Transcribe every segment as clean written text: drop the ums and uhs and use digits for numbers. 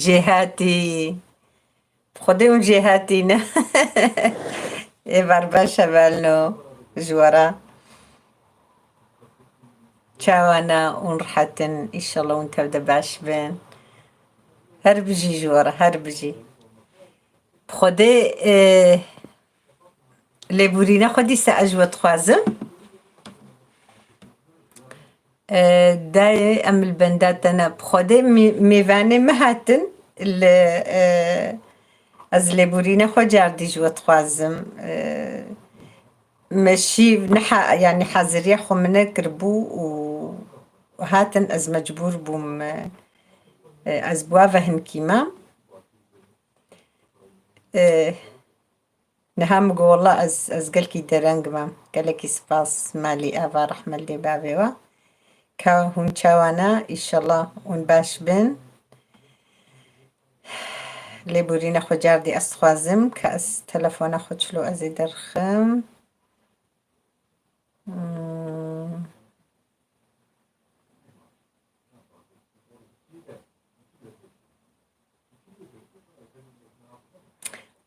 جهاتي خودم جهاتينا برباشا بالنو جوارا تشاوانا ونرحتن إن شاء الله وانت بدا باش بين هربجي جوارا هربجي خودي لبورينا خودي سأجوة خوازم داي أم البندات أنا بخودي ميفاني مهاتن از لبورينا خو جاردي جوة خوازم ماشي نحا يعني حازرية خو منا قربو وهاتن از مجبور بوم از بوافا هنكيما نهام قو والله از قلكي درنگ مام قلكي سباس مالي آفا رحمة اللي بابيوا كا هون چاوانا إن شاء الله ون باش بن لبورينا خو جاردي استخوازم كاس تلفونا خو چلو ازي درخم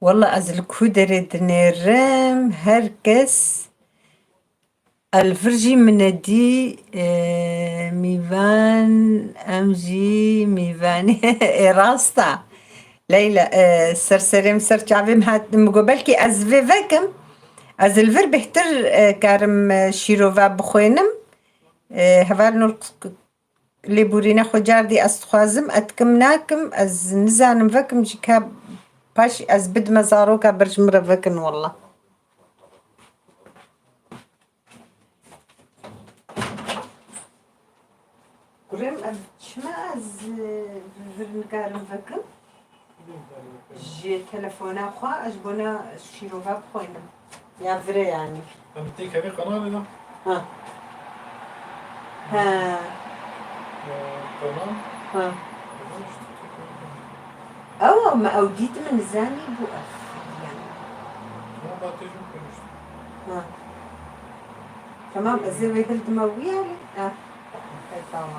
والله از الكودر دنيرم هركس الفرجي من دي ميفان امجي ميفان راستا ليلى سرسرم سرچاوم هات مقبلكي از فيفكم از الفر بهتر كارم شيروفا بخوينم هفالنو لبورينا خو جاردي استخوازم اتكم ناكم از نزانم فكم جيكا باش از بد مزاروكا برج مرفكن والله قريم شما از فرنكارم فكم جي تلفونا خوا اجبونا شيروفا بخوينم يا فري يعني أنتي هذه قناة ده؟ ها ها قناة؟ ها أو ما أوديت من زاني بوقف يعني ما بعتيش ممكن ها تمام الزاوية الدموية تمام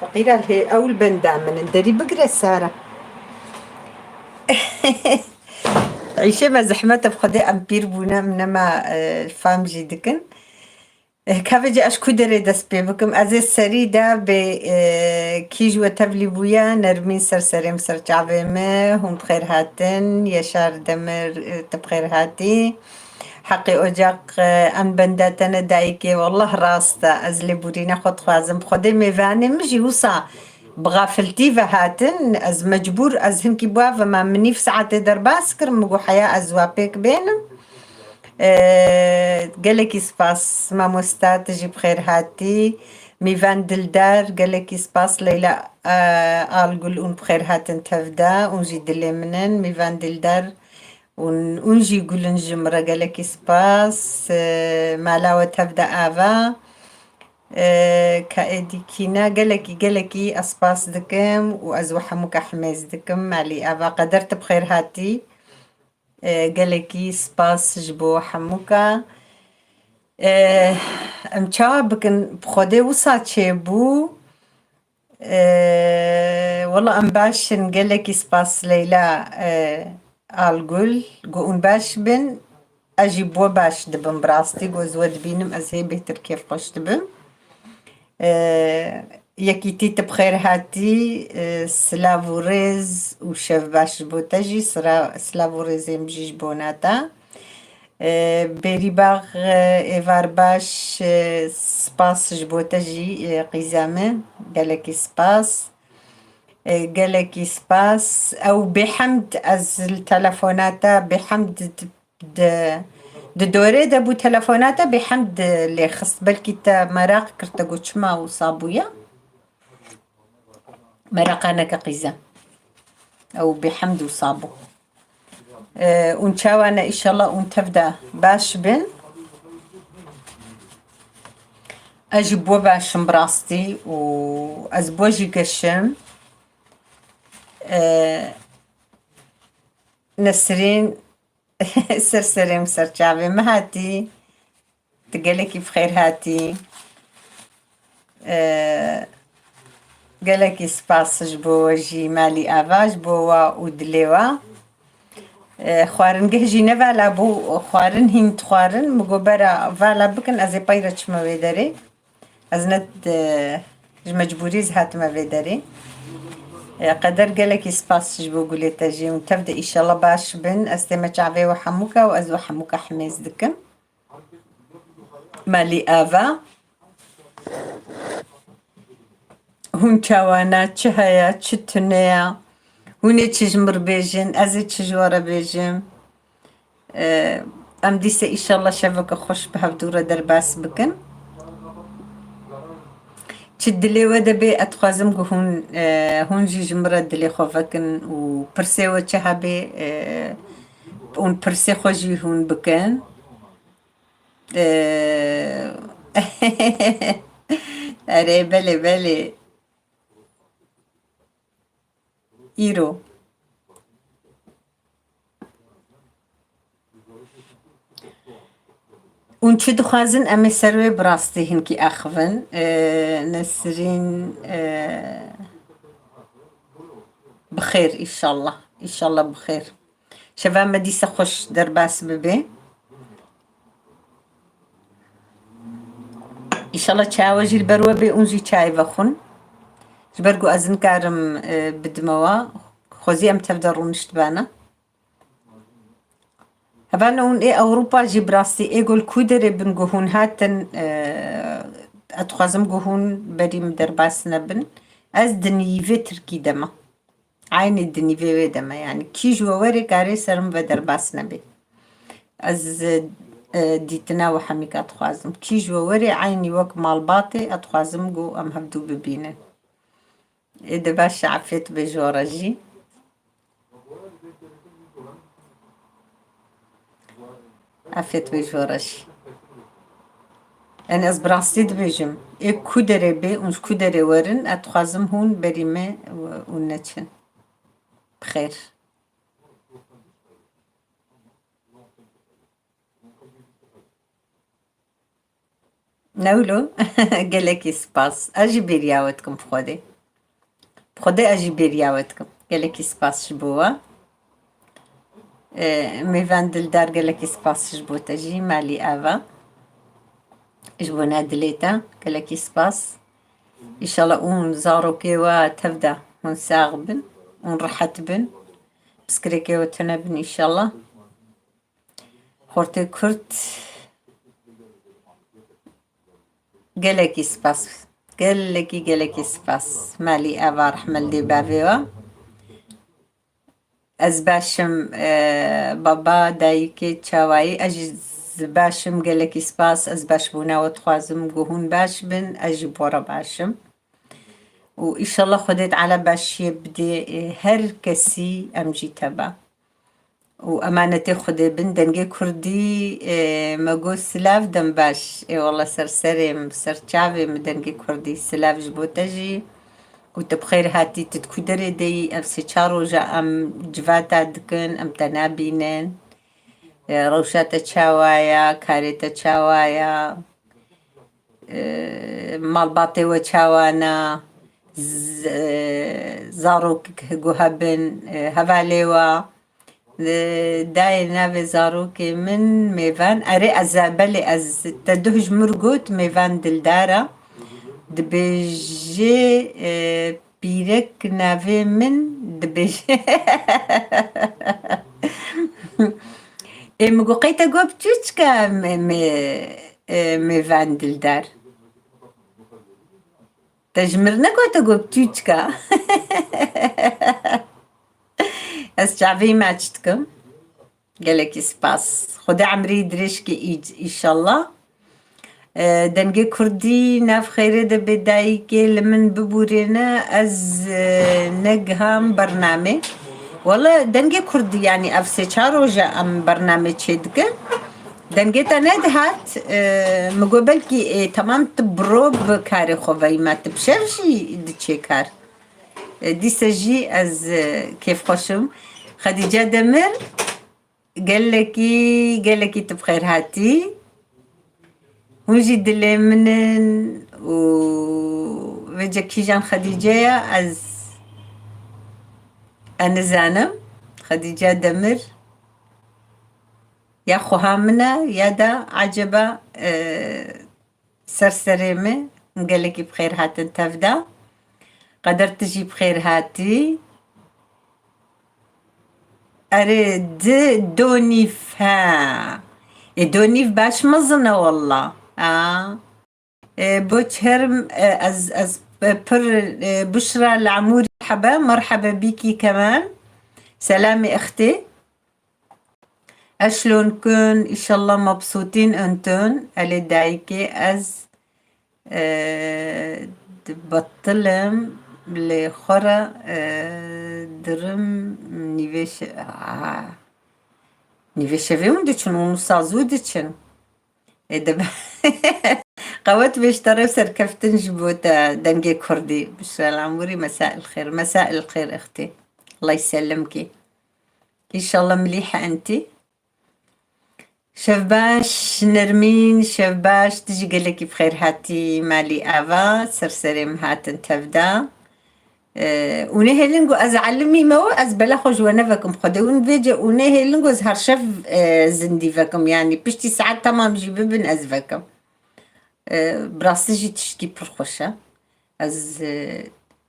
فقيرة هي أول بندا من ندري بقرا سارة عيشة ما زحمة بخدي أمبير بونا منما الفام جيدكن كافجي أشكو دري دس بيبكم أزيز سريدة بكيج وتبلي بويا نرمين سرسريم سرچاويمه هم بخير هاتن يشار دمر تبخير هاتي حقي أوجاق أم بنداتنا دايكي والله راستا أزلي بورينا خود خوازم خودي ميفاني مجي وصا بغافلتي فهاتن از مجبور از هنكي بوافا ما منيف ساعات درباسكر مقو حياة أزوابيك بينم قالك سباس ماموستا تجي بخير هاتي ميفان دلدار قالك سباس ليلى قال اون بخير هاتن تفدا ونجي دلي منن ميفان دلدار ونجي يقولن جمرة قالك سباس مالاوة تبدا آفا كايدي كينا قالكي اسباس دكم وازوحة مكا حميز دكم مالي آفا قدرت بخير هاتي قالكي سباس جبو حموكا امچاوا بكن بخودي وصا چيبو والله ام باشن قالكي سباس ليلى القول قون باش بن اجي بو باش دبن براستي قوزود بينم ازهي بهتر كيف قوش دبن يكيتي تبخير هاتي سلافوريز وشف باش بو تجي سلافوريز يمجيش بوناتا بريباغ ايفار باش سباس جبو تجي قيزامن قالكي سباس قالكي سباس او بحمد از التلفوناتا بحمد دوري دبو تلفوناتا بحمد اللي خص بالكي تا مراق كرتا قوشما وصابويا مراق انا كقيزة او بحمد وصابو ونشاوانا ان شاء الله ونتبدا باش بن اجيبو باش براستي وازبوجي قشم نسرين سرسريم سرچاوي مهاتي تقلكي بخير هاتي gelekî spas ji bo we jî malî ava ji bo we û dilê we. Xwaringeh jî ne vala bû xwarin hîn dixwarin min got bera vala bikin ez ê peyre çime wê derê ez ne ji mecbûrî hatime vê derê qeder gelekî spas ji bo gulê te jî û tev de îşallah baş bin ez tê me çavê we hemûka û ez û hemûka himêz dikim malî ava hûn çawana çi heye çi tune ye hûn ê çi ji mir bêjin ez ê çi ji we re bêjim em dîsa îşallah şeveke xweş bi hevdû re derbas bikin çi dilê we de bê ez dixwazim ku hûn jî ji min re dilê xwe vekin û pirsê we çi hebe hûn pirsê xwe jî hûn bikin erê belê belê îro hûn çi dixwazin em ê ser wê bi rastî hinkî axivin Nesrîn bi xêr îşallah îşallah bi xêr şeva me dîsa xweş derbas bibe îşallah çaya we jî li ber we bê hûn jî çayê vexwin ji ber ku ez nikarim bidime we xwezî em tev de rûniştibane hevana hûn ê Ewropa jî bi rastî ê gul ku derê bin ku hûn hatin ez dixwazim ku hûn berî min derbas nebin ez di nîvê Tirkî de me aynê di nîvê wê de me yanî kî ji we werê karê ser min ve derbas nebe ez dîtina we hemîka dixwazim kî ji we werê aynî wek malbatê ez dixwazim ku em hevdû bibînin ê de baş afiyet bê ji we re jî afiyet bê ji we re jî yani ez bi rastî dibêjim ê ku derê bê û ji ku derê werin ez dixwazim hûn berî me û neçin bi xêr Newlo gelekî spas ez jî bêriya we dikim bi Xwedê bi Xwedê ez jî bêriya we dikim gelekî spas ji bo we mêvan dildar gelekî spas ji bo te jî malî ava ji bo nedilê te gelekî spas îşallah hûn zarokê we tev de hûn sax bin hûn rehet bin piskirêkê we tune bin îşallah xortê Kurd gelekî spas gelekî spas malî ava rehmel dê bavê we ez başim baba dayîkê çawayî ez jî başim gelekî spas ez başbûna we dixwazim ku hûn baş bin ez jî bo re başim û îşallah Xwedê Teala başiyê bidê her kesî em jî tebe û emanetê Xwedê bin dengê Kurdî me got silav dem baş ê wallah ser serê min ser çavê min dengê Kurdî silav ji bo te jî û tu bi xêr hatî tu ku derê de yî ev sê çar roja em civata dikin em te nabînin rewşa te çawa ye karê te çawa ye malbatê we çawan e zarok ku hebin hevalê we dayê navê zarokê min mêvan erê ez belê ez te duh ji mir got mêvan dildar e dibêje pîrek navê min dibêje ê min got qey te got biçûçika mêvan dildar te ji mir negot te got biçûçika ez çavê me aç dikim gelekî spas Xwedê emirî dirêjkê îşallah dengê Kurdî nav xêrê de bê dayîkê li min bibûrêne ez negiham bername wallah dengê Kurdî yanî ev sê çar roja em bername çê dikin dengê te nedihat min got belkî temam tu biro bi karê xwe veyîme tu bi şev jî diçê kar dîsa jî ez kêfxweşim Xedîce Demir gelekî tu bi xêr hatî hûn jî dilê min in û وجا كيجان خديجة از أنا زانم خديجة دمر يا خوهامنا يا دا عجبة سرسريمة نقلكي بخير هاتن تفدا قدرت تجي بخير هاتي أريد دونيف ها دونيف باش مزنة والله بوتشهرم از بر بشرى العموري مرحبا بيكي كمان سلامي اختي اشلونكن ان شاء الله مبسوطين انتن اللي دايكي از بطلم لخرا درم نيفيشافيون ديتشن ونصازو ديتشن قوت بيشتري سركفتن جبوتا دنجي كردي بشرى العموري مساء الخير مساء الخير اختي الله يسلمكي ان شاء الله مليحة انتي شفباش نرمين شفباش تجي قلكي بخير هاتي مالي افا سرسريم هاتن تفدا ونهلنجو از علمي مو از بلاخو جوانفكم خدون فيجا ونهلنجو از هرشف زنديفكم يعني بشتي ساعات تمام جيبن ازفكم براسجي تشكي برخوشة از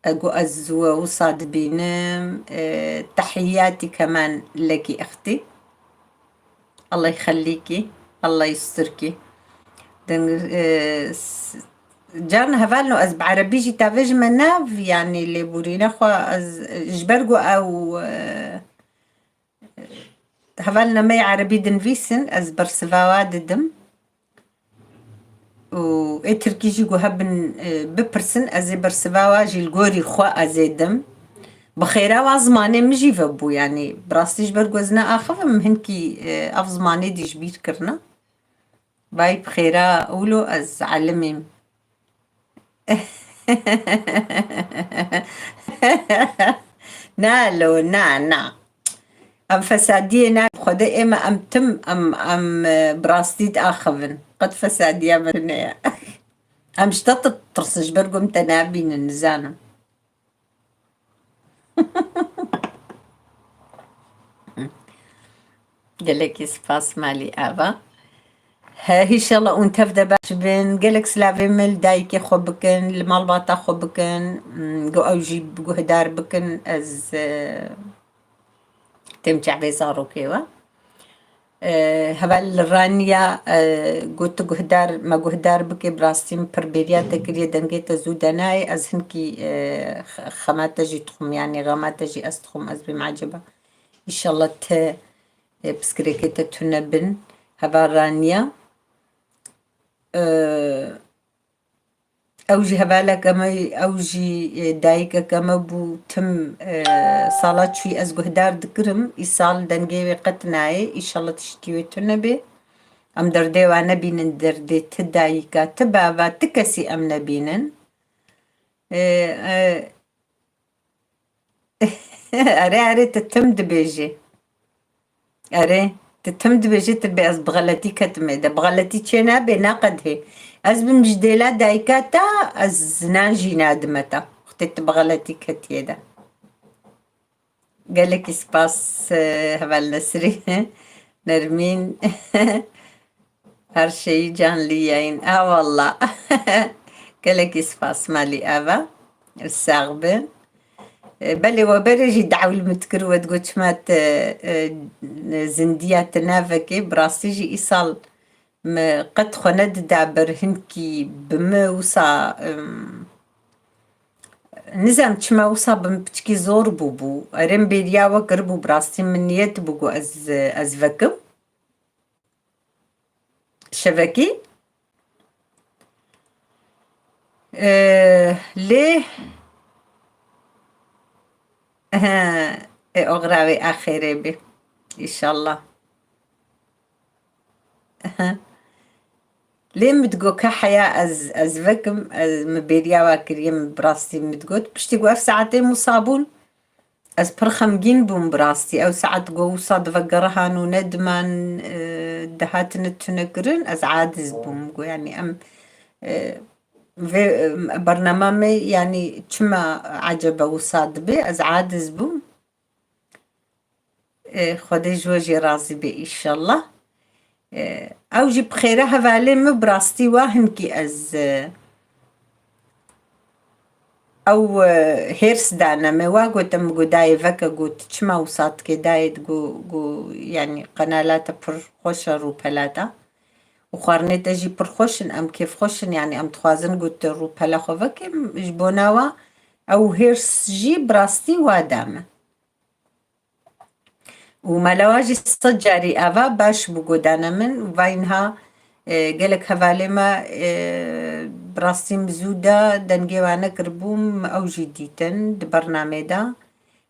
اقو از وصاد بينم تحياتي كمان لك اختي الله يخليكي الله يستركي جان هفالنو از بعربي جي تافج مناف يعني اللي بورينا خو از جبرقو او هفالنا مي عربي دنفيسن از برسفاواد الدم و اتركي جيجو هبن ببرسن از برسفاوا جي الجوري خو ازيدم بخيرا وازماني مجي فبو يعني براستيش برقوزنا اخف مهنكي افزماني دي جبير كرنا باي بخيرا اولو از علميم نالو نا ام فسادية نا خدا اما ام تم ام براستيد اخفن قد فسادية مرنيا ام شتط ترسج برقو متنابين النزانم قالك سباس مالي ابا هي شاء الله ونتفدا باش بن قالك سلافي مل دايكي خبكن المالباطا خبكن قو اوجي بقو هدار بكن از تمتع بيزارو كيوا هبال الرانيا قلت قو هدار ما قو هدار بكي براستيم بربيرياتا كريا دنقيتا زوداناي از هنكي خماتا جي تخم يعني غماتا جي استخم از بمعجبة ان شاء الله بسكريكيتا تنبن هبال رانيا اوجي هبالا كما اوجي دايكا كما بو تم صلاة شوي ازقو هدار دكرم يصال دنقيوي قتناي ان شاء الله تشتيوي تنبي ام دردي وانا بينن دردي تدايكا تبابا تكسي ام نبينن اري تتم دبيجي اري تتم دبيجي تبي از بغلتي كتمي بغلتي تشينا بناقد هي از بمجديلا دايكاتا از ناجي نادمتا اختي بغلتي كتيدا قالك سباس هبال نسري نرمين هر شي جان ليين والله قالك سباس مالي ابا الساغبن بلي وبرجي دعو المتكر وتقول شمات زنديات نافكي براسيجي إيصال قد خند دابر هنكي بموسا نزام تشما وصا بمبتكي زور بوبو رم بيريا وقربو براستي من نيت بوغو از فكم شبكي ليه أغراوي آخري بي إن شاء الله ليه متقو كحياة از فكم مبيريا واكريم براستي متقو بشتي قوف ساعتين مصابون از برخم جين بوم براستي او ساعت قو صاد فقرهان وندمان دهات نتنقرن از عادز بوم قو يعني ام في برنامج يعني كما عجبه وصاد بي از عادز بو خدي جوجي رازي بي إن شاء الله أو جي بخيرة هفالي مبراستي واهن كي از أو هيرس دانا مواقو تم قداي فكا قوت كما وصاد كي دايت قو يعني قنالات بر خوشة روبلاتا وخارني تجي بر خوشن أم كيف خوشن يعني أم تخوازن قوت روبلا خوفا كم جبوناوا أو هيرس جي براستي وادامه وملواجي صجاري أفا باش بقودانا من وفاينها قالك هفاليما براستي مزودة دنجيوانا قربوم أو جديدن برنامج دا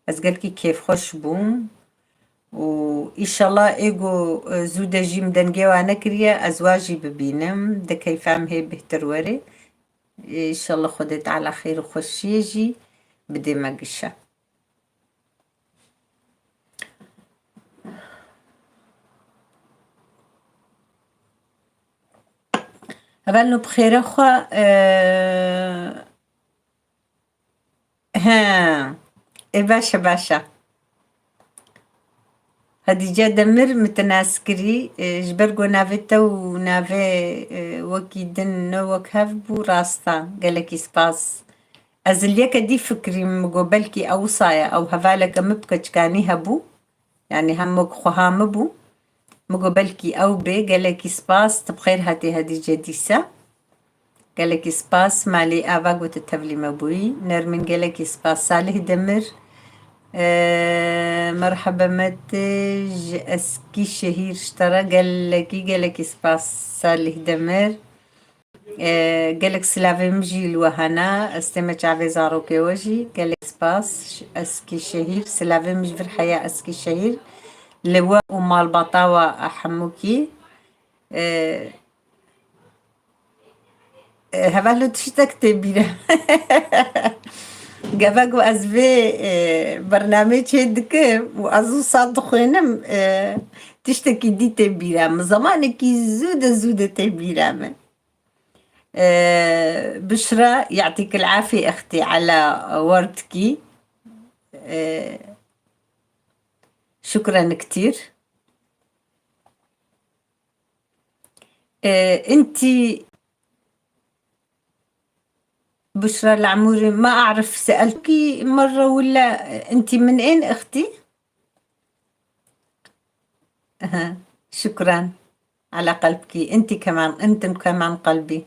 از قالكي كيف خوش بوم وإن شاء الله إيجو زودة جيم دنجيوانا كريا أزواجي ببينم دا كيفام هي بهتر وري إن شاء الله خدت على خير وخش يجي بدي مقشة هبالو بخير أخوة ها باشا باشا هديجة دمر متناسكري جبرقو نافتا ونافي وكيدن وكهف بو راستا قالك سباس أزليك دي فكري مقوبلكي أوصايا أو هفالك مبكج كاني هبو يعني همك خوهام بو مقوبلكي أو بي قالك سباس تبخير هاتي هديجة ديسا قالك سباس مالي آفا قوت التبلي مبوي نرمين قالك سباس صالح دمر مرحبا متج اسكي شهير اشترى قالك سباس صالح دمر قالك سلافي مجي الوهنا استمع عبي زاروكي وجي قالك سباس اسكي شهير سلافي مجي في الحياة اسكي شهير لواء ومال بطاوة أحموكي هبالو تشتك تبيرا قبقو أزبي برنامج هيدك وأزو صادخينم تشتكي دي تبيرا من زمانكي زودة تبيرا بشرى يعطيك العافية أختي على وردكي شكرا كتير انتي بشرى العموري ما أعرف سألتكي مرة ولا أنت من أين أختي؟ شكرا على قلبك أنت كمان أنتم كمان قلبي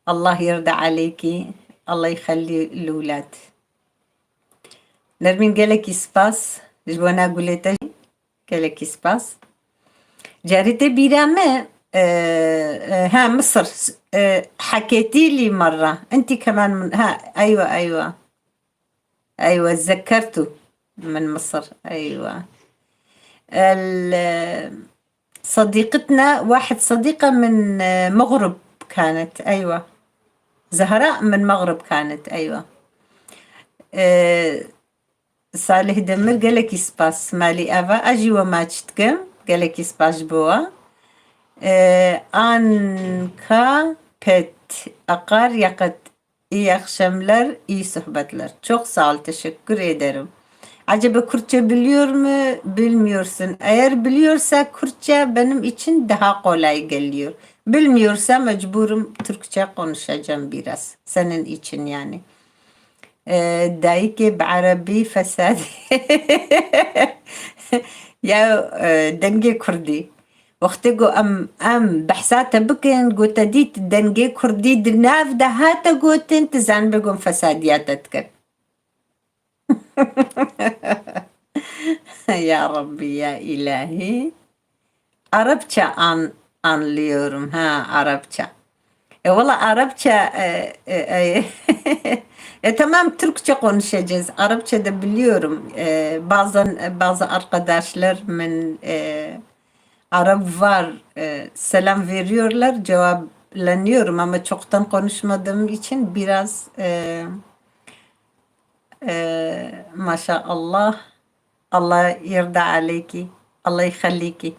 الله يرضى عليكي الله يخلي الأولاد نرمين قالك سباس جوانا قولتها قالك سباس جارتي بيرامة ها مصر حكيتي لي مرة انت كمان من ها ايوه تذكرته من مصر ايوه صديقتنا واحد صديقة من مغرب كانت ايوه زهراء من مغرب كانت ايوه صالح دمر قالك سباس مالي افا اجي وما تشتكم قالك سباس بوا Anka pet akar yakıt iyi akşamlar, iyi sohbetler. Çok sağ ol, teşekkür ederim. Acaba Kürtçe biliyor mu? Bilmiyorsun. Eğer biliyorsa Kürtçe benim için daha kolay geliyor. Bilmiyorsa mecburum Türkçe konuşacağım biraz. Senin için yani. دايكي بعربي فساد يا دنجي كردي واختقو ام بحساتا بكن قوت ديت دنجي كردي دناف ده هاتا قوت انت زان بقوم فسادياتك يا ربي يا إلهي Arapça anlıyorum ha Arapça. Valla Arapça tamam Türkçe konuşacağız. Arapça da biliyorum. Bazı arkadaşlar Arap var. Selam veriyorlar. Cevaplanıyorum ama çoktan konuşmadığım için biraz maşallah Allah yarda aleyki. Allah يخليكي.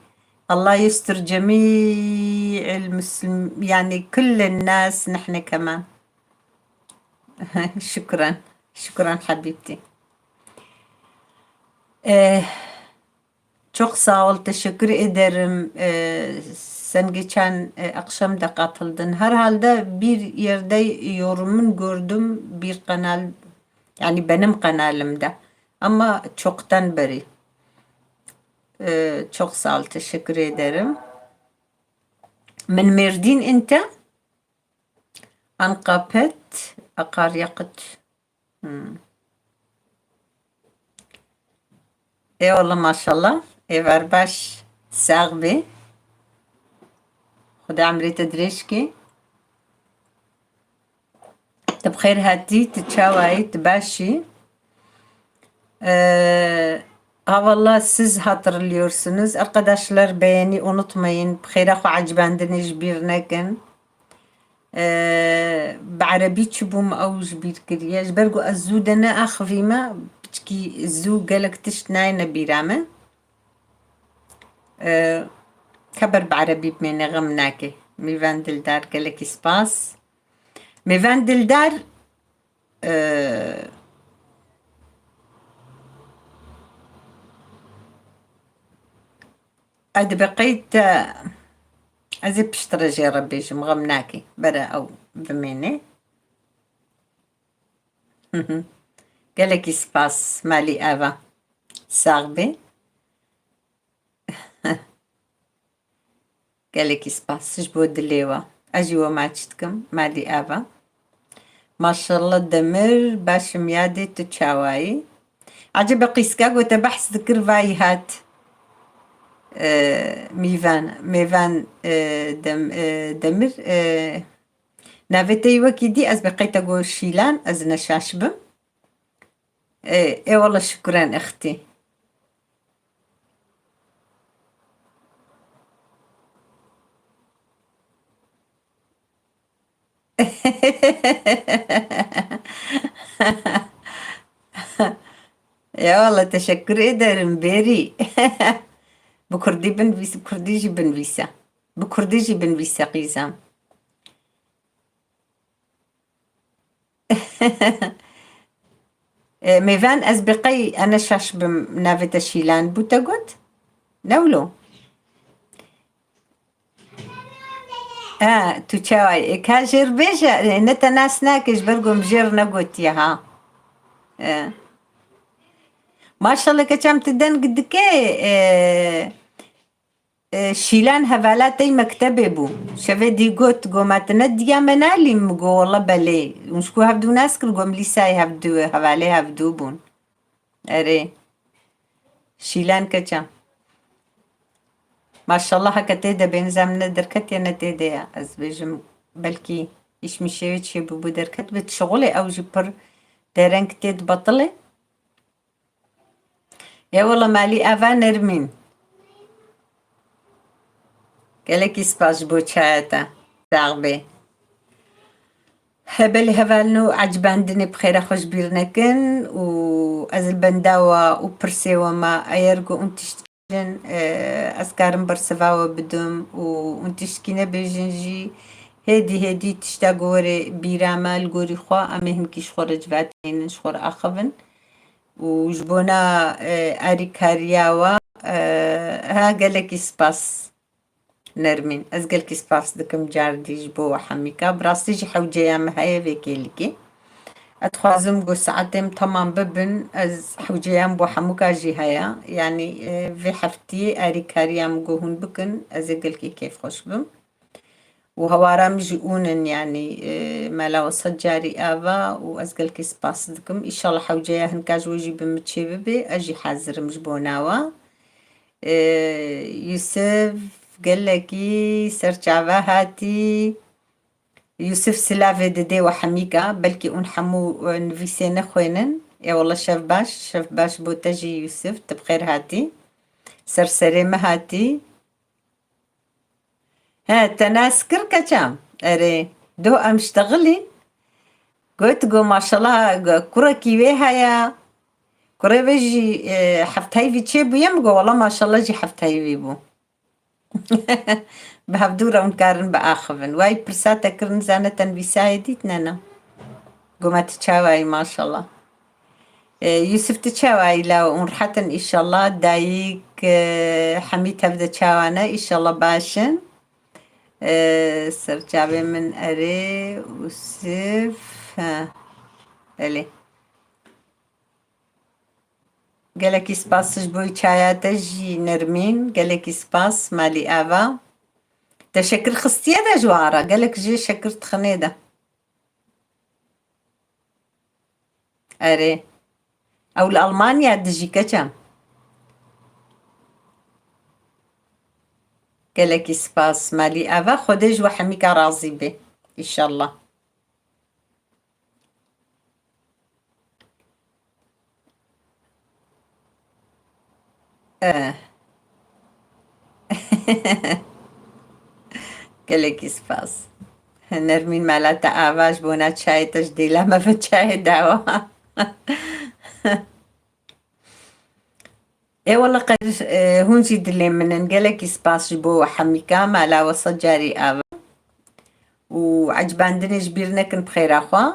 الله يستر جميع المسلم يعني كل الناس نحن كمان. شكرا. شكرا حبيبتي. Çok sağ ol, teşekkür ederim. Sen geçen akşam da katıldın. Herhalde bir yerde yorumun gördüm bir kanal, yani benim kanalımda. Ama çoktan beri. Çok sağ ol, teşekkür ederim. من ميردين انت؟ انقابت اقاريقت. Eyvallah maşallah. Everbaş sağbi. خدا عمري تدريشكي. بخير هاتي تتشاوي تباشي. Ha valla siz hatırlıyorsunuz. Arkadaşlar beğeni unutmayın. بخير أخو عجباندني جبيرناكن. بعربي تشبهم أو جبير كرياج برجو الزودنا أخفيما بتكي الزو قالك تشتناينا بيرامة. كبر بعربي بمين غمناكي ميفان دلدار قالك سباس ميفان دلدار. أد بقيت أزي بشترجي ربي مغمناكي برا أو بميني. قالك سباس مالي أبا ساغبي. قالك سباس جبود الليوة أجي وما تشتكم مالي أبا ما شاء الله الدمر باش ميادي تتشاواي عجب قيسكاك وتبحث ذكر فايهات. ميفان دمر نافيتي وكيدي از بقيت اقول شيلان از نشاشبم. اي والله شكرا اختي. يا والله تشكر ederim بيري. بكردي بنفيسا بكرديجي بنفيسا بكرديجي بنفيسا قيزام. ميفان أزبقي أنا شاش بنافة شيلان بوتاقوت نولو. تشاوي كاجر بيجا نتا ناس ناكش برقم جير نقوت ياها. ما شاء الله كشام تدن قدكي. شيلان هفالاتي مكتبه بو شفه دي قوت قومات نديا منالي مقو والله بلي ونشكو هفدو ناسكر قوم ليساي هفدو هفالي هفدو بون. اري شيلان كشام ما شاء الله هكا تيدا بينزامنا دركت يانا تيدا يا از بيجم بلكي إيش مشيوت شي ببو دركت بتشغلي أو جبر دارنك تيد بطلي. يا والله مالي أفا نرمين. قالك سباش بوشاتا تعبي هبلي هبالنو عجباندني بخير خوش بيرنكن وازل بنداوة وبرسيوة ما ايرقو انتشتكين اسكارن برسفاوة بدم وانتشتكينة بيجنجي هدي تشتا قوري بيراما القوري خوا امهم كيش خورج فاتين شخور اخفن وجبونا اريكارياوة. ها قالك سباس نرمين أزقل كسباس دكم جارديج بو حميكا براستيجي حوجيا مهايا فيكيلكي أتخوازم قو ساعتهم تمام ببن أز حوجيا بو حموكا جيهايا يعني في حفتي أري كاريام قوهن بكن أزقل كيف خوش بم وهوارام جيئونن يعني مالا وصد جاري آفا وأزقل كسباس دكم إن شاء الله حوجيا هنكاج وجي بمتشي ببي أجي حازر مجبوناوا. يوسف قال لكي سرچاوا هاتي يوسف سلافي ددي وحميكا بلكي انحمو نفيسينا خوينن. يا والله شاف باش بوتاجي يوسف تبخير هاتي سرسريمة هاتي. ها تناس كركا جام اري دو امشتغلي قلت قو ما شاء الله كرة كيويها يا كرة بيجي حفتاي في تشيبو يمقو والله ما شاء الله جي حفتاي بيبو. بهفدورة ونكارن بآخفن واي برساتا كرن زانة بيساعدت نانا قوما تشاواي ما شاء الله. يوسف تشاواي لا ونرحة إن شاء الله دايك حميد هفدا تشاوانا إن شاء الله باشن. سرجابي من أري وسيف ألي قالك سباسش بوي تشاياتا جي نرمين قالك سباس مالي آفا تشكر خستيا دا جوارا قالك جي شكرت خنيدة أري أو لألمانيا دجي كجام قالك سباس مالي آفا خدج وحميك راضي به إن شاء الله. قالك سباس نرمين مالتا آفاش بونا شاي تجديلا ما في شاي دعوة. ايه والله قد هون جيد اللي من قالك سباس جبو حميكا مالا وسط جاري آفا وعجبان دني جبيرنا كنت بخير أخوا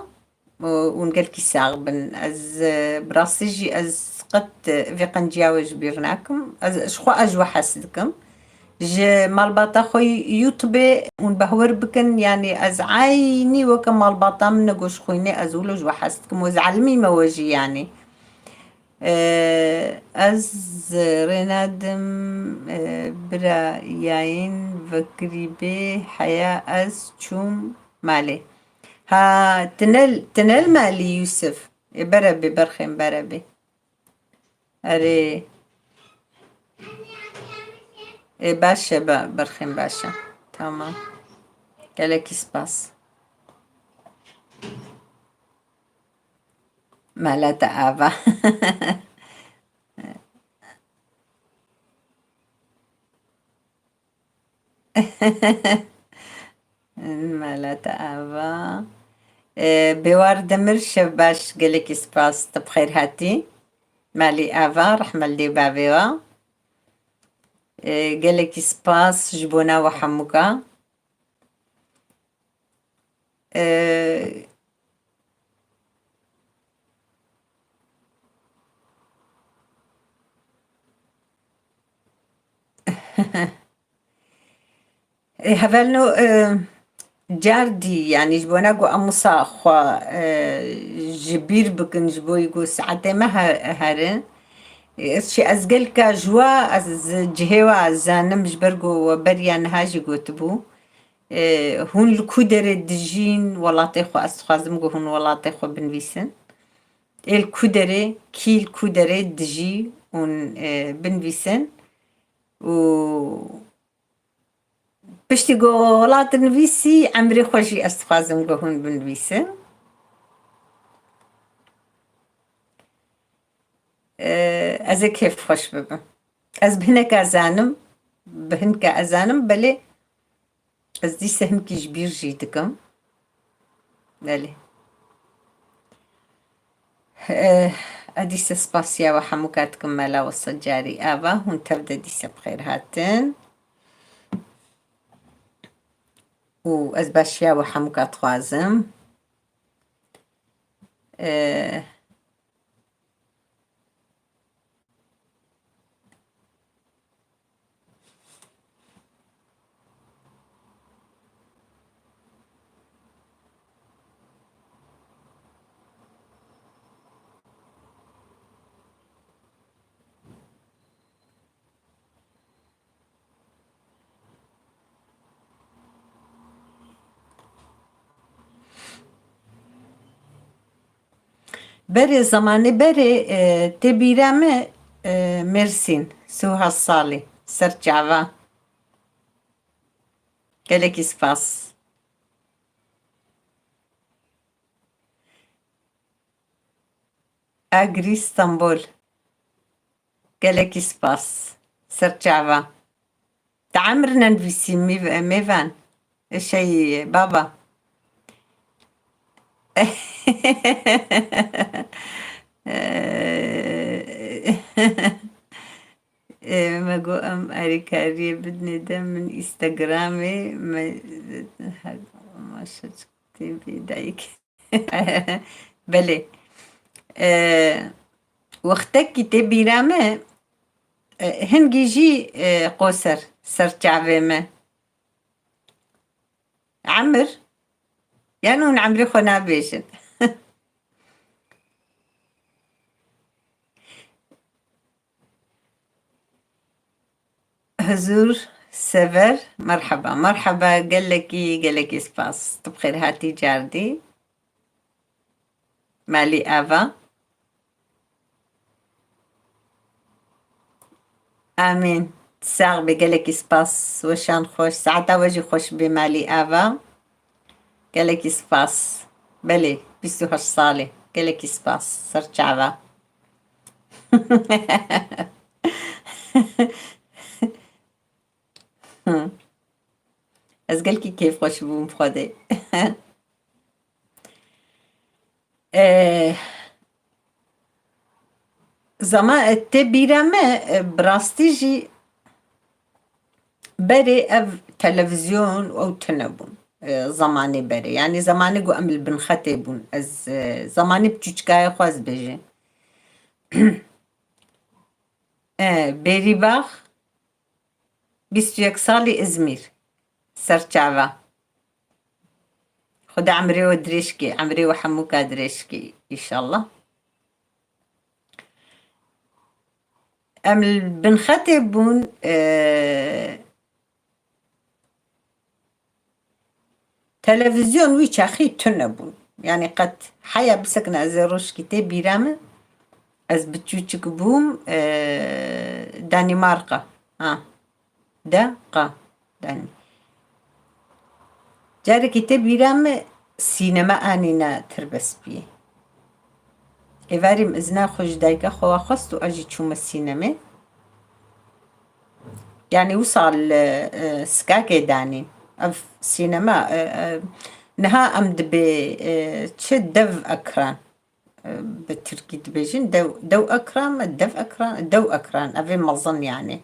ونقالك ساغبن از براسيجي از قد في قنجياوي جبيرناكم از اشخوا أجوا حسدكم ج مالباطا خوي يوتيوب ونبهور بكن يعني از عيني وكم مالباطا من نقوش خويني ازولج وحسدكم وزعلمي مواجي يعني از رنادم برا ياين فكري بي حياة از چوم مالي ها تنل مالي يوسف بربي برخم بربي اري باشا برخم باشا تمام قالك سباس مالتا آفا مالتا آفا بوار دمر باش قالك سباس تبخير هاتي مالي آفا رحمة اللي بابيوا قالك سباس جبونا وحموكا هفلنو جاردي يعني جبونا قو أموسا خوا جبير بكن جبو يقو ساعتي ما هارن شي أزقلك جوا از جهوا زانم جبرقو وبريان هاجي قوتبو هون الكودر دجين ولاطي خو أستخازم قو هون ولاطي خو بنويسن الكودر كي الكودر دجي هون بنويسن و بشتي قو ولاط نويسي عمري خوشي أستخازم قو هون بنويسن از كيف خوش ببن از بهنك أزانم بلي از دي سهم كي جبير جيدكم بلي أديس سباسيا وحموكاتكم مالا وصجاري آبا هون تبدأ ديس بخير هاتن وأز باشيا وحموكات خوازم بري زماني بري تبيرامي مرسين سوها الصالي سرجعوا قالك سباس أجري اسطنبول قالك سباس سرجعوا تعمرنا نفسي ميفان شي بابا ما جو ام اريكاري بدني ده من انستغرامي ما شفتي بدايك. بله وقتك كتابي رامه هنگی جی قوسر سرچاوه ما عمر يعني اون عمري خونا بيشن. هزور سفر مرحبا مرحبا قال لكي سباس بخير هاتي جاردي مالي آفا آمين ساغ بقالك سباس وشان خوش ساعتا وجي خوش بمالي آفا قالك سباس بلي بيستو هش صالي قالك سباس سرچاوا. از قالكي كيف خوش بوم بخودي. زمان تبيرامه براستي جي بري اف تلفزيون او تنبون زماني بري يعني زماني قو امل بنختبون از زماني بچوچكاي خواز بيجي. بيري باخ 21 سالي ازمير سرچاوا خدا عمري ودريشكي عمري وحموكا دريشكي ان شاء الله. امل بنختبون تلفزيون ويش أخي تنبون يعني قد حيا بسكنا أزروش كتاب بيرامة أز بتشوتشك بوم دانماركا داني جاري كتاب بيرامة سينما آنينا تربس بيه إفاري مزنا خوش دايكا خوا خستو أجي تشوم السينما يعني وصل سكاكي داني أف سينما نها أمد تشد دف أكران بالتركي دبيجين دو أكران دو أكران أفي مظن يعني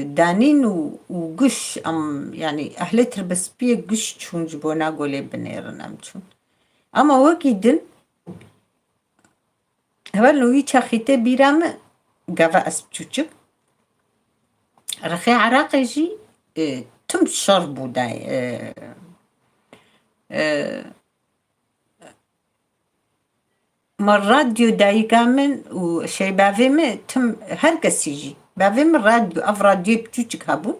دانين وقش أم يعني أهل تربس بيه قش تشون جبونا قولي بنيرن أم تشون أما وكيدن هبال نوي تاخيته بيرام قافا أسبتشوشك رخي عراقي جي تم شربو داي مراديو داي كامن وشي بافيم تم هرقس يجي بافيم الراديو اف راديو بتوچك هابو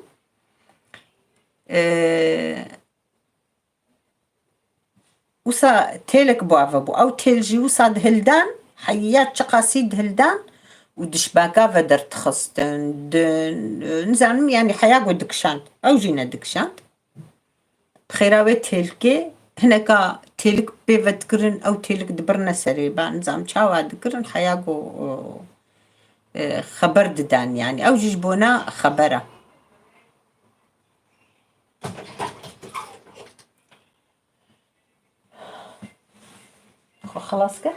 وسا تيلك بوافبو او تيلجي وسا دهلدان حيات شقاسي دهلدان ودش باكا فدر تخصتن نزعلم يعني حياة دكشان او جينا دكشان بخيراوي تيلكي هناك تيلك بيفتكرن او تيلك دبرنا سريبا نزعم شاوا دكرن حياة خبر ددان يعني او جيجبونا خبره خلاص كده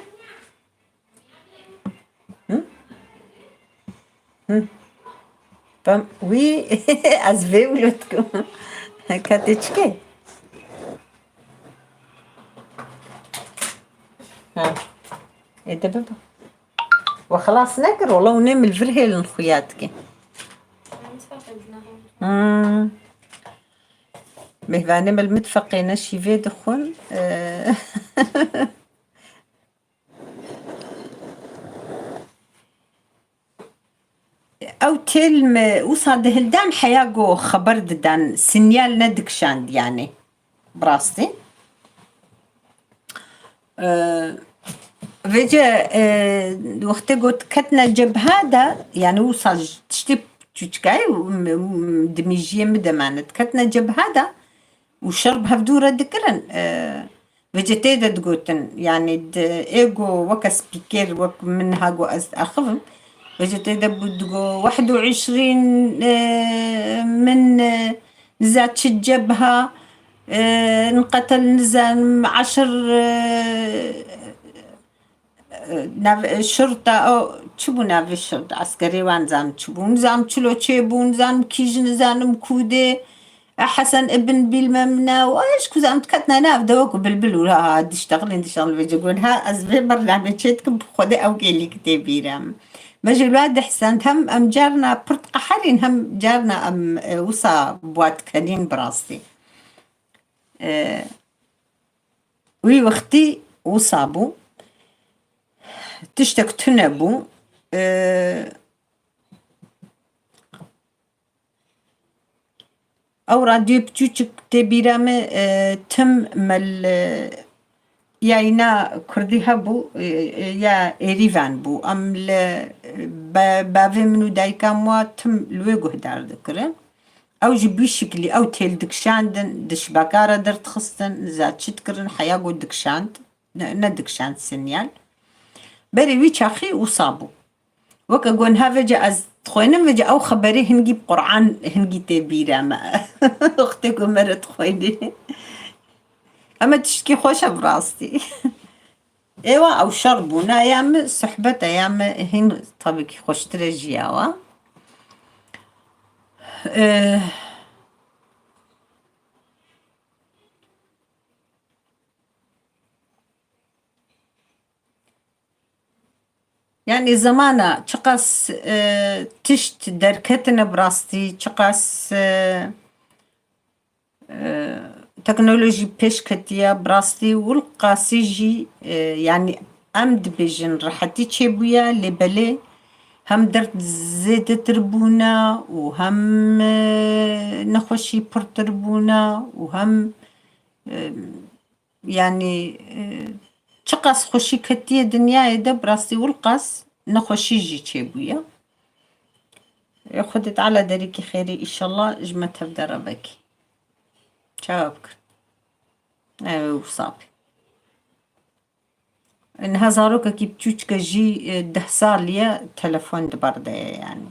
وي ازفي ولدكم كاتشكي ايه ده بابا وخلاص ناكر والله ونعمل الفرهي لنخوياتك مهبا نعمل متفقين شي دخل او تلم وصاد هلدان حياقو خبر دان سنيال ندك شاند يعني براستي فيجا وقت قلت كتنا جب هذا يعني وصل تشتي تشكاي دميجيه مدمانت كتنا جب هذا وشرب هفدورة دكرن فيجا تيدا تقولتن يعني ايجو وكا سبيكير وك من هاقو اخفم فيجا تيدا بدقو 21 من نزات شجبها انقتل نزال 10 ناف الشرطة أو تشبو ناف الشرطة عسكري وان زان تشبو نزام تشلو تشيبو نزام كيج نزام كودي حسن ابن بالممنى وايش كوزام تكتنا ناف دوك بالبلو لا دي اشتغل بيجون ها ازبي برنامج تشتكم بخدي او كيلي كتابي رام بجي الواد حسن هم ام جارنا برتقا حالين هم جارنا ام وصا بوات كدين براستي وي وقتي وصابو تشتك تنبو او راديو بتوچك تبيرامي تم مل ياينا كردي هبو يا إيريفان بو ام بافي منو دايكا موا تم لويقو هدار ذكرن او جبي شكلي او تيل دكشاندن دش باكارا درت خستن زاد شتكرن حياقو دكشاند ندكشاند سنيال بري وي شاخي وصابو وكا قون هافجا از تخوينم فجا او خبري هنجي بقرآن هنجي تبيرا ما اختكو مرة تخويني اما تشكي خوشة براستي ايوا او شربونا ايام صحبة ايام هن طبقي خوش ترجياوا يعني زمانا تشقاس تشت دركتنا براستي تشقاس تكنولوجي بيش كتيا براستي والقاسيجي يعني أمد بيجن راحتي تشيبويا لبلي هم درت زيت تربونا وهم نخشي بر تربونا وهم يعني تشقاس خشي كتيا دنيا يدا براستي والقاس نخشي جي تشيبويا خدت على داريكي خيري إن شاء الله جمتها بدربكي شابك وصافي انها زاروكا كي بتوچكا جي 10 صالية تلفون دبردة يعني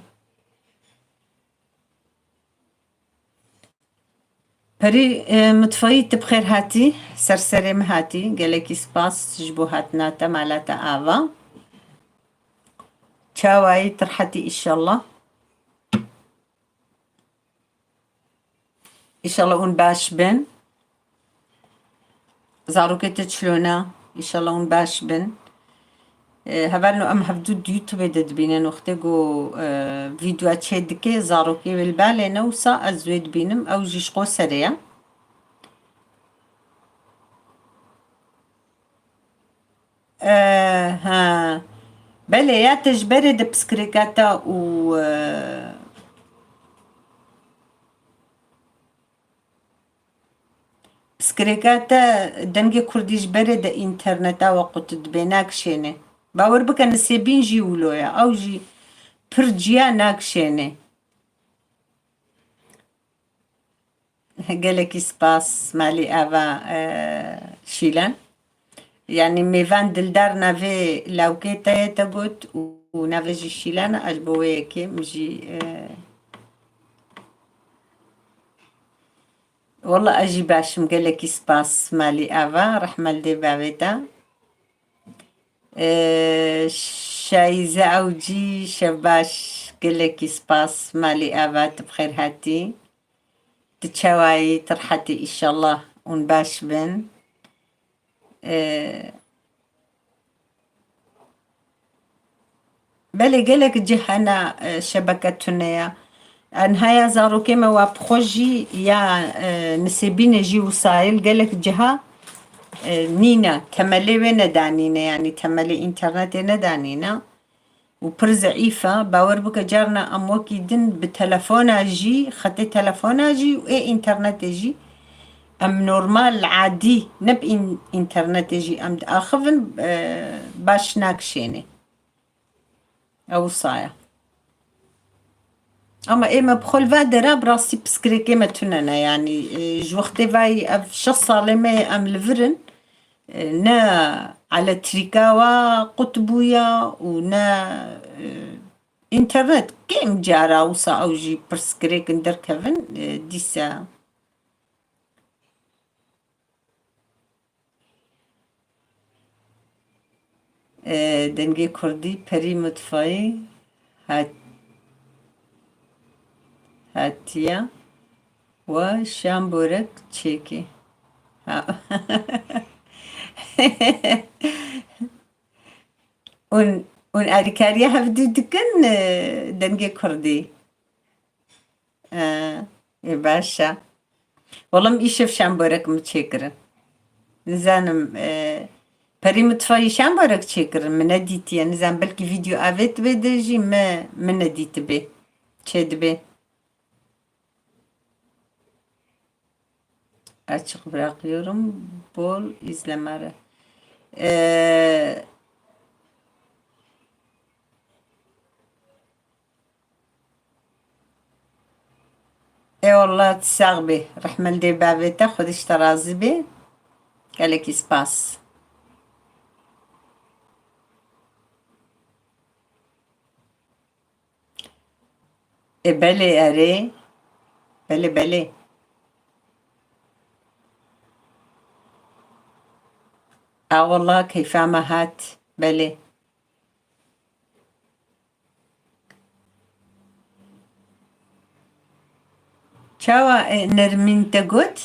بري متفايت بخير هاتي سرسرم هاتي قالكي سباس جبو هاتنا تمالاتا آفا تشاواي ترحتي إن شاء الله إن شاء الله ونباش بن زاروكي تشلونا إن شاء الله ونباش بن هبالنو أم هفدو يوتيوب دبينن وختجو فيديوهات شدكي زاروكي بالبالي نوسا أزويد بينم أو جيشقو سريع ها بلي يا تجبرد بسكريكاتا و بسكريكاتا دنجي كرديش برد انترنتا وقت دبيناك شيني باور بك نسيبين جي ولويا او جي برجيا ناكشيني قالك سباس مالي افا شيلان يعني ميفان دلدار نافي لاوكيتا يتاقوت ونافي جي شيلان اجبويكي مجي والله اجي باش مقالك سباس مالي افا رحمة لدي بابيتا شاي زعوجي شباش قالك سباس مالي افات بخير هاتي تتشاواي ترحتي ان شاء الله ونباش بن بلي قالك جهنا شبكة تنيا انهايا زارو كيما وابخوجي يا نسيبين جي وسايل قالك جها نينا تملي وين دانينا يعني تملي انترنت ندانينا وبر ضعيفة باور بك جارنا اموكي دن بتلفونا جي خطي تلفونا جي واي انترنت جي ام نورمال عادي نب انترنت جي ام اخفن باش ناكشيني او صايا اما اما بخل فادرا براسي بسكريكي ما تنانا يعني جو وقتي فاي اف شخصة لما ام الفرن نا على تريكاوا قطبويا ونا انترنت كيم جارا وصا او جي برسكريك ندر كفن ديسا دنگی کردی پری مطفایی هاتیه و شام بورک چیکی. اون اریکاریا هفدی دکن دنگی کردی. باشا. والله ایشف شام بورک متشکرم. نزانم پری مطفایی شام بورک چیکرم من ندیتیه نزان بلکی ویدیو آوت بدهجی من ندیت به چه دبه açık bırakıyorum bol izlemere. Eyvallah tساغ بي رحمة دي بابتا خدش ترازي بي قالك سباس بلي اري بلي والله كيفما هات بلي چاوا نرمین تگوت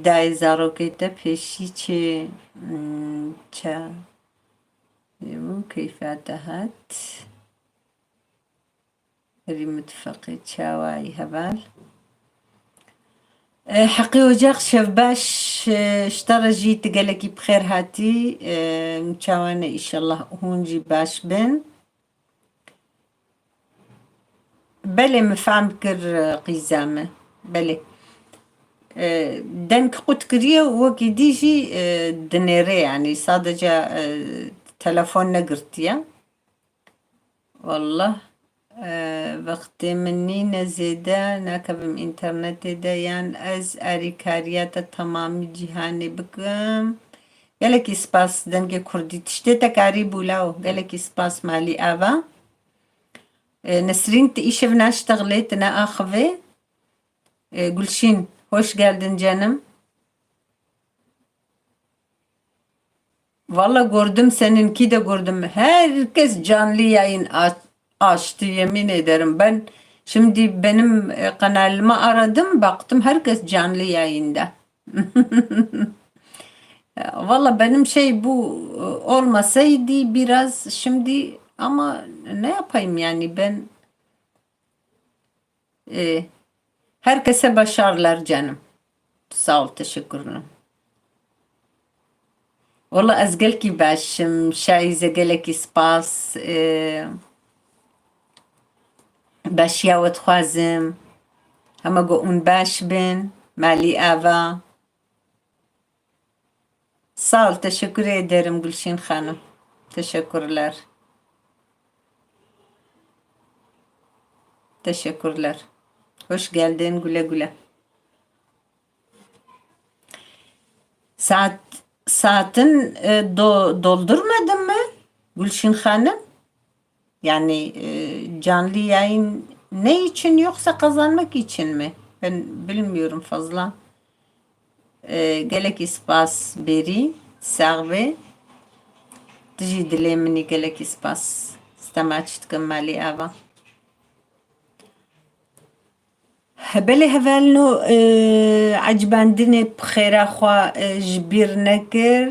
دای زاروکیتا پیشی چه چا يمو كيفاتا هات ري متفقي چاواي هبال حقي وجاق شف باش اشترى جيت قالكي بخير هاتي مچاوانا ان شاء الله هونجي باش بن بلي مفعم كر قيزامه بلي دنك قد كريه وكي ديجي دنيري يعني صادجة تلفون نقرتيا والله وقت مني نزيدا ناكبم انترنت دا يعني از اريكاريات تمام جهاني بكم قالك سباس دنك كردي تشتيتا كاري بولاو قالك سباس مالي آبا نسرين تيشف ناشتغلت نا آخذي Gülşin, hoş geldin canım. Valla gördüm seninki de gördüm. Herkes canlı yayın açtı yemin ederim. Ben şimdi benim kanalıma aradım baktım herkes canlı yayında. Valla benim şey bu olmasaydı biraz şimdi ama ne yapayım yani ben herkese başarılar canım. Sağ ol, teşekkürler. Valla az gelki başım, şaize geleki spas, başya ve txazim, ama go'un baş bin, mali ava. Sağ ol, teşekkür ederim Gülşin Hanım. Teşekkürler. Teşekkürler. Hoş geldin, güle güle. Saatin doldurmadın mı Gülşin Hanım? Yani canlı yayın ne için yoksa kazanmak için mi? Ben bilmiyorum fazla. Gelek ispas beri, serve. Tiji dilemini gelek ispas. Stamaçtıkım mali ava. بله هفالنو عجباندني بخيرا خوا جبير نكر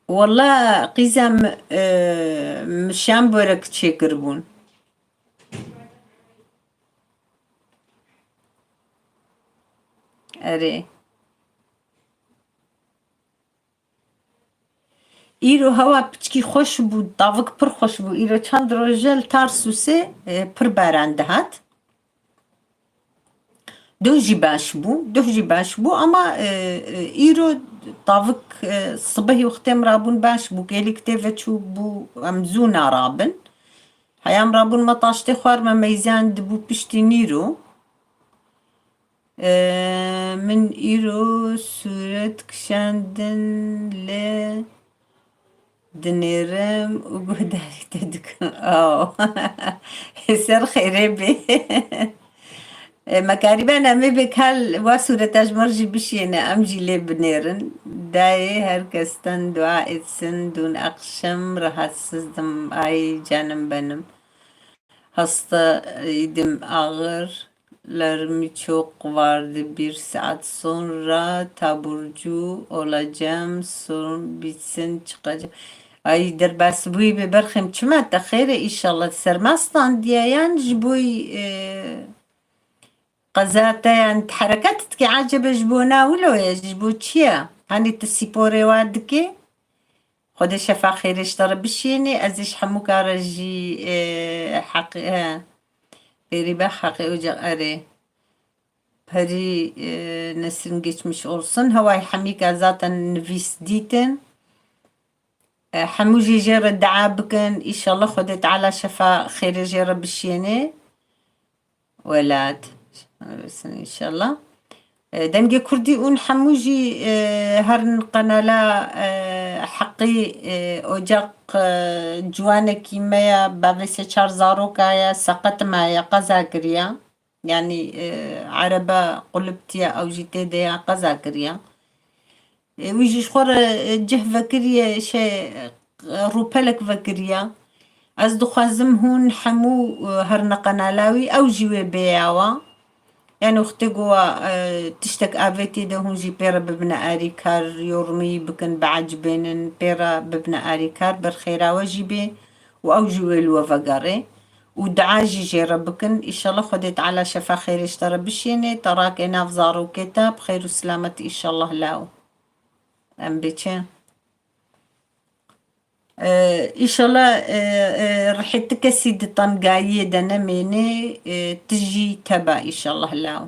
والله قيزم مشان بورك تشكربون اره ایرو هوا پچکی خوش بود داوک پر خوش بود ایرو چند روزل ترسوسه پر برنده هات دوجی باش بو اما ایرو داوک صبحی وقتم رابون باش بو گلیک تیوه چو بو امزون رابن هیام رابون مطاشته خوار ما میزان دبو پشتی نیرو من ایرو صورت کشاندن لی دنيرم وقدري تدك سر خيري بي مكاربة أنا مبك هل واسورة تجمرجي بشينا أمجي لي بنيرن داي هركستن دعاء اتسن دون أقشم رهاسزدم أي جانم بنم hasta idim ağır. Larım çok vardı. Bir saat sonra taburcu olacağım. Sorun bitsin çıkacağım. Ay derbas buy be berxem çima ta xeyre inşallah sermastan diye yani jbuy قزاتا يعني تحركاتك عجبة جبونا ولو يا جبو تشيا هاني تسيبوري وادكي خود شفا خير اشترى بشيني ازيش حموك رجي حقي beri حقي وجا اري بري نسرن geçmiş olsun هواي حميكا zaten نفيس ديتن حموجي جير الدعابكن ان شاء الله خدت على شفا خير جير بشيني ولاد بس ان شاء الله دنجي كردي اون حموجي هرن قنالا حقي اوجاق جوانا كيميا بابسي چار زاروكا يا سقط ما يا قزاكريا يعني عربة قلبتيا او جيتي ديا قزاكريا ويجي شخور جه فكريا شي روبالك فكريا از دخوازم هون حمو هرن قنالاوي او جيوي بيعوا يعني اختي قوا تشتك افيتي ده هونجي بيرا ببنا اريكار يورمي بكن بعجبين بيرا ببنا اريكار برخيرا وجيبي واوجي الوفقاري ودعاجي جيرا بكن ان شاء الله خدت على شفا خير اشترى بشيني تراك اناف زارو كتاب خير وسلامة ان شاء الله لاو ام بيتشي ان شاء الله رحت كسيد طنقاية دانا ميني تجي تبا ان شاء الله لاو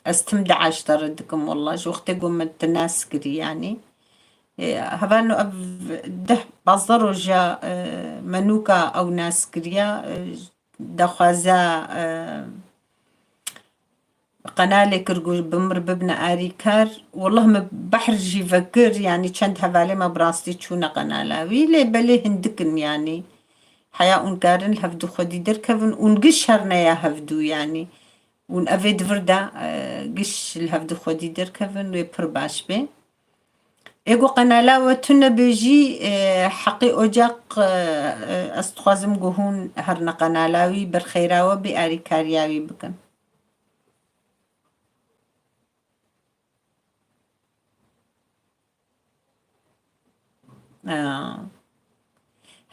استمدع اشتردكم والله شو اختي قوم التناسكري يعني هبانو ده بازارو جا منوكا او ناسكريا دخوازا قنالي كرقو بمر ببنا آريكار والله ما بحرجي فكر يعني چند هفالي ما براستي چونا قنالاوي لي بلي هندكن يعني حياة انكارن هفدو خودي دركفن ونقش هرنا يا هفدو يعني ون افيد فردا قش الهفدو خودي دركفن ويبر باش بي ايقو قنالاوة تنا بيجي حقي اوجاق استخوازم قهون هرنا قنالاوي برخيراوة بآريكارياوي بكن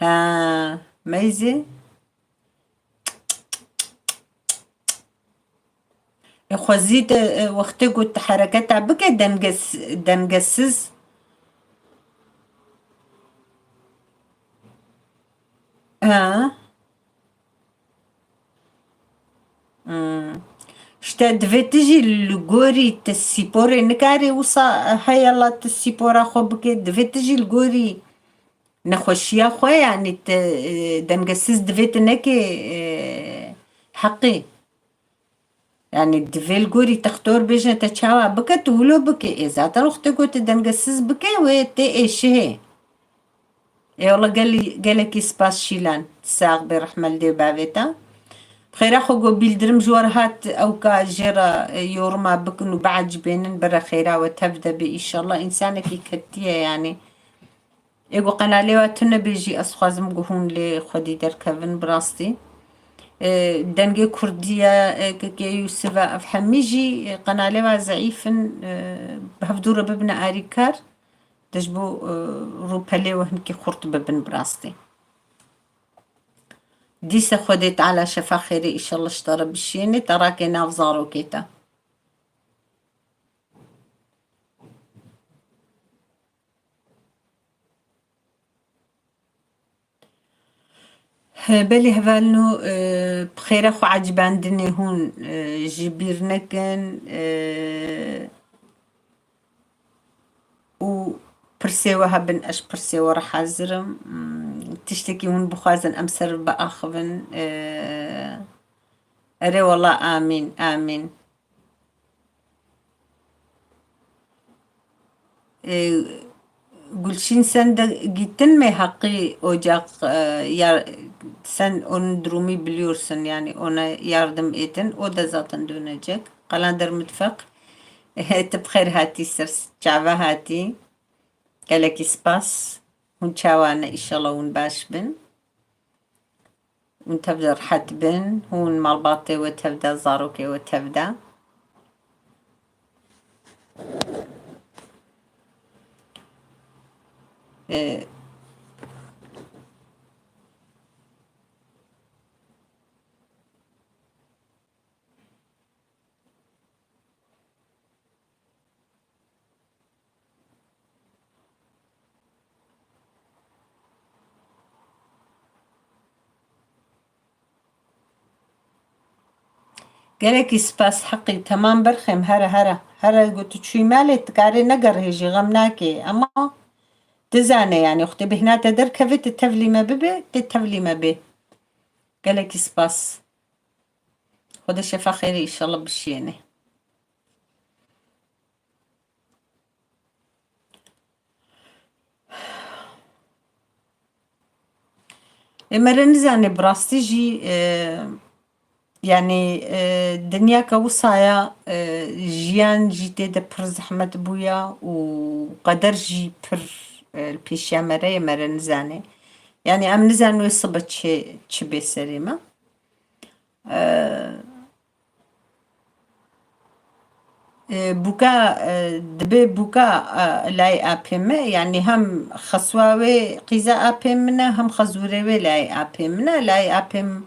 ها ميزي خوزيت وقت قلت حركتها بكا دنقسز ها شتا دفي تجي القوري تسيبوري نكاري وصا هيا الله تسيبورا خو بكي دفي تجي القوري نخوشيا خو يعني دنقسز دفي تنكي حقي يعني دفي القوري تختور بيجنا تشاوا بكا تولو بكي إذا تروختي قلت دنقسز بكي ويتي إيشي اي والله قالك يسباس شيلان تساق برحمة الدي بابيتا خير اخو قو بيلدرم جوارهات او كاجرة يورما بكن وبعد جبينن برا خيرا وتبدا بإن شاء الله إنسانك يكتية يعني ايقو قنالي واتنا بيجي أسخوازم قهون لي خودي دركفن براستي دنجي كردية كي يوسفا أفحميجي قنالي وزعيفن بهفدورة ببنا آريكار تجبو روبالي وهنكي خورت ببن براستي ديسا خدت على شفا خيري إن شاء الله اشترى بشيني تراكي ناف زارو كيتا بالي هفالنو بخير اخو عجبان دني هون جبير نكن و برسيوة هبن اش برسيوة رح ازرم تشتكي هون بخازن امسر باخفن اري والله امين امين قلشين سند جيتن مي حقي اوجاق يا sen onun durumu biliyorsun yani ona yardım edin. O da zaten dönecek. Kalandır mutfak. Tibxer hati ser çava hati. Geleki spas. Hun çavana inşallah hun baş bin. Hun tebda rahat bin. Hun malbatı ve tebda zaruki ve tebda. Geleki spas hakkı tamam berxem hara قلت شوي مالت قاري نقر هيجي غمناكي اما تزاني يعني اختي بهنا تدر كفت التفلي ما ببي تتفلي ما بي قالك سباس خد شفا خيري ان شاء الله بالشيني مرن زاني براستيجي يعني دنيا كوصايا جيان جيتي دا بر زحمة بويا وقدر جي بر البيشيا مريا مرن زاني يعني ام نزانو يصبت چي بسريمة بوكا دبي بوكا لاي ابيم يعني هم خصواوي قيزا ابيمنا هم خزوروي لاي ابيمنا لاي ابيم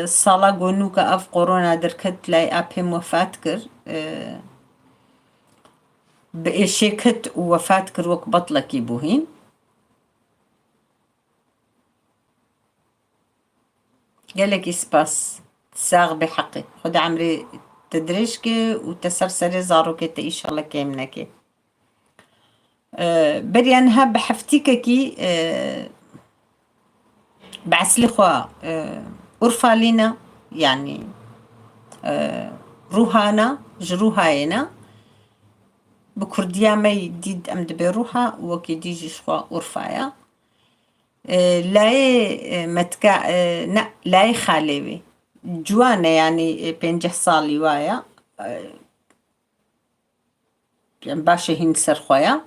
سالا گونوكا اف قرونا دركت لاي ابيم وفات كر بإشيكت وفات كر وك بطلكي بوهين قالك سباس ساغ بحقي خد عمري تدريشكي وتسرسري زاروكي تعيش الله كيمنكي بريانها بحفتيككي بعسلي خوا أرفالينا يعني روحانا جروهاينا بكرديا ما يديد أمد بروحا وكي ديجي شخوا أرفايا لاي متكا لاي خاليوي جوانا يعني بينجح صالي وايا باشا هين سرخويا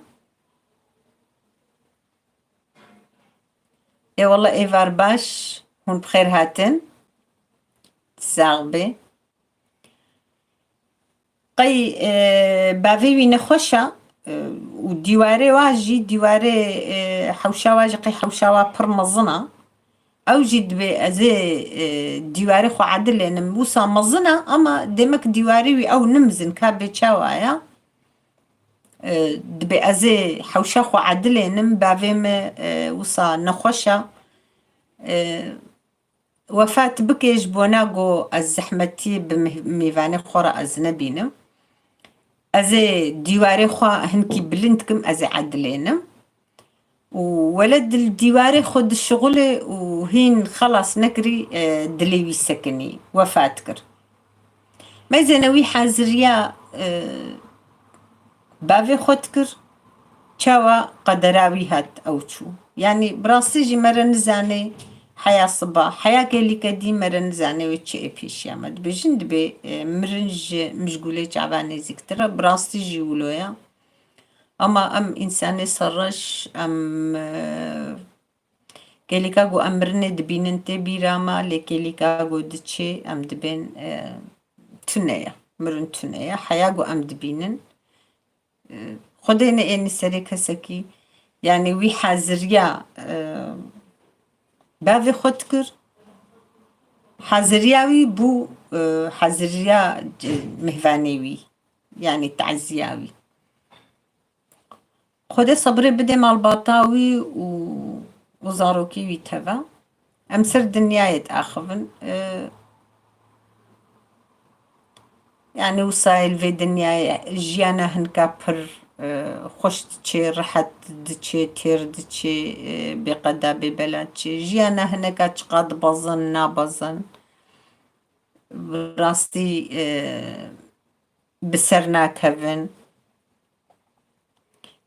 والله ايفار باش هون بخير هاتن ساغبي قي بافيوي نخوشا وديواري واجي ديواري حوشا واجي قي حوشا برمزنا او جد بأزي ديواري خو عدل لان موسى مزنا اما دمك ديواري او نمزن كابي تشاوايا دبي أزي حوشا خو عدل لان بافيم وصا نخوشا وفاة بكيش بوناغو الزحمتي بميفاني خورا أزنبينم أزي ديواري خوا هنكي بلنتكم أزي عدلينم وولد الديواري خد الشغل وهين خلاص نكري دليوي سكني وفاة كر ما زنوي حازريا بافي خد كر چاوا قدراوي هات أوچو يعني براسيجي مرن زاني حياة صباح حياة كالي كدي مرن زاني ويتشي ايبيش يامد بجند بي مرنج مشغولي چعباني زيكترا براسيجي ولويا اما ام انساني صرش ام كالي كاغو امرني دبينن تبيراما لكالي كاغو دتشي ام دبين تنيا مرن تنيا حياغو ام دبينن خدينا اني سري كسكي يعني وي حازريا بافي خدكر حازرياوي بو حازريا مهفانيوي يعني تعزياوي خده صبري بدي مال باطاوي وزاروكي ويتهفا امسر دنيا يتاخفن يعني وسائل في دنيا جيانا هنكابر خوش دچي رحت دچي تير دچي بقدا ببلاتشي جيانا هنكا چقاد بزن نابزن براستي بسرنا كفن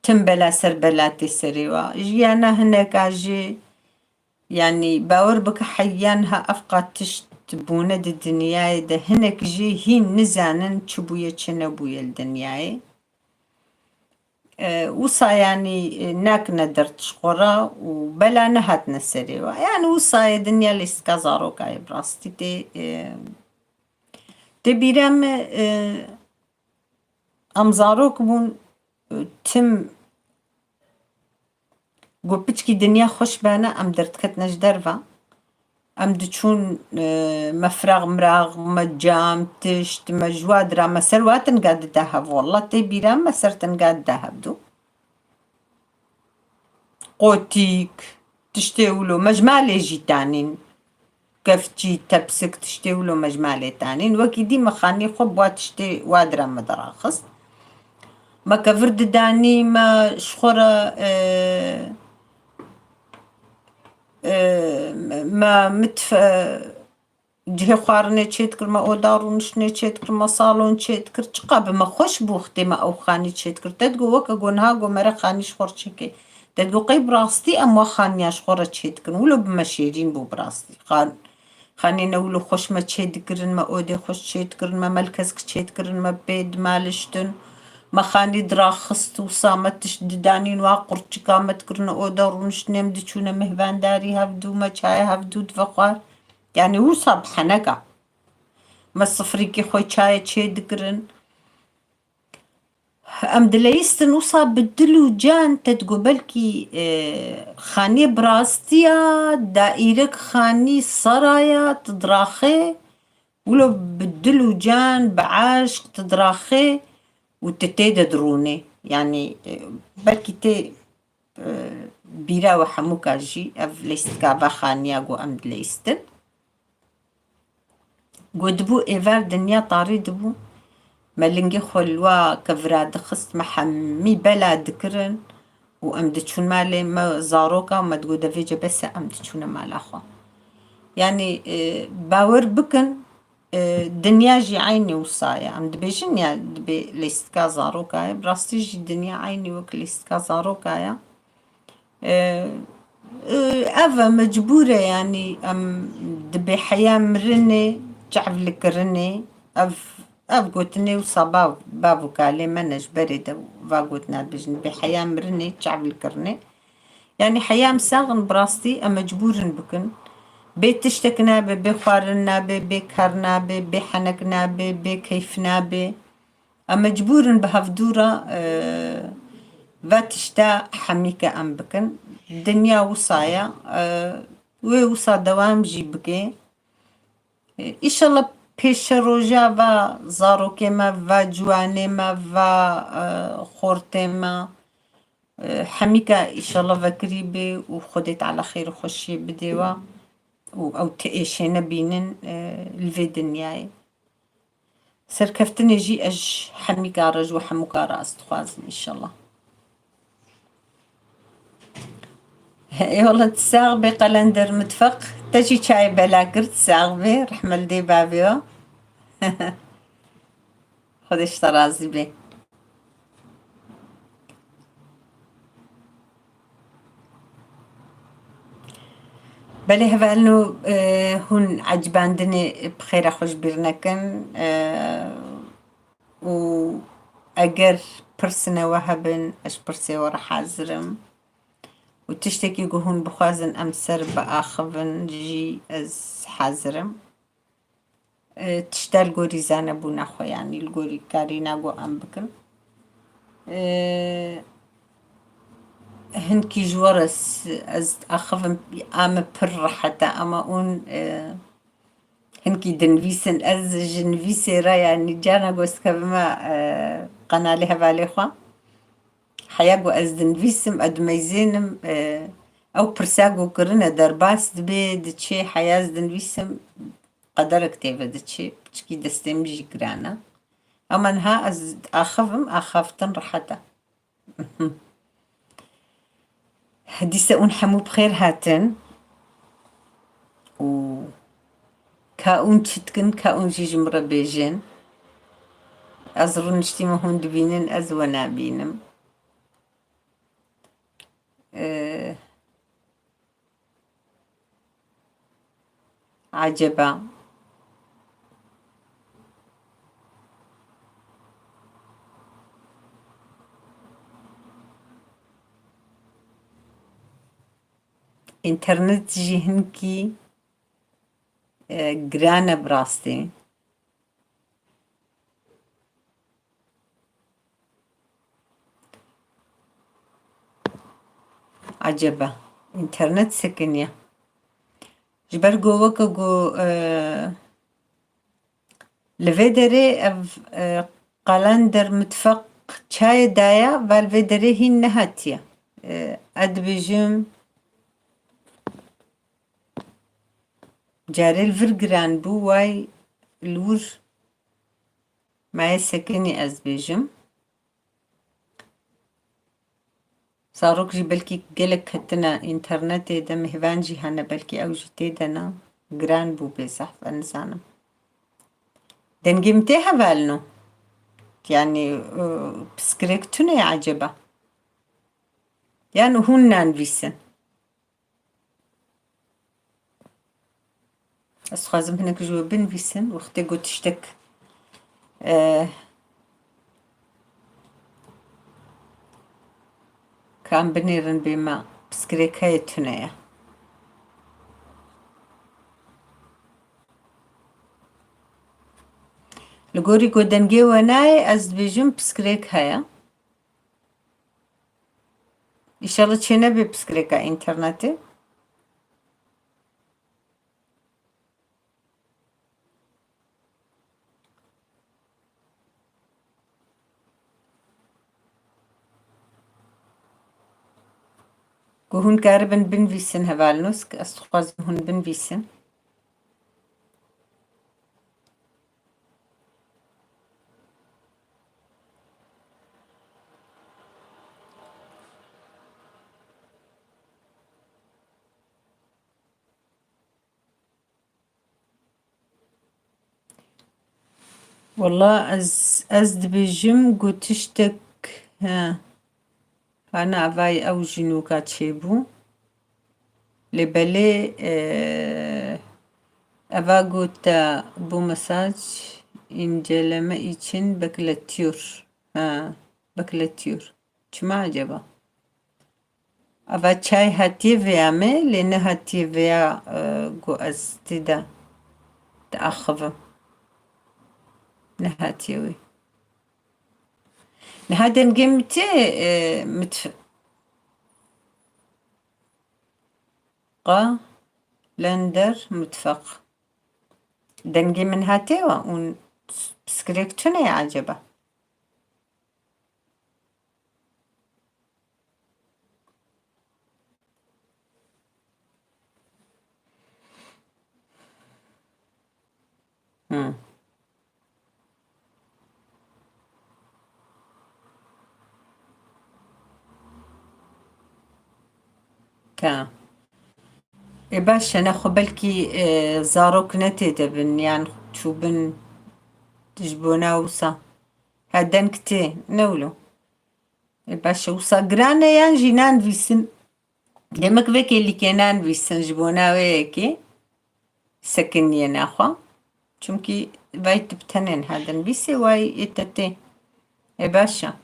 تم بلا سر بلاتي سريوا جيانا هنكا جي يعني باور بك حيانها أفقا تشت بونة الدنيا ده هنك جي هين نزانن تشبوية تشنبوية الدنيا وصا يعني ناك ندرت شخورا وبلا نهات نسريوا يعني وصا دنيا لسكازارو كاي براستي تي بيرام أمزاروك بون تم قوبتشكي دنيا خوش بانا أم درت كتنش درفا أم دچون مفرغ مراغ مجام تشت مجوادرا مسرواتن قاد دهب والله تي بيرام مسرتن قاد دهب دو قوتيك تشتيولو مجمالي جيتانين كفتي تبسك تشتيولو مجمالي تانين وكي ديما خاني خب واتشتي وادرا مدراخص ما كفرد داني ما شخورة ما متف جهي خوارني تشيتكر ما أودارو نشني تشيتكر ما صالون تشيتكر تقاب ما خوش بوختي ما أو خاني تشيتكر تدقو وكا قونهاقو مرا خاني شخور تشيكي تدقو قيب راستي أم خاني شخورة تشيتكر ولو بمشيرين بو براستي خاني نولو خوش ما تشيتكرن ما أودي خوش تشيتكرن ما ملكسك تشيتكرن ما بيد مالشتن ما خاني دراخست وصامت تشددانين واقر تشكامت كرنا أودار ونشنم ديشونا مهبان داري هفدو ما چاي هفدو دفقار يعني هو صاب حنقا ما الصفريكي خوي چاي تشي دكرن أم دليستن وصاب بدلو جان تدقو بلكي خاني براستيا دائرك خاني صرايا تدراخي ولو بدلو جان بعاشق تدراخي وتتيدا دروني يعني بلكي تي بيرا وحموكا جي اف ليستكا باخانياغو ام دليستن قدبو ايفار دنيا طاري دبو ملنجي خلوا كفراد خست محمي بلا دكرن وام دتشون مالي ما زاروكا وما تقو دافيجا بس ام دتشون مال اخوا يعني باور بكن دنيا جي عيني وصايا عم دبيجن يا دبي ليستكا زاروكايا براستي جي دنيا عيني وك ليستكا زاروكايا أفا مجبورة يعني أم دبي حياة مرني تعب لك رني أف قوتني وصباب بابو كالي منج بريدة فاقوتنا بجن بحياة مرني تعب لك رني يعني حياة مساغن براستي أم مجبورن بكن بيت تشتكنا بخارنا بكارنا بحنكنا بكيفنا مجبور بهفدورة فاتشتا حميكا أم بكن دنيا وصايا ووصا دوام جيبكي إن شاء الله پیش روژا و زاروکه ما و جوانه ما و خورته ما حميكا إن شاء الله فكريبي وخدت على خير خوشي بديوا أو تأشينا بينن الفي دنياي سركفتني جي أج حميكا رج وحموكا رأس تخوازن إن شاء الله اي والله تساغبي قلندر متفق تجي شاي بلاكر تساغبي رحمل دي بابيو خدش ترازي بي بله هفالنو هون عجباندني بخير خوش بيرنكن و اگر برسنا وهبن اش برسي ورا حازرم وتشتكي هون بخوازن امسر بآخفن جي از حازرم تشتال قوري زانا بونا خو يعني القوري كارينا قو ام بكن هنكي جورس از اخفن ام پر حتى اما اون هنكي دنفيسن از جنفيسي را يعني جانا قوست كبما قنالي هفالي خوا حياقو از دنفيسم ادميزينم او برساقو كرنا درباس دبي دتشي حياز دنفيسم قدرك تيفا دتشي بتشكي دستم جي كرانا اما انها از اخفتن رحتا ديسا اون حمو بخير هاتن و كاون تشتكن كاون جيج مربيجن ازرو نشتي هون دبينن از ونابينم عجبا. انترنت جي هنكي گرانه براستي. عجبا انترنت سكنية جبر جو وكا جو لفيدري اف قلندر متفق چاي دايا والفيدري هي نهاتيا اد بيجم جاري الفرقران بو واي الور ما سكني از بيجم صاروك جي بلكي قلك هتنا انترنت دا مهوانجي هانا بلكي او جي تيدنا جران بو بيصح فانسانا دنجمتيها بالنو يعني بسكريكتوني عجبة يعني هنان فيسن بس خازم هناك جوا بن فيسن وقتي قلت تشتك كان بنيرن بما بسكريك هاي تنايا لقوري قدنجي وناي از بيجم بسكريك هايا إن شاء الله تشينا بسكريكا إنترنتي هون كاربن بنفيسن هفالنوس أستخواز هون بنفيسن والله از دبيجم قوتشتك ها أنا أفاي أو جنوكا تشيبو لبلي أفا قوتا بو مساج إنجلما إيشن بكلتيور ها بكلتيور چما عجبا أفا چاي هاتي فيامي لأن هاتي فيا قو از تدا تأخفم نهاتيوي نهادن قيمتي لندر متفق دنجي من هاتيوا ون بسكريكتوني عجبة كا باشا ناخو بلكي زاروك نتي دبن يعني شو بن تجبونا وصا هادن كتي نولو باشا وصا جرانا يعني جينان فيسن دمك بكي اللي كانان فيسن جبونا ويكي سكن يناخو چونكي بايت بتنين هادن بيسي واي يتتي باشا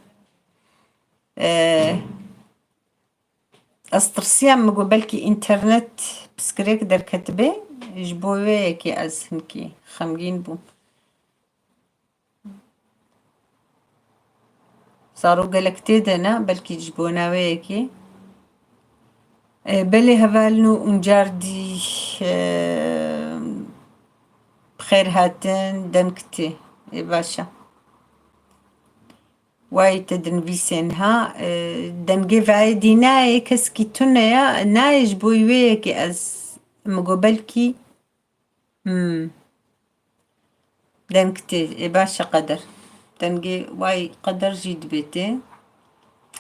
استرسيام مقو بلكي انترنت بسكريك در كتبه جبوه كي از هنكي خمجين بو صاروا قلقتي دنا بلكي جبونا ويكي بلي هفالنو انجاردي بخير هاتن دنكتي باشا واي تدن فيسنها دنجي فاي ديناي كسكي تنيا نايج بويويكي از مقبلكي دنكتي باشا قدر دنجي واي قدر جيد بيتي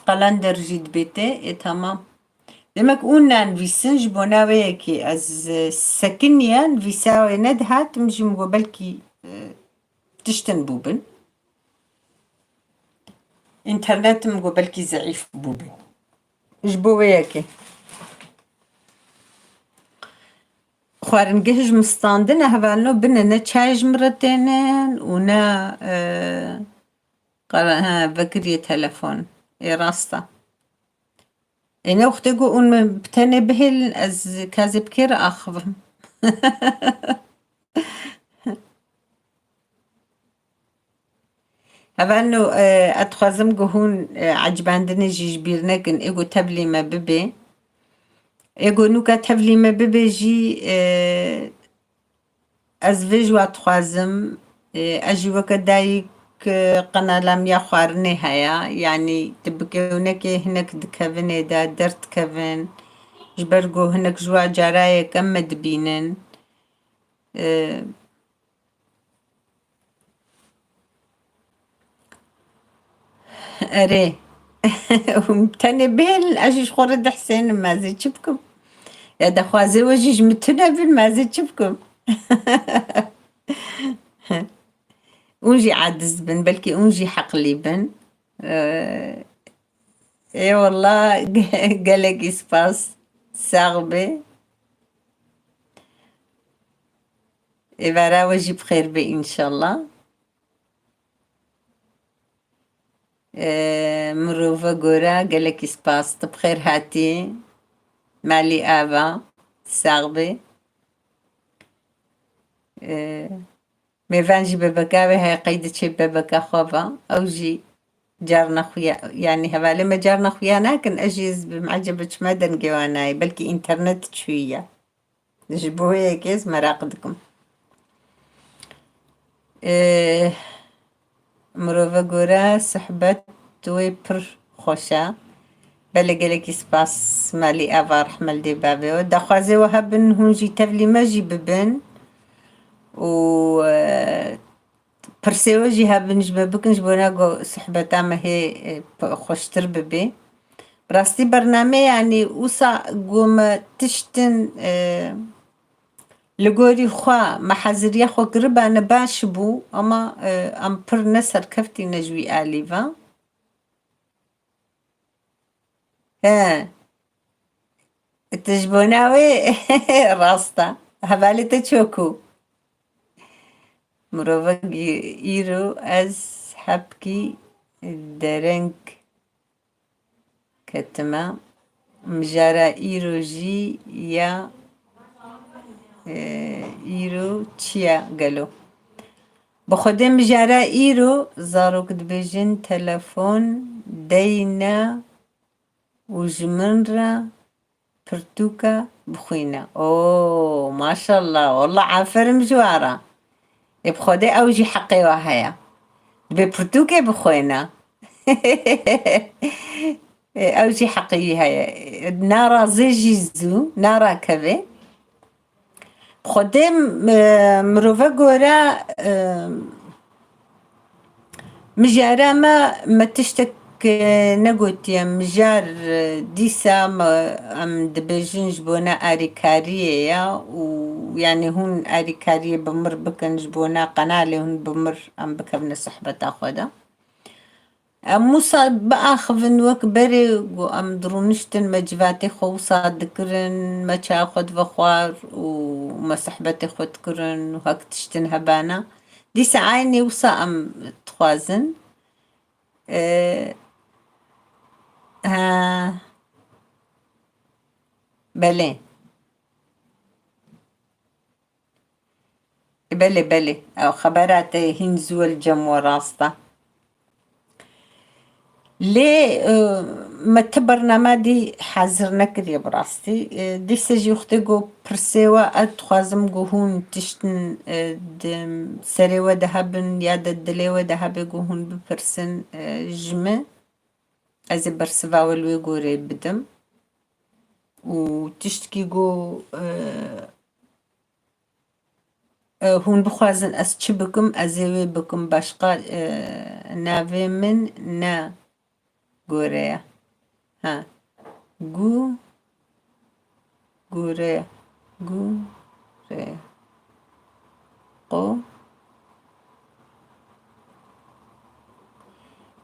قلندر جيد بيتي تمام دمك اونان فيسن جبونا ويكي از سكنيان فيساوي ندهات مجي مقبلكي تشتن بوبن انترنت مقو بلكي ضعيف بوبي جبو وياكي خوارنگهج مستاندنه هفالنو بننه چایج مرتينن ونا ها بكري تلفون راستا انا اختكو اون بتاني بهل از كازي بكير اخفم هفالنو اتخوازم جهون عجباندني جيج بيرنكن ايجو تبلي ما ببي ايجو نوكا تبلي ما ببي جي از فيجو اتخوازم اجي وكدايك قنالام يا خوارني هيا يعني تبكيونك هناك دكافن دا درت كافن جبرجو هناك جوا جرايا كم دبينن اري ومتاني بيل اجيش خورد حسين ما زي تشبكم يا دخوازي وجيج متنا بين ما زي تشبكم اونجي عادز بن بلكي اونجي حقلي بن اي والله قالك اسباس ساغبي إبارة وجي بخير بي إن شاء الله مروفة قورا قالك اسباس بخير هاتي مالي آبا ساغبي ميفانجي ببكاوي هاي قيدة شي ببكا خوفا أو جي جارنا خويا يعني هبالي ما جارنا خويا لكن أجيز بمعجبة مدن جواناي بلكي إنترنت شوية جبوه كيس مراقدكم مروفة قورا صحبت توي بر خوشا بله گلکی سپاس مالی آوا رحمل دی بابه و دخوازه و هبن هونجی تبلی مجی ببن و پرسیو جی هبنج ببکنج بونا گو صحبتا مهی خوشتر ببی براستی برنامه يعني وسا قوم تشتن لقوري خوا محازريا خوا قربا نباش بو اما ام پر نسر كفتي نجوي آليفا تجبوناوي راستا هبالي تشوكو مروفق ايرو از حبكي درنك كتما مجارا ايرو جي يا ايرو تشيا قالو بخودم مجارا ايرو زاروك دبجن تلفون دينا وجمنرا برتوكا بخوينا اوه ما شاء الله والله عافر مجوارة بخودي اوجي حقي وهيا ببرتوكا بخوينا اوجي حقي هيا نارا زيجي زو نارا كبي بخودي مروفا قورا مجارة ما تشتك نقول يا مجار ديسا ام دبجن جبونا اريكاريه يا ويعني هون اريكاريه بمر بكن جبونا قنالي هون بمر ام بكبنا صحبة اخودا موسى باخذن وك بري وام درونشتن مجباتي خوصا ذكرن ما تاخذ بخوار وما صحبتي خود كرن وهك تشتن هبانا ديسا عيني وصا ام تخوازن ها بله بله او خبرات هنزو الجم وراسطة ليه ما تبرنامه دي حاضر نكري براستي دي سجي اختگو برسيوا اتخوازم گوهون تشتن سريوا دهبن ياد الدليوا دهبي گوهون بپرسن جمع از برسوا ولوی گوره بدم و تشتکی گو هون بخوازن از چی بکم از اوی بکم باشقا ناوی من نا گوره ها گوره قو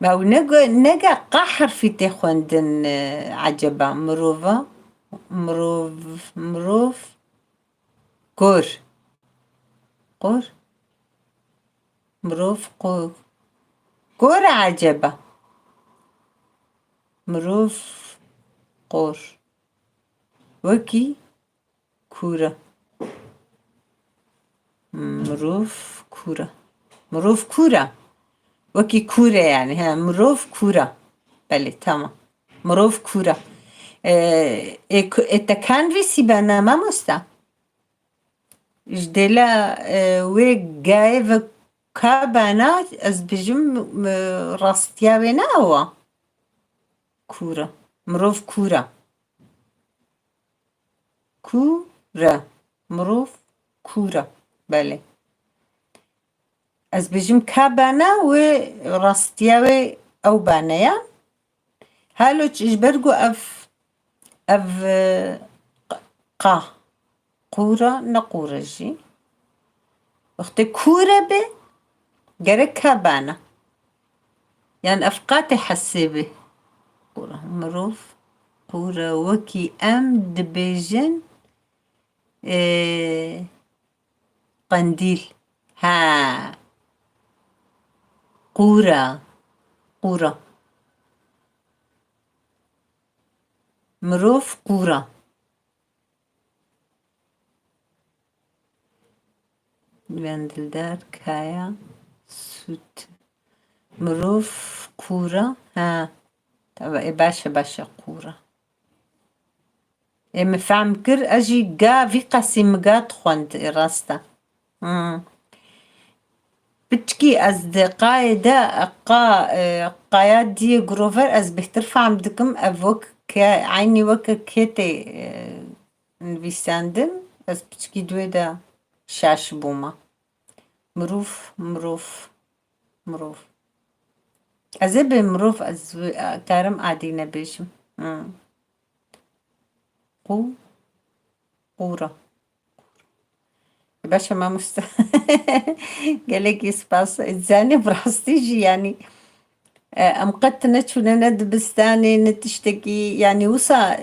ما نجا قحر في تخوندن عجبا مروف قور قور مروف قور قور عجبة مروف قور وكي كورة مروف كورة مروف كورة وكي كورة يعني ها مروف كورة بله تمام مروف كورة اتكان في سيبانا ما مستا جدلا وی گای و کابانا از بجم راستیا و ناوا کورا مروف کورا کورا مروف کورا بله از بجم کابانا و راستیا و او بانیا هالو اجبرگو اف قا قورا نقورا جي وقت كورة به جرك كابانا يعني أفقاتي حسيبه قورا مروف قورا وكي أم دبيجن قنديل ها قورا قورا مروف قورا بندلدار كايا سوت مروف قورا ها طبعا باشا قورا مفعم كر اجي قا في قاسم قا تخوند راستا بتكي أصدقائي دا قايات دي جروفر از بهتر فهم دكم افوك عيني وكا كيتي نفيستاندن از بتكي دوي دا شاش بوما مروف از به مروف از كارم عادي نبيشم قورة باشا ما قالك يسباس اتزاني براستيجي يعني أمقدت نتشونا ند بستاني نتشتكي يعني وصا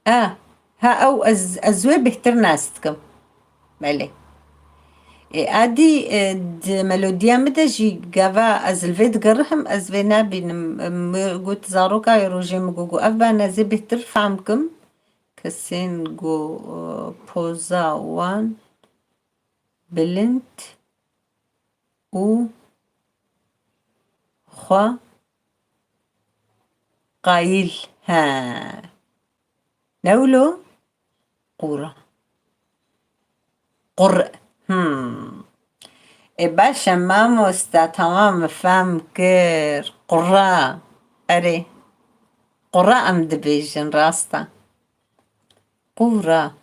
ها أو أزوي بهتر ناستكم مالي عادي ملوديا مدجي قافا أزلفيد قرهم أزوينا بين قوت زاروكا يروجي مقوقو أفبا نازي بهتر فعمكم كسين جو بوزا وان بلنت و خوا قايل ها نولو قورة قرء باشا ماما استا تمام فهم كر قراء أري قراء ام دبيجن راستا قورة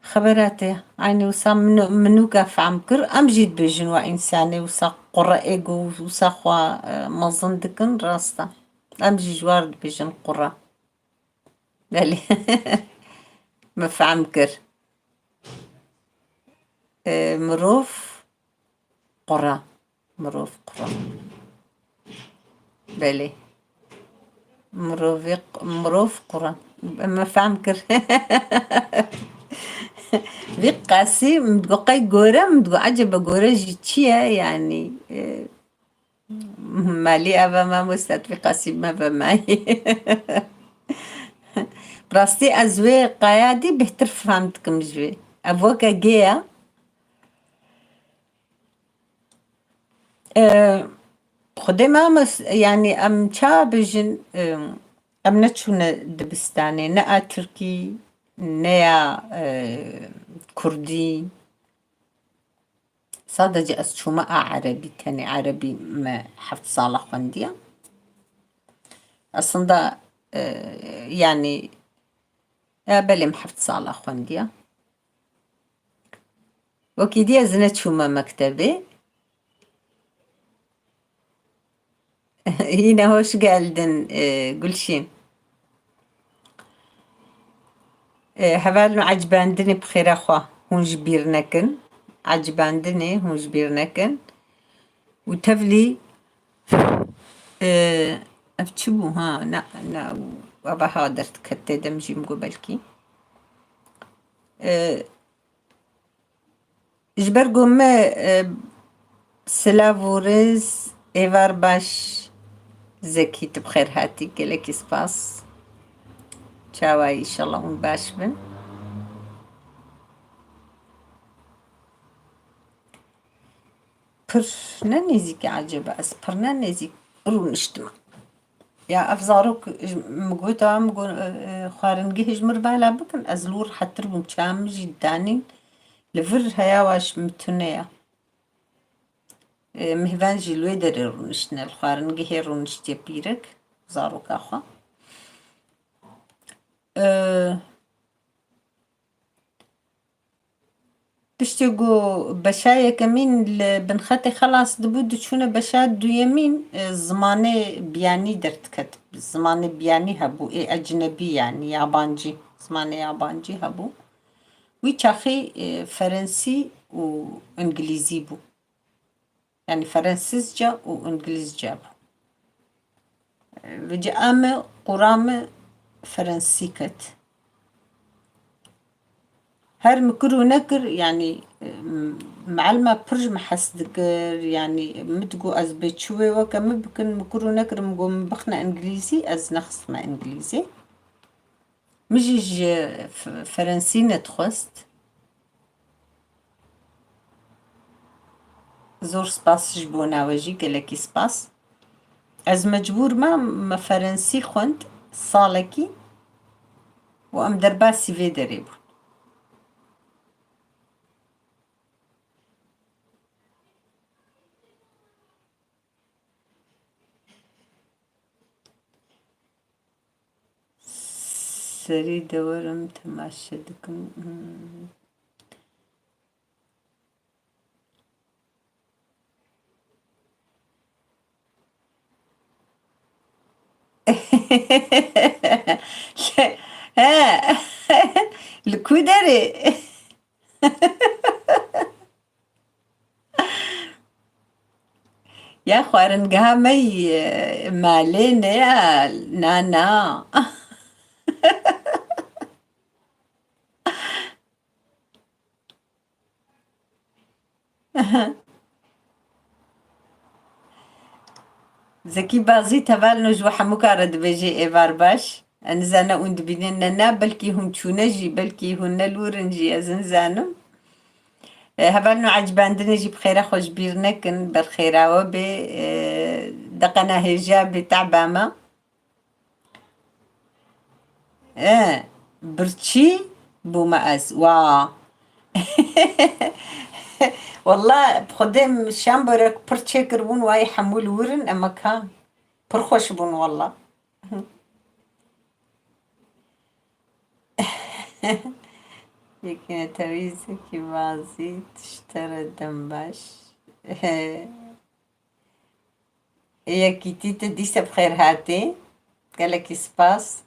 خبراتي عيني وصا منو كاف عم كر ام جيد بيجن وإنساني وصا قرة إيجو وصا خوا مظندكن راستا ام جي جوارد بيجن قرة بالي ما فهم كر مروف قرة بالي مروف قرة ما فهم كر في قاسي مدقاي جورا مدقا عجبا جورا جيتشيا يعني مالي أبا ما مستد في قاسي ما بماي براستي أزوي قيادي بهتر فهمتكم جوي أبوكا جيا خدي ما يعني أم تشابجن أم نتشونا دبستاني نا تركي نيا كردي صادق أسشوما عربي تاني عربي ما حفظ صالح ونديا أصلا دا يعني بلي محفظ صالح ونديا وكيديا زنت شوما مكتبي هنا هوش قالدن قلشين هبالو عجباندني بخير أخوا هون جبيرنكن عجباندني هون جبيرنكن وتفلي أفتشبو ها نا وابا هادرت كتة دمجيم قبلكي جبرقو ما سلافوريز إيفار باش زكي بخير هاتي كلكي سباس شاواي إن شاء الله ون باش بن پر ننزيك عجبة أس پر ننزيك رو نشتما يا أفزاروك مقوتا مقو خارنجي هجمر بالا بكن أزلور حتر بمشام جدانين لفر هياواش متونيا مهفان جلوه در رو نشتنا الخارنجي هي رو نشتيا بيرك زاروك أخوا بشتيقو بشاية كمين بنخطي خلاص دبود شونا بشاد دو يمين زماني بياني درت كتب زماني بياني هبو اي اجنبي يعني يابانجي زماني يابانجي هبو وي تاخي فرنسي و انجليزي بو يعني فرنسيس جا و انجليز جا بو وجا ام قرام فرنسي كت هر مكرو نكر يعني معلمة برج محس دكر يعني متقو از بتشوي وكا ممكن مكرو نكر مقو مبخنا انجليزي از نخص ما انجليزي مجيج فرنسي نتخست زور سباس جبونا وجي قلكي سباس از مجبور ما فرنسي خند صالكي وام درباسي في دريبو سري دورم تماشى دكم ها الكودري يا خوارنقها مي مالين يا نانا زكي بازي تبال نجو حموكا رد بيجي ايفار باش انزانا وند بيننا بلكي هم تشونجي بلكي هن الورنجي ازنزانم هبالنو عجبان دنجي بخيرا خوش بيرنكن بالخيرا وبي دقنا هجا بتعبامة برشي بومأز وا والله بخدم شامبرك برشي كربون واي حمول ورن اما كان برخوش بون والله يمكن تريزة كي بازي تشترى دمباش هي كيتيتا ديسا بخير هاتي قالك سباس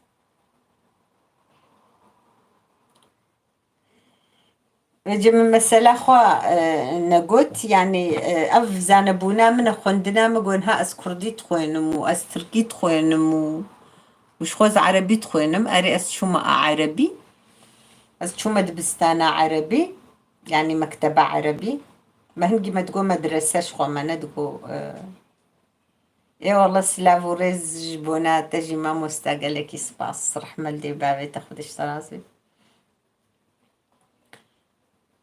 جم مسألة خوا نقول يعني أف زانبونا من خندنا مقول ها أس كردي تخوينم وأس تركي تخوينم وش خوز عربي تخوينم أري أس شوما عربي أس شوما دبستانا عربي يعني مكتبة عربي ما هنجي ما تقول مدرسة شخوا ما ندقو إيه والله سلافو رز جبونا تجي ما مستقلك سباس رحمة الدي بابي تاخد اشتراسي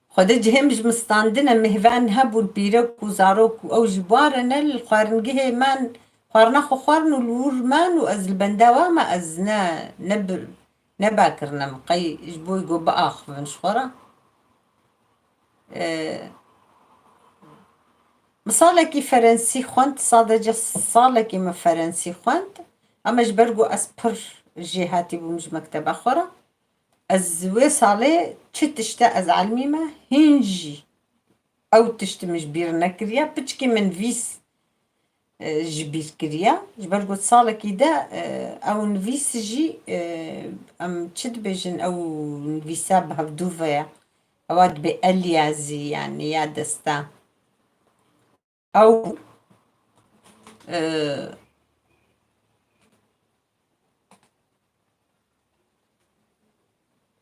خدا جهمج مستاندنا مهفان هبو البيرك وزاروك أو جبارنا الخارنجيه من خارنا خو خارنو الور من وأز البنداوة ما أزنا نباكرنا مقي جبوي جو بآخ من شخورة مصالكي فرنسي خوانت صادجة صالكي ما فرنسي خوانت أما جبرقو أسبر جهاتي بمج مكتب أخرى الزوي صالي تشتا از علمي ما هنجي أو تشت مش بير نكريا بتشكي من فيس جبير كريا جبرقو صالكي دا أو نفيس جي أم تشد بيجن أو نفيسا بهفدوفيا أواد بأليازي يعني يا دستا أو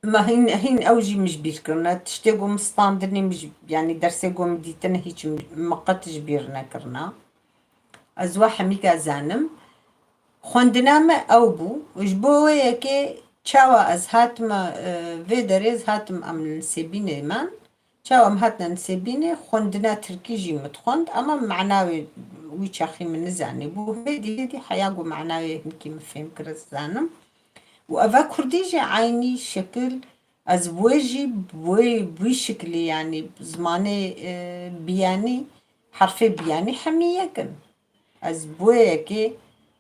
ما هين اوجي مش بيركرنا تشتيقو مستاندني مش يعني درسيقو مديتنا هيك مقتش بيرنا كرنا ازوا حميكا زانم خوندنامه او بو وجبوه يكي چاوا از هاتم في دريز هاتم ام نسيبيني من چاوا ام هاتنا نسيبيني خوندنا تركي جي متخوند اما معناوي ويچاخي من زاني بو هدي حياقو معناوي هنكي مفهم كرز زانم وأفا كرديجي عيني شكل از بويجي بوي شكلي يعني زماني بياني حرفي بياني حمية از بويكي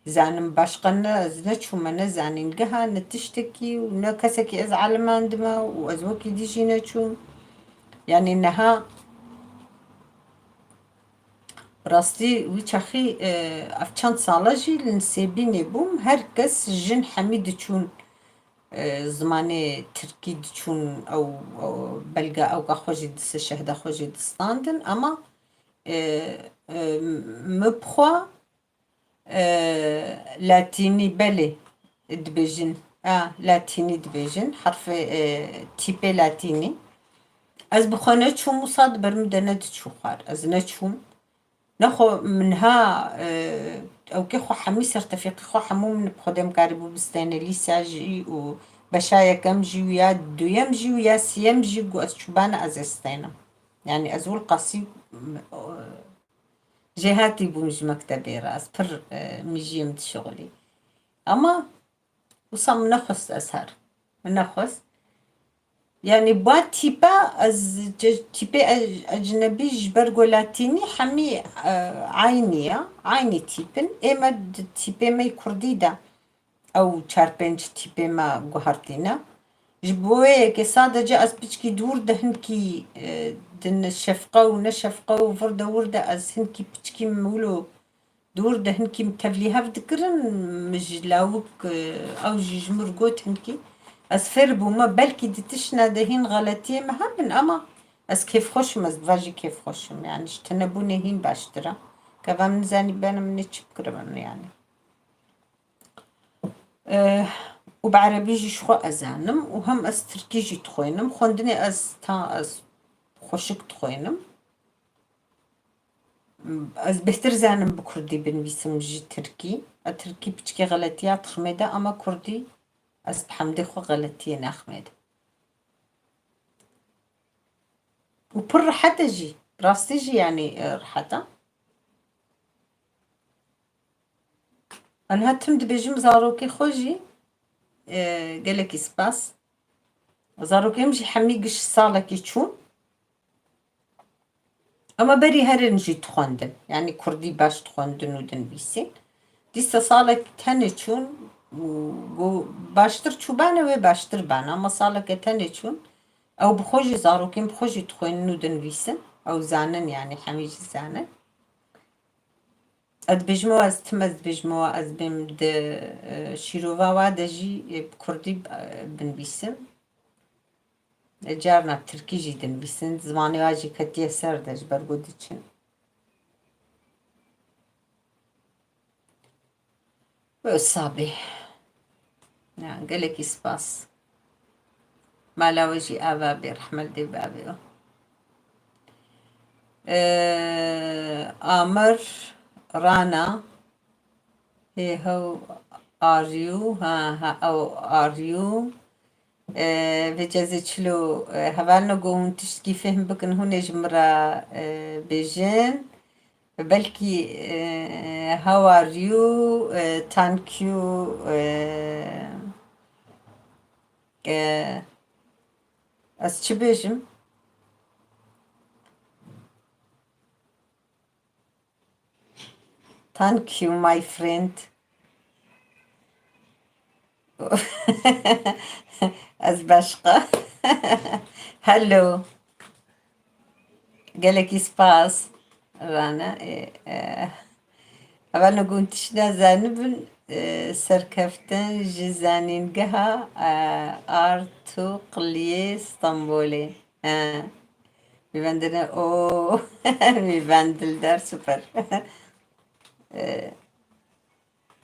زانم باشقنا زنچو منا زانين جها نتشتكي ونكسكي از علمان دما وازوكي ديجي نچون يعني انها راستي ويچخي افچان سالاجي لنسيبيني بوم هركس جن حميد چون زماني تركي چون او بلغا او خوجي دس شهدا خوجي دستاندن اما مبخوا لاتيني بلي دبجن لاتيني دبجن حرف تيبي لاتيني از بخونه چون مصاد برمدنه تشوخار از نچوم نخو منها او كي خو حمي سرتفيق خو حمو من بخدم قاربو بستاني ليساجي و بشايا كم جي ويا دويم جي ويا سيم جي قو أشبانا أزستينا يعني أزول قصي جهاتي بومج مكتبي راس بر مجيم شغلي أما وصم نخص أسهر نخص يعني با تيبا از تيبا أجنبي جبرغو لاتيني حمي عيني تيبن إما تيبا مي كردي دا او چار پنج تیپه ما گوهرتینا جبوه که سادجا از بچکی دور ده هنکی دن شفقه و نشفقه و ورده از هنکی بچکی مولو دور ده هنکی متفلیها فدکرن مجلاوک او جمر گوت هنکی از فربو ما بلکی دتشنا دهین غلطیه مهبن اما از کیف خوشم از واجی کیف خوشم يعني تنبونه هين باشترا كفام نزاني بانا من نتشب كربان يعني وبعربيجي شخو أزانم وهم أز تركيجي تخوينم خوندني أز خوشك تخوينم أز بهتر زانم بكردي بنويسم جي تركي التركي بچكي غلطيات خميدة أما كردي أز بحمدي خو غلطية نخميدة وبر رحتا جي راستي جي يعني رحتا أنا هاتم دبيجم زاروكي خوجي قالك سباس زاروكي مجي حميقش صالكي تشون أما بري هرن جي تخوندن يعني كردي باش تخوندن ودن بيسين ديستا صالك تاني تشون باشتر چوبانه و باشتر بانه أما صالك تاني تشون أو بخوجي زاروكي بخوجي تخوين ودن بيسين أو زانن يعني حميجي زانن اد بجمو از تم از بجمو از بیم ده شیرووا و دجی بکردی بنویسم جارنا ترکی جی دنویسن زمانی واجی کتیه سر دج برگو دیچن و صابي يعني قالك سباس مالا وجي آبابي رحمل دي بابي آمر رانا هي هو آريو ها أو آريو بجازتشلو هبالنا قوم تشتكي فهم بكن هنا جمرة بيجين بلكي how are you thank you از چی بيجم thank you my friend از باشقة هلو قالك سباس رانا أولا قلتشنا زانبن سركفتن جزانين قها آرتو قلية اسطنبولي بيبندنا اوه بيبندل دار سوبر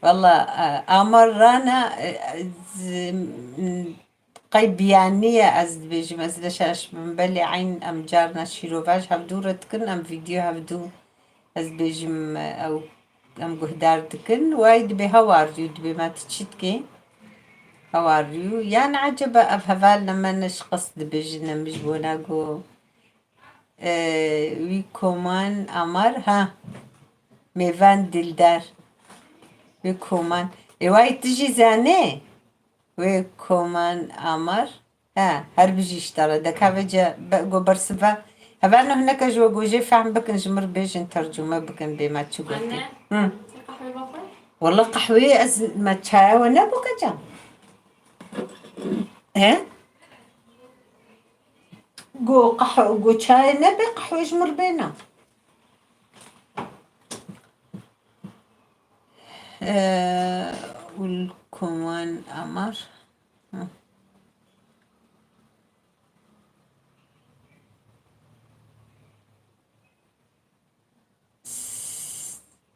والله أمر رانا قيبيانية أزدبيجم أزدشاش من بلي عين أم جارنا شيروفاج هفدورة تكن أم فيديو هفدو أزدبيجم أو أم قهدار تكن وايد بي هواريو دبي ما تشتكي هواريو يعني عجبة أفهفال لما نش قصد بيجنا مش بوناقو وي كومان أمر ها ميفان دلدار وي كومان وايد تجي زاني وی کمان آمر هر بیشتر داره دکاوجه با برسفا هفرنه هناك جو جوجي فهم بكن جمر بيجن ترجمة بكن بما تشوفي قهوة باخذ؟ والله قهوة از ما تشاي وانا بكجا ها جو قهوة جو شاي نبي قهوة جمر بينا والكمان أمر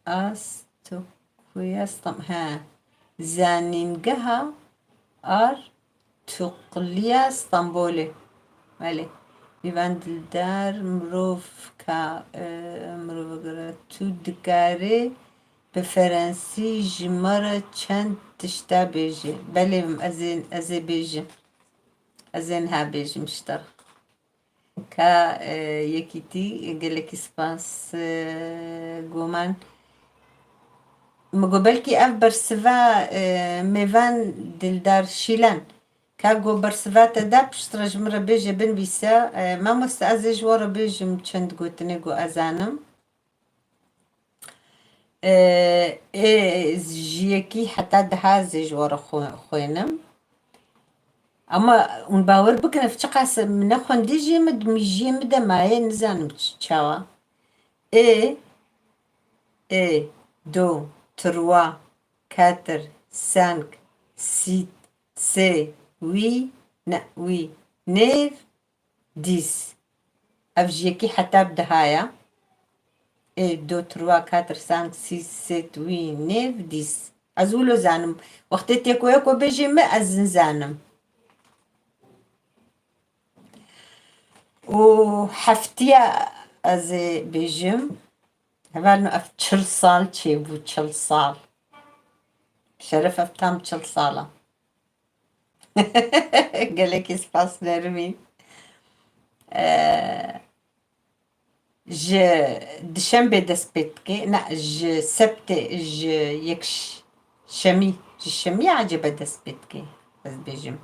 استوكويستم زانينجها تقليا اسطنبولي ولی میوندلدار مروف کا مروف گره تو دکاره به فرانسی جمره چند تشتا بیجی بله از بیجی از اینها بیجی مشتر که یکی تی گلک اسپانس گومن مقبل کی اف برسوا میوان دلدار شیلان كاغو برسفات دا بشترج مرة بيجي بن بيسا ما مستأزج ورا بيجي مچند قوتنيقو أزانم جيكي حتى دها زيج ورا خوينم أما ونباور بكنا في تقاس من أخوان دي جيمد ميجي مدا ماي نزانم تشاوا دو تروا كاتر سانك سيت سي وي نيف ديس أفجيكي حتى بدهايا 2 3 4 5 6 7 8 9 10 أزولو زانم وقت تيكو يكو بيجي ما أزن زانم وحفتيا أزي بيجم هبالنو أفتشل صال تشيبو تشل صال شرف أفتام تشل صالة قالك اسباس نرمين ج دشنبه دسبتكي نا ج سبتي ج يكش شمي الشمي عجبه دسبتكي بس بيجم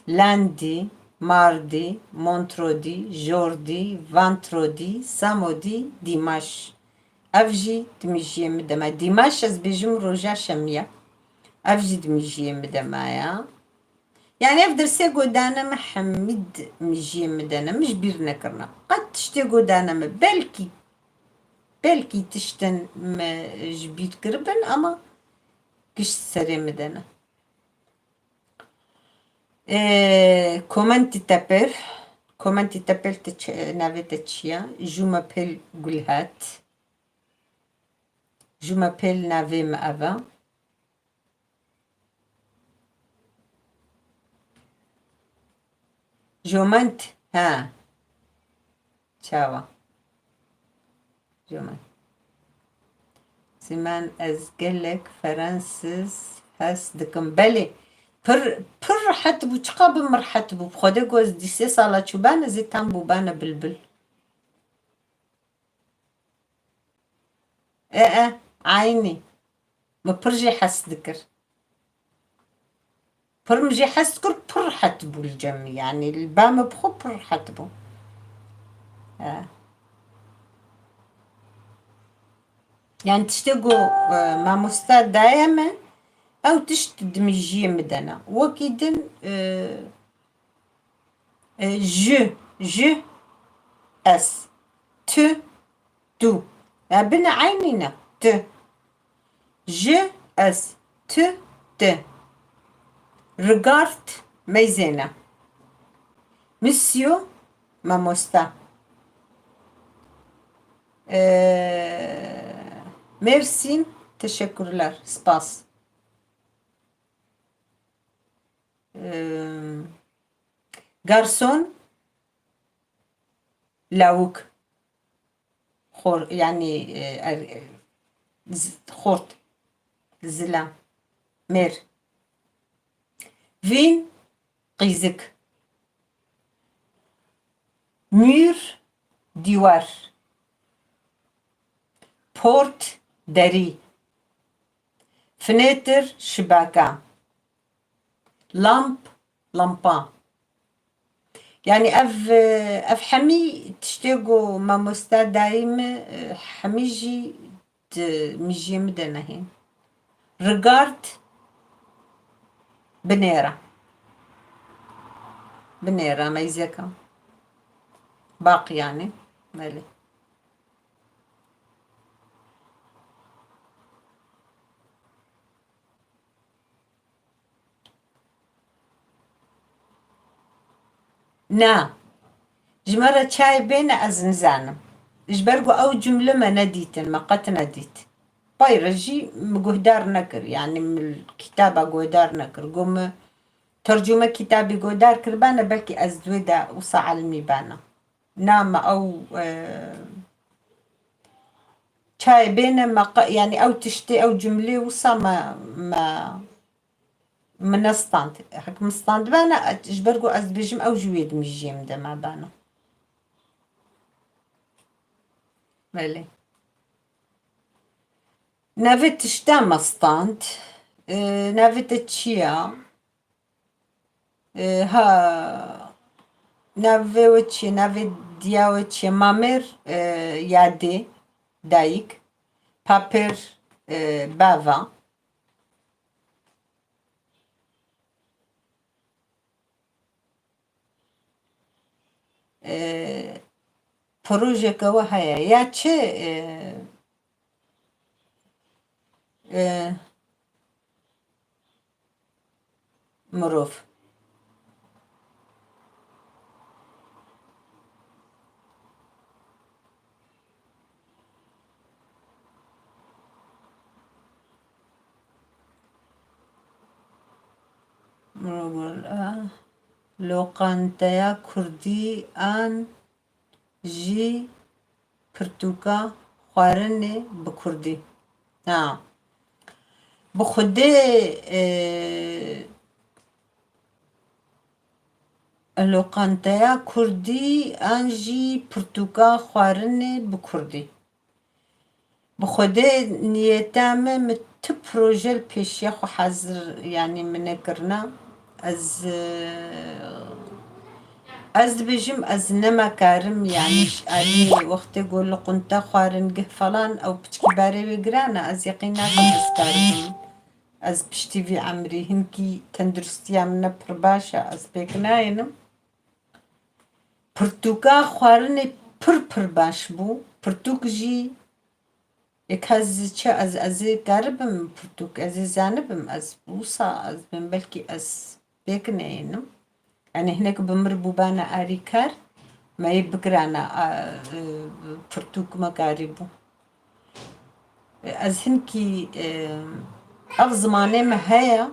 لاندي ماردي مونترودي جوردي فانترودي سامودي ديماش افجي دمجي مدما ديماش از بيجم روجا شمية افجي دمجي مدمايا يعني أفضل سيقو دانا محمد مجي مدانا مش بيرنا كرنا قد تشتيقو دانا بلكي تشتن جبيت قربن أما كش سري مدانا كومنتي تابر نافي تتشيا جو مابيل قلهات جو مابيل نافي مأفا جومنت تشاوا جومنت زمان از قلك فرانسيس هاس دكم بلي پر حتبو تقاب مر حتبو بخوده قوز دي 3 سالا چوبانا زي تنبو بانا بلبل عيني ما برجي حس ذكر برمجي حسكر بر حتبو الجمي يعني البام بخو بر حتبو يعني تشتقو ما مستاد دائما او تشتدمجي مدنا وكيدن ج اس ت دو بنا عينينا ت ج اس ت ت Regarde ميزينا مسيو ماموستا ميرسين teşekkürler spas Garson lavuk. Yani خورد زلا مير فين قيزك مير ديوار بورت دري فناتر شباكة لامب لامبا يعني اف حمي تشتاقو ما مستا دايم حميجي مجي مدنا هين ريغارد بنيرة ما يزيكا باقي يعني مالي نا جمرة شاي بين أزنزانم إجبرقو أو جملة ما نديتن ما قد نديت باي رجي مقهدار نكر يعني من الكتابة قهدار نكر قوم ترجمة كتابي قهدار كربانا بلكي أزدودا وصا علمي بانا نام أو شاي بين ما يعني أو تشتي أو جملة وصا ما من استاند حكم استاند بانا اجبرقو ازبجم او جويد مجيم ده ما بانا مالي نافت شتام استاند نافت تشيا ها نافي وتشي نافي ديا وتشي مامر يادي دايك بابر بافا پروژه که هیا یا چه مروف لوقانتیا کردی آن جی پرتوکا خوارنه بکردی بخوده لوقانتیا کردی آن جی پرتوکا خوارنه بکردی بخوده نیتامه مت پروژه پیشیا خو حاضر يعني منكرنا از بجم از نما كارم يعني علي وقت يقول قنت خوارن فلان او بتكي باري بقرانا از يقينا از كارم از بشتي في عمري هنكي تندرستيا من برباشا از بيكناينم پرتوكا خوارن پر باش بو پرتوك جي يكاز چه از قربم پرتوك از زانبم از بوسا از من بلكي از بيكناينم يعني هناك بمر بوبانا آريكار ما يبقرانا فرتوك مقاربو از هنكي اف زماني ما هيا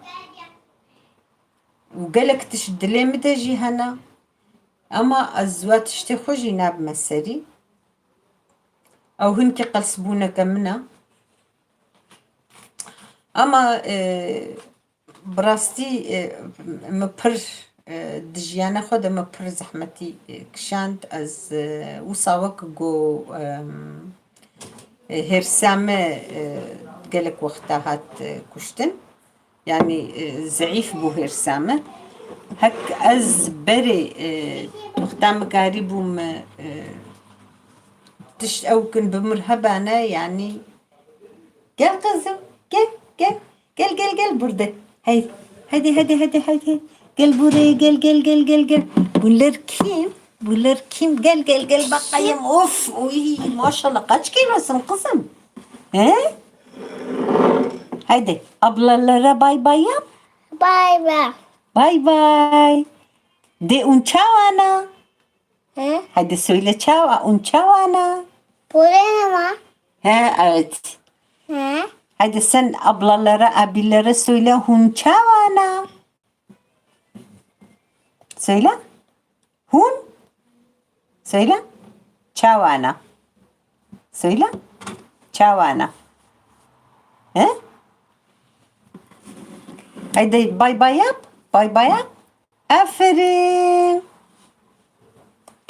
وقالك تشد لي متجي هنا اما الزوات تشتي خوجي ناب مسري او هنكي قلسبونا كمنا اما براستي مبر دجيانا خود ما پر زحمتي كشاند از وصاوك جو هرسامة قالك وقتها هات كشتن يعني زعيف بو هرسامة هك از بري وقتها مقاربو ما تشت اوكن بمرهبانا يعني قال قزم قال برده هيدي قال بوري قال بولر كيم قال بقايم اوف وي ما شاء الله قاش كيما قسم ها هيدي ابلا لرا باي باي باي دي un ciao Ana هيدي söyle ciao un ciao Ana ha evet هيدي sen ablalara abilere söyle un ciao Ana söyle Hun? Söyle. Çavana. Söyle. Çavana. He? Haydi bay bay yap. Bay bay yap. Aferin.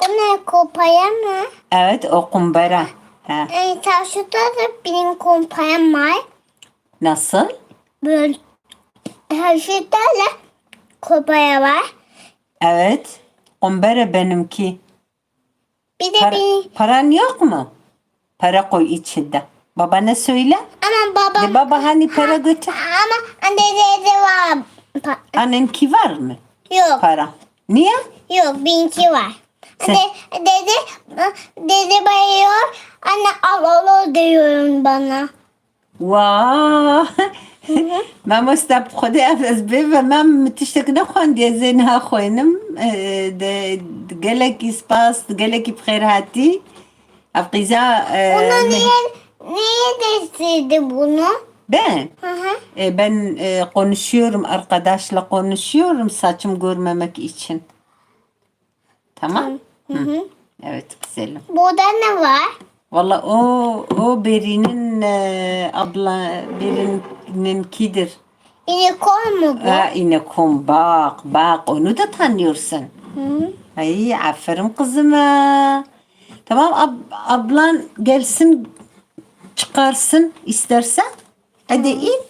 Bu ne kumpanya mı? Evet o kumbara. Ha. Taşıda da benim kumpanyam var. Nasıl? Böyle taşıda da kumpanya var. Evet. Kumbara benimki. Bir de benim Paran yok mu? Para koy içinde. Babana söyle. ama babam De baba hani para götür. ama dede var. Annenki var mı? Yok. Para. Niye? Yok benimki var. Sen- Dede bayıyor. Anne al diyorum bana. واه ما مستب خودی از بی و من تشتک نخوندی زینها خوینم گلکی سپاس گلکی بخیر هاتی افقیزا Ona niye değiştirdi bunu? ben Hı hı. ben konuşuyorum arkadaşla konuşuyorum saçım görmemek için. Tamam? Hı hı. Evet güzelim. Burada ne var? Valla o Beri'nin Beri'ninkidir. Unicorn mu bu? Ha inekum bak onu da tanıyorsun. Hı. Ay aferin kızıma. Tamam ablan gelsin çıkarsın istersen. Hadi in.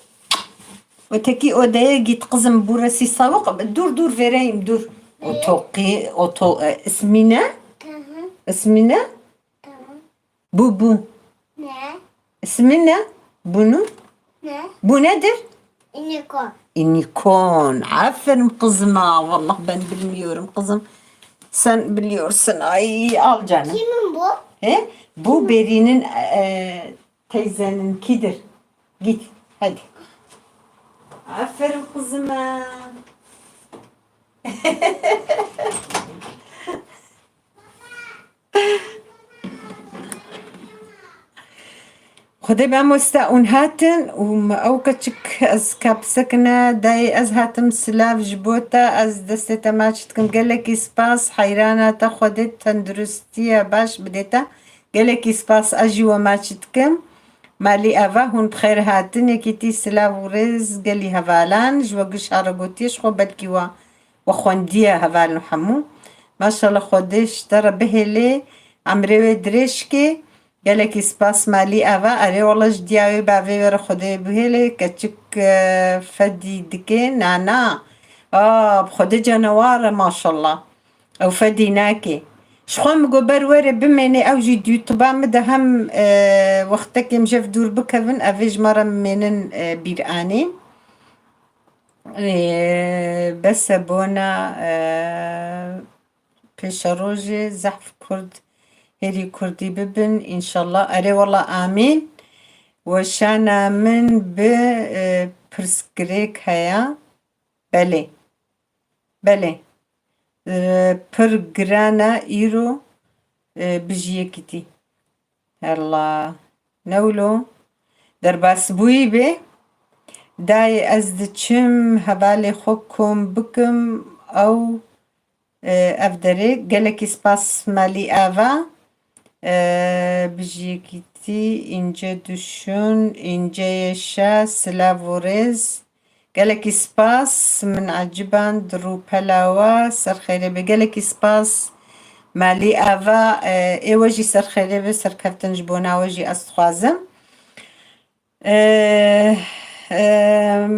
Öteki odaya git kızım burası soğuk. Dur vereyim dur. İsmi ne? Hı hı. İsmi ne? Tamam. Bu. Ne? İsmi ne? Bunu? Ne? Bu nedir? Unicorn. İnikon. Aferin kızıma. Vallahi ben bilmiyorum kızım. Sen biliyorsun. Ay al canım. Kimin bu? He? Bu Beri'nin teyzeninkidir. Git hadi. Aferin kızıma. خدي بقى مستقون هاتن ومأوكتشك از كابسكنا داي از هاتم سلاف جبوتا از دستتا ماچتكم قالك سباس حيرانا تا خدت تندرستيا باش بديتا قالك سباس اجي وماچتكم مالي افا هون بخير هاتن يكيتي سلاف ورز قالي هفالان جوقش هرقوتيش خو بلكي وخونديا هفالن حمو ما شاء الله خدش ترى بهلي عمري دريشكي gelek spas mali ava are والله جدياوي بعفي ورا خدي بهلي كتشك فدي دكي نانا بخدي جنوار ما شاء الله او فدي ناكي شخوم قبر ورا بمني او جديو طبعا مده هم وقتك مجف دور بكفن افيج مرة منن بيراني بس بونا بيشروجي زحف كرد هري كردي ببن إن شاء الله أري والله آمين وشانا من برسكريك هيا بلي برغرانا إيرو بجيكتي الله نولو درباس بويبي داي أزدشم هبالي خوكم بكم أو أفدري قالك سباس مالي آفا بجيكتي ince düşün, ince yaşa, slavoriz. Gelek spas min aciban dru pelawa serxeyre be gelek spas mali ava ewaji serxeyre be serkeftin jbona waji astxwazim.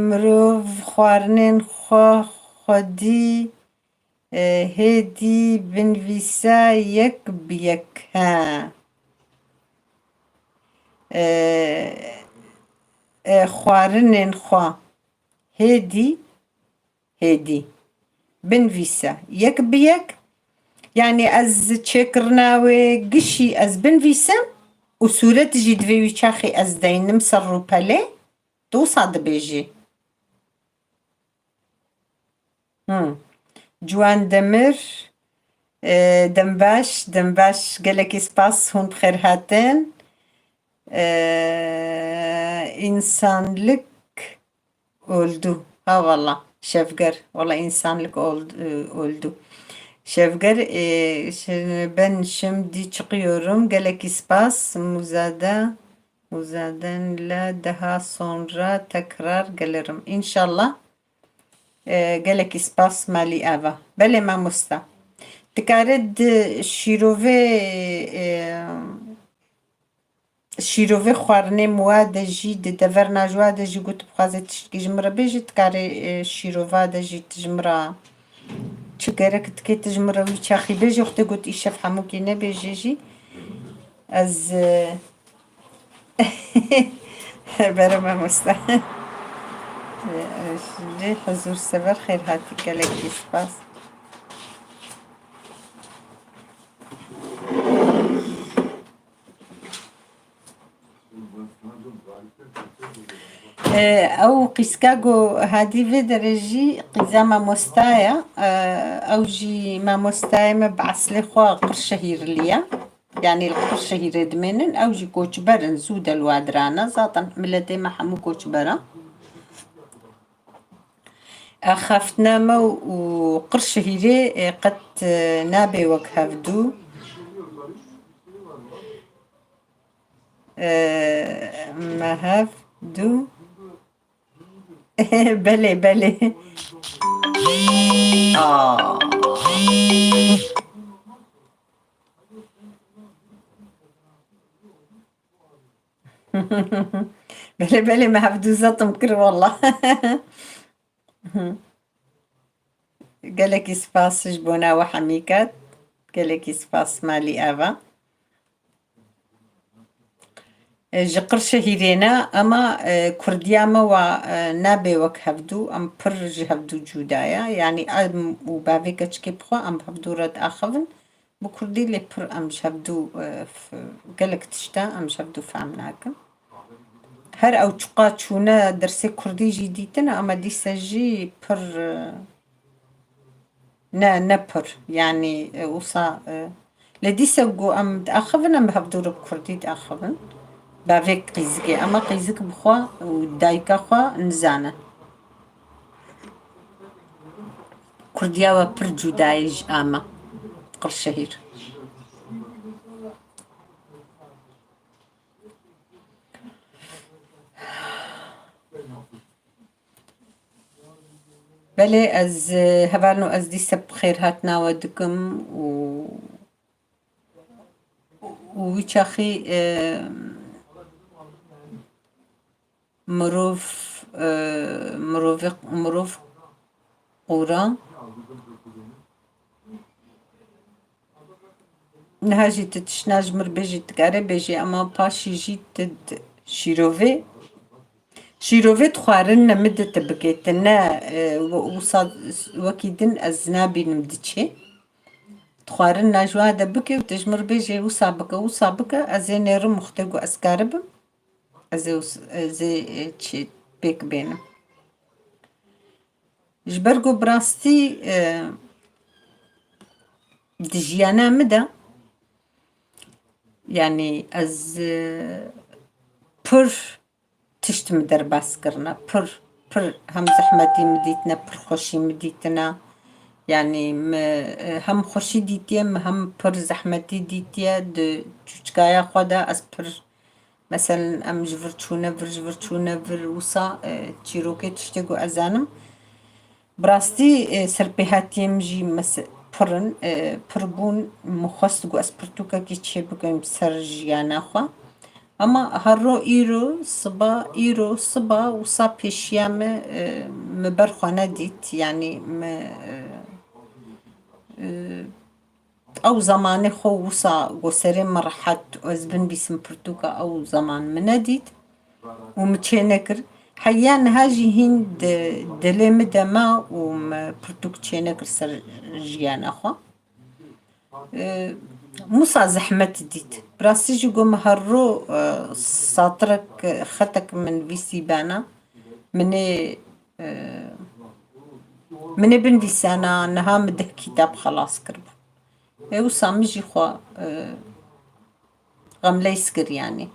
Mrov xwarinin xwedî هدي بنفيسا يك بيك ها خوارنن خوا هدي بنفيسا يك بيك يعني از تشكرناوي قشي از بنفيسا وسورة جيد في وشاخي از دينم سرو بالي توصاد بيجي جوان دمر دمباش قالك سباس هون بخير هاتين insanlık öldü. Ha valla Şefger. Valla insanlık öldü. Şevger, ben şimdi çıkıyorum. Gelek ispas muzadenle daha sonra tekrar gelirim. İnşallah gelek ispas mali eva. Bele mamusta. Tikared şirove xwarnê wa de jî di deverna jwa de jî got bixwaze tiştî ji min re bêje tikarê şîrova de jî tu ji min re çi gerek dike tu ji min re wî çaxî bêje xwe got îşev hemûkê nebêje jî ez bere mamosta jî huzûrsever xêr hatî gelekî spas. او قيسكاغو هادي في درجي قزامة مستايا او جي ما مستايا مبعسلي خوا قرشهير ليا يعني القرشهير دمنن او جي كوچبرن زود الوادرانا زاطن ملتي ما حمو كوچبرا اخافتنا ما وقرشهيري قد نابي وكهفدو ما هفدو بله بله بله بله ما هفدو زطم كر والله قالك سباس جبونا وحميكات قالك سباس مالي افا ji qirşehîrêne ama Kurdiyama wa nabe wek hevdû em pir ji hevdû cuda ye yanî em û bavê keçikê bixwe em hevdû re diaxivin bi Kurdî lê pir em ji hevdû gelek tişta em ji hevdû fehm nakin her ew çiqa çûne dersê Kurdî jî dîtine ama dîsa jî pir ne pir yanî wisa li dîsa got em diaxivin em bi hevdû re bi Kurdî diaxivin bavê qîzikê ama qîzik bixwe û dayika xwe nizanin Kurdiya we pir cuda ye ji ama Qirşehîr belê ez hevalino ez dîsa bi xêrhatina we dikim û wî çaxî mirov qûra niha jî tu tişna ji mir bêjî dikare bêjî ama paşî jî tu şîrovê dixwarin ne min de tu bikê tu ne wisa wekî din ez nabînim diçê dixwarin najwa de bikê û tu ji mir bêjî wisa bike ez ê nêrim û xwe got ez karibim ez ê çi pêk bênim ji ber ku bi rastî di jiyana me de yanî ez pir tişt min derbas kirine pir hem zehmetî min dîtine pir xweşî min dîtine yanî hem xweşî dîtiye hem pir zehmetî dîtiye di çûçikaya xwe de ez pir mesela em ji vir çûne vir wisa çîrokê tiştê ku ez zanim bi rastî serpêhatiyê min jî pirin pir bûn min xwest got ez pirtûkekê çê bikim ser jiyana xwe ama her ro îro siba wisa pêşiya me mi ber xwe nedît yanî ew zamanê xwe wisa got serê min rehet û ez binivîsim pirtûka ew zaman min nedît û min çê nekir heya niha jî hîn dilê min de ma û min pirtûk çê nekir ser jiyana xwe wisa zehmet dît bi rastî jî got min her ro satirek xetek min nivîsî bana min ê binivîsana niha min 10 kîtab xelas kiribû wisa min jî xwe xemleyz kir yanî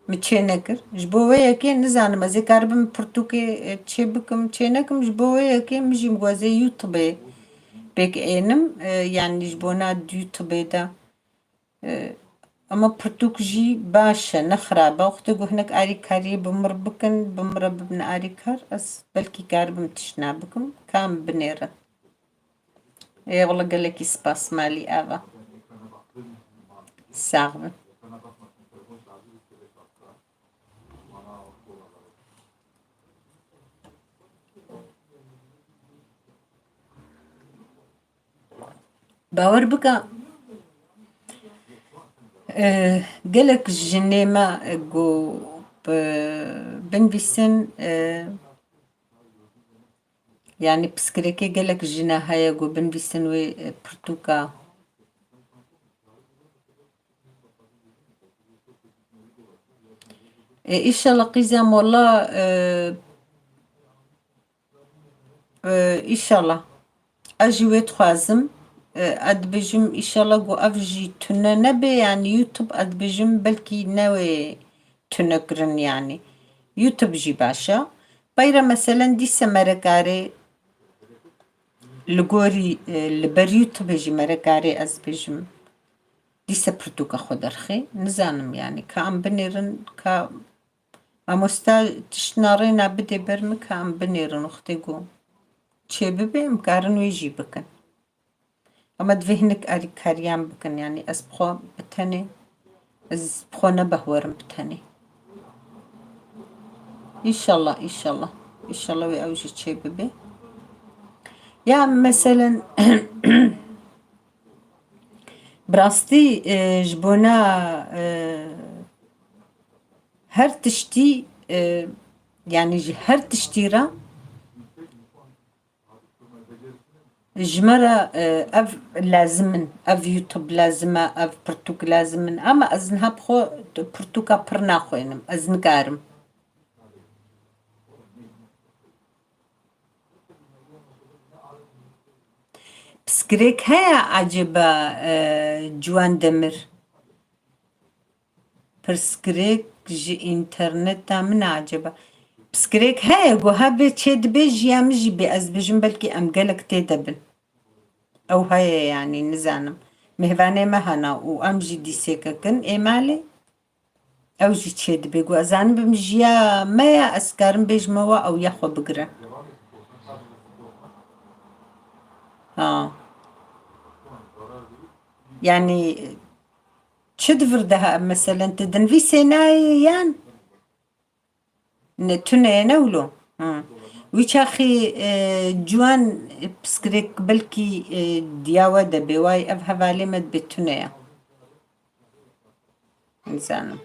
min çê nekir ji bo wê yekê nizanim ez ê karibim pirtûkê çê bikim çê nekim ji bo wê yekê min jî gwazê YouTubeê pek enim yani jbona YouTube da ama Portukji başa ne xaraba waqti guhnek ari kari bimr bikin bimr bibn ari kar as belki karbim tişna bikim kam binera والله قال لك سباس مالي ava sağ ol. باور بکە gelek jinême got binivîsin yani piskirekê gelek jina heye got binivîsin wê pirtûka İnşallah qîzem walla İnşallah ez jî wê dixwazim ادبجم inşallah got ev jî tune nebe yani YouTube ادبجم belkî newê tune kirin yani YouTube jî baş e bayra meselen dîsa merekarê li gorî li ber YouTube jî merekarê ez bêjim dîsa pirtûka xwe derxê nizanim yani ka em binêrin ka mamosta tiştîna rêna bide ber min ka em binêrin wextê got çê bibe em karin wê jî bikin ama divê hinek erî kariyan bikin yani ez bixwe bi tenê ez bixwe nebehwerim bi tenê İnşallah inşallah inşallah wê ew jî çê bibe ya meselen bi rastî ji bona her tiştî yani ji her tiştî re ji me re ev lazimin ev YouTube lazim e ev pirtûk lazimin ama ez niha bixwe pirtûka pir naxwenim ez nikarim piskirêk heye acaba Ciwan Demir piskirêk ji înterneta min e acaba piskirêk heye got hebe çê dibe jiya min jî bê ez bêjim belkî em gelek tê de bin ew heye yani nizanim mêhvanê me hene û em jî dîsêke kin ê malê ew jî çê dibe got ez zanibim jiya me ye ez karim bêjime we ew ya xwe bigire ha yani çi divir daha meselen tu dinivîsê nayê yan ne tuneyê newlo wî çaxî ciwan piskirêk belkî diya we de bê wayê ev hevalê me dibe tune ye nizanim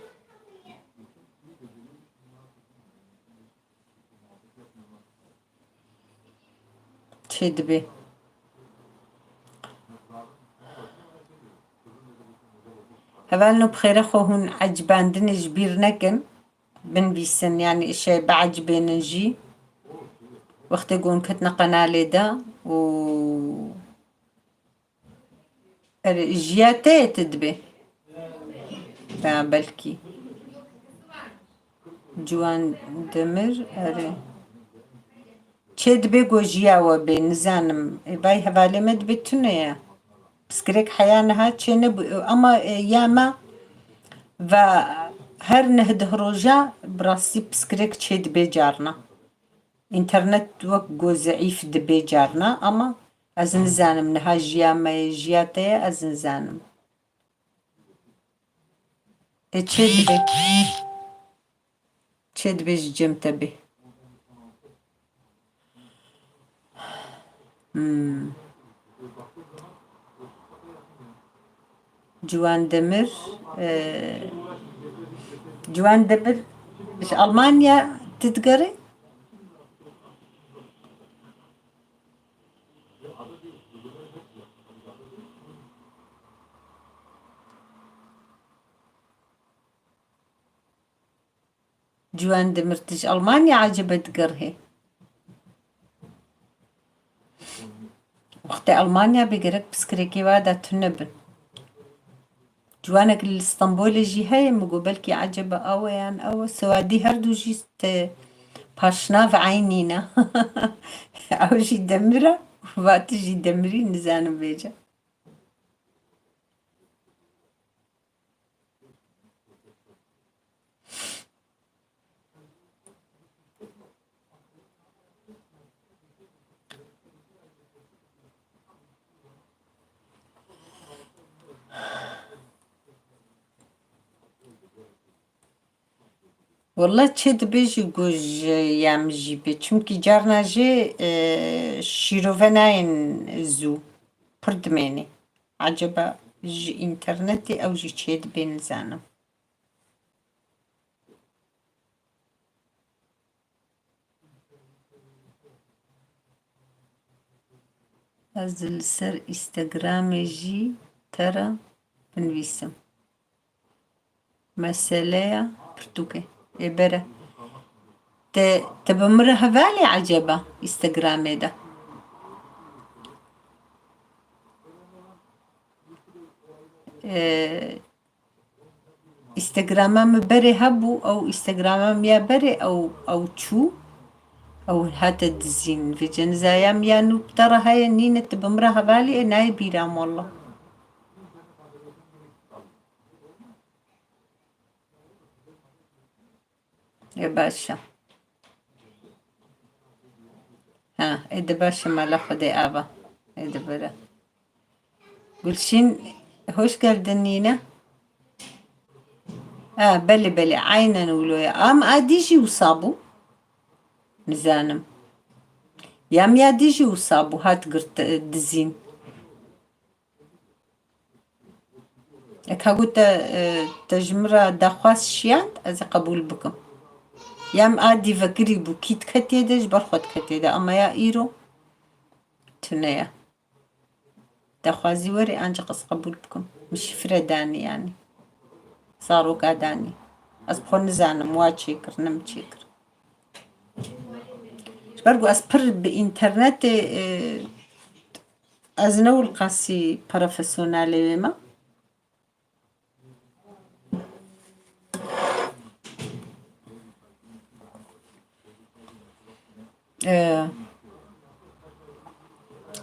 çê dibe hevalino bixêre xwe hûn ecbandinê ji bîr nekin binivîsin yani işe biecibênin jî wextê got hûn ketine qenalê de û jiya te yê tu dibe ha belkî Ciwan Demir erê çê dibe got jiya we bê nizanim bay hevalê me dibe tune ye piskirêk heya niha çê nebû ama ya me ve her nehdih roja bi rastî piskirêk çê dibe carna înternet wek got zeîf dibe carna ama ez nizanim niha jiya me yê jiya te ye ez nizanim çê dibe ji cem te bê Ciwan Demir Ciwan Demir ji Almanya tu digerî Ciwan Demir tu ji Almanya acaba digerî wextê Almanya bê gerek piskirêkê wa de tune bin ciwanek li Stenbolê jî heye min got belkî acaba ew e yan ew e siwadî her du jî paşnav eynî ne ew jî demir e û وقتی جی دمری نزانم بیجا. والله چه دبیجی گوش یم جی به چونکی جارنا جی شیروه ناین زو پردمینی عجبا جی اینترنتی او جی چه دبین زانم از لسر اینستاگرام جی ترى بنویسم مسألة برتوكي إبرة تبمر هفالي عجبة إنستغرامي ده إنستغرامم بري هبو أو إنستغرامم يا بري أو تشو أو هاتا دزين في جنزايام يا نوب ترى هاي نينة تبمر هفالي ناي بيرام والله يا باشا ها إذا باشا ما لخدي آبا إذا برا قلشين هوش قردنينا بلي عينا نقولوا أديجي وصابو نزانم يام يا ديجي وصابو هات قرت دزين كاقول تجمرة دخواس شيانت أزي قبول بكم يام آدي فكري بو كيت كتيدش برخد كتيدا أما يا إيرو تنيا دخوازي وري أنجا قص قبول بكم مش فرداني يعني صاروا قاداني أصبحوا نزانم واتشيكر نمتشيكر برقو أسبر بإنترنت أزنو القاسي بروفيسيونالي بما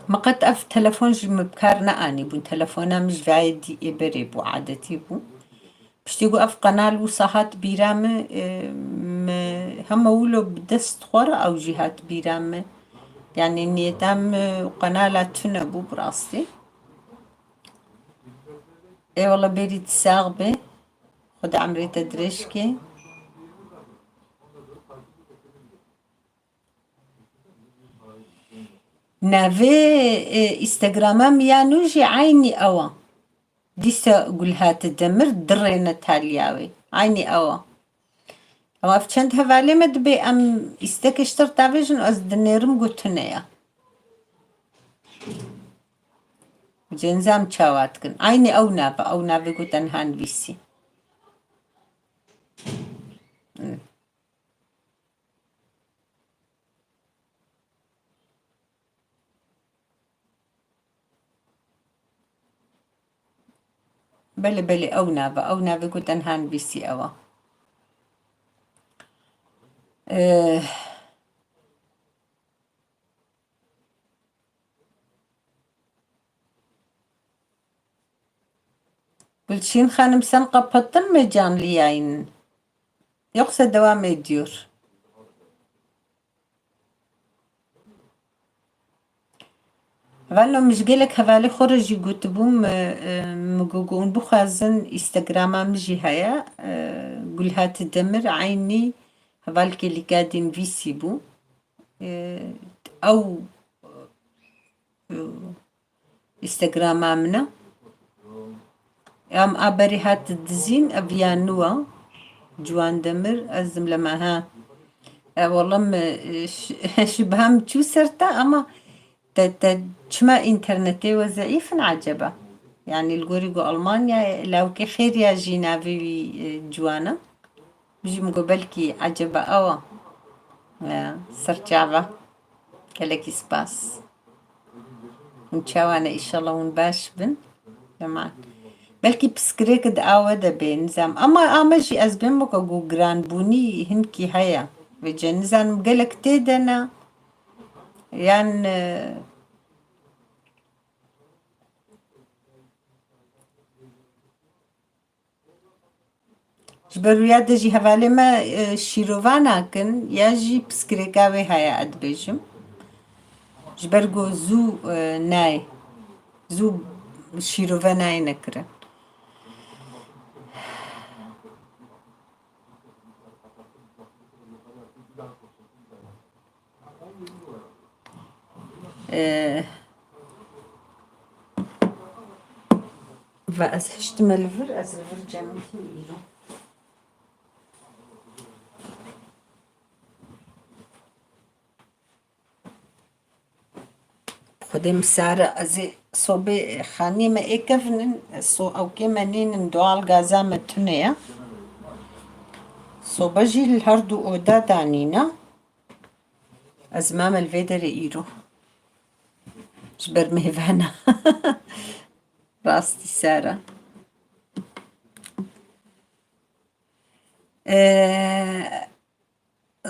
ما قد أف تلفون مبكارنا أني بون تلفونا مش فايدي إبري بو عادتي بو بشتيقو أف قنال وصاحات بيرام هم ولو بدست خورا أو جهات بيرام يعني نيتام قنالات فينا بو براستي اي والله بيري تساغبي خد عمري تدريشكي نافي انستغرامام يانوجي عيني أوا ديسا قول هات الدمر درينا تالياوي عيني أوا أما فشنت هفالي مدبي أم استكشتر تافيجن أز دنيرم قلتنايا جنزام چاواتكن عيني أو نافي قلتن هان بيسي بلي أو نافي قلتن هان بيسي أوا Gülçin Hanım sen kapattın mı canlı yayını? Yoksa devam ediyor. والله مش قالك هفالي خرج يقولون مقوقون بخازن انستغراما مجي هيا قول هات الدمر عيني هفالك اللي قاعدين فيسيبو أو انستغراما منا ام ابري هات الدزين ابيانوا جوان دمر ازم لما ها والله شبهم شو سرتا اما شما انترنتي وزعيف عجبة يعني القوريقو ألمانيا لو كي خير يا جينا في جوانا بيجي مقبلكي عجبة أوا سرجعبة كالكي سباس ونشاوانا إن شاء الله ونباش بن جمعان بلكي بسكريك دعوة دا بينزام أما جي أزبين بكا جو جران بوني هنكي هيا بجنزان مقالك تيدنا يعني جبرویا دجی حواله ما شیرووانا کن یا جی پسکرکاوی هیا ادبیجم جبرگو زو نای زو شیروانای نکرن و از هشتم الفر از الفر جمعیتی ایران خودم سارة از صوب خاني ما اكفنن صو او كمانين دوال غازا متنيا صوب جي الهردو اودا دانينا از مام الفيدر ايرو جبر مهفانا راستي سارة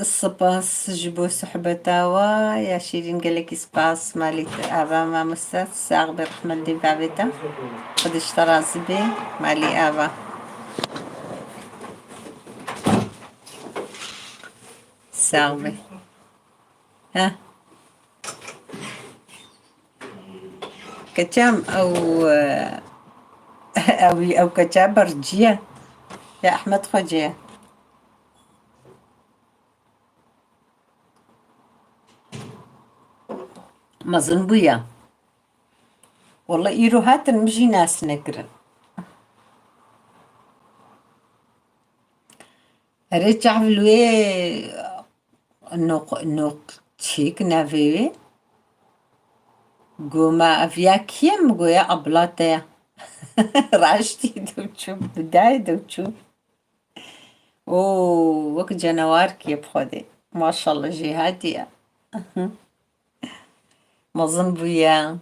سپاس جبو صحبتاوا يا شيرين قالك سپاس مالك آبا ما مستاد ساق برحمة دي بابتا خدش ترازي بي مالي آبا ساق بي ها كتام او كتام برجية يا أحمد خجية مظن بويا والله إيرو هاتن مجي ناس نقرن هريت عفلوي انو تشيك نافيوي قوما افيا كيم قويا ابلاتيا راشتي دوتشو بداية دوتشو اوه وك جنوار كي بخودي ما شاء الله جهادية مظن بويا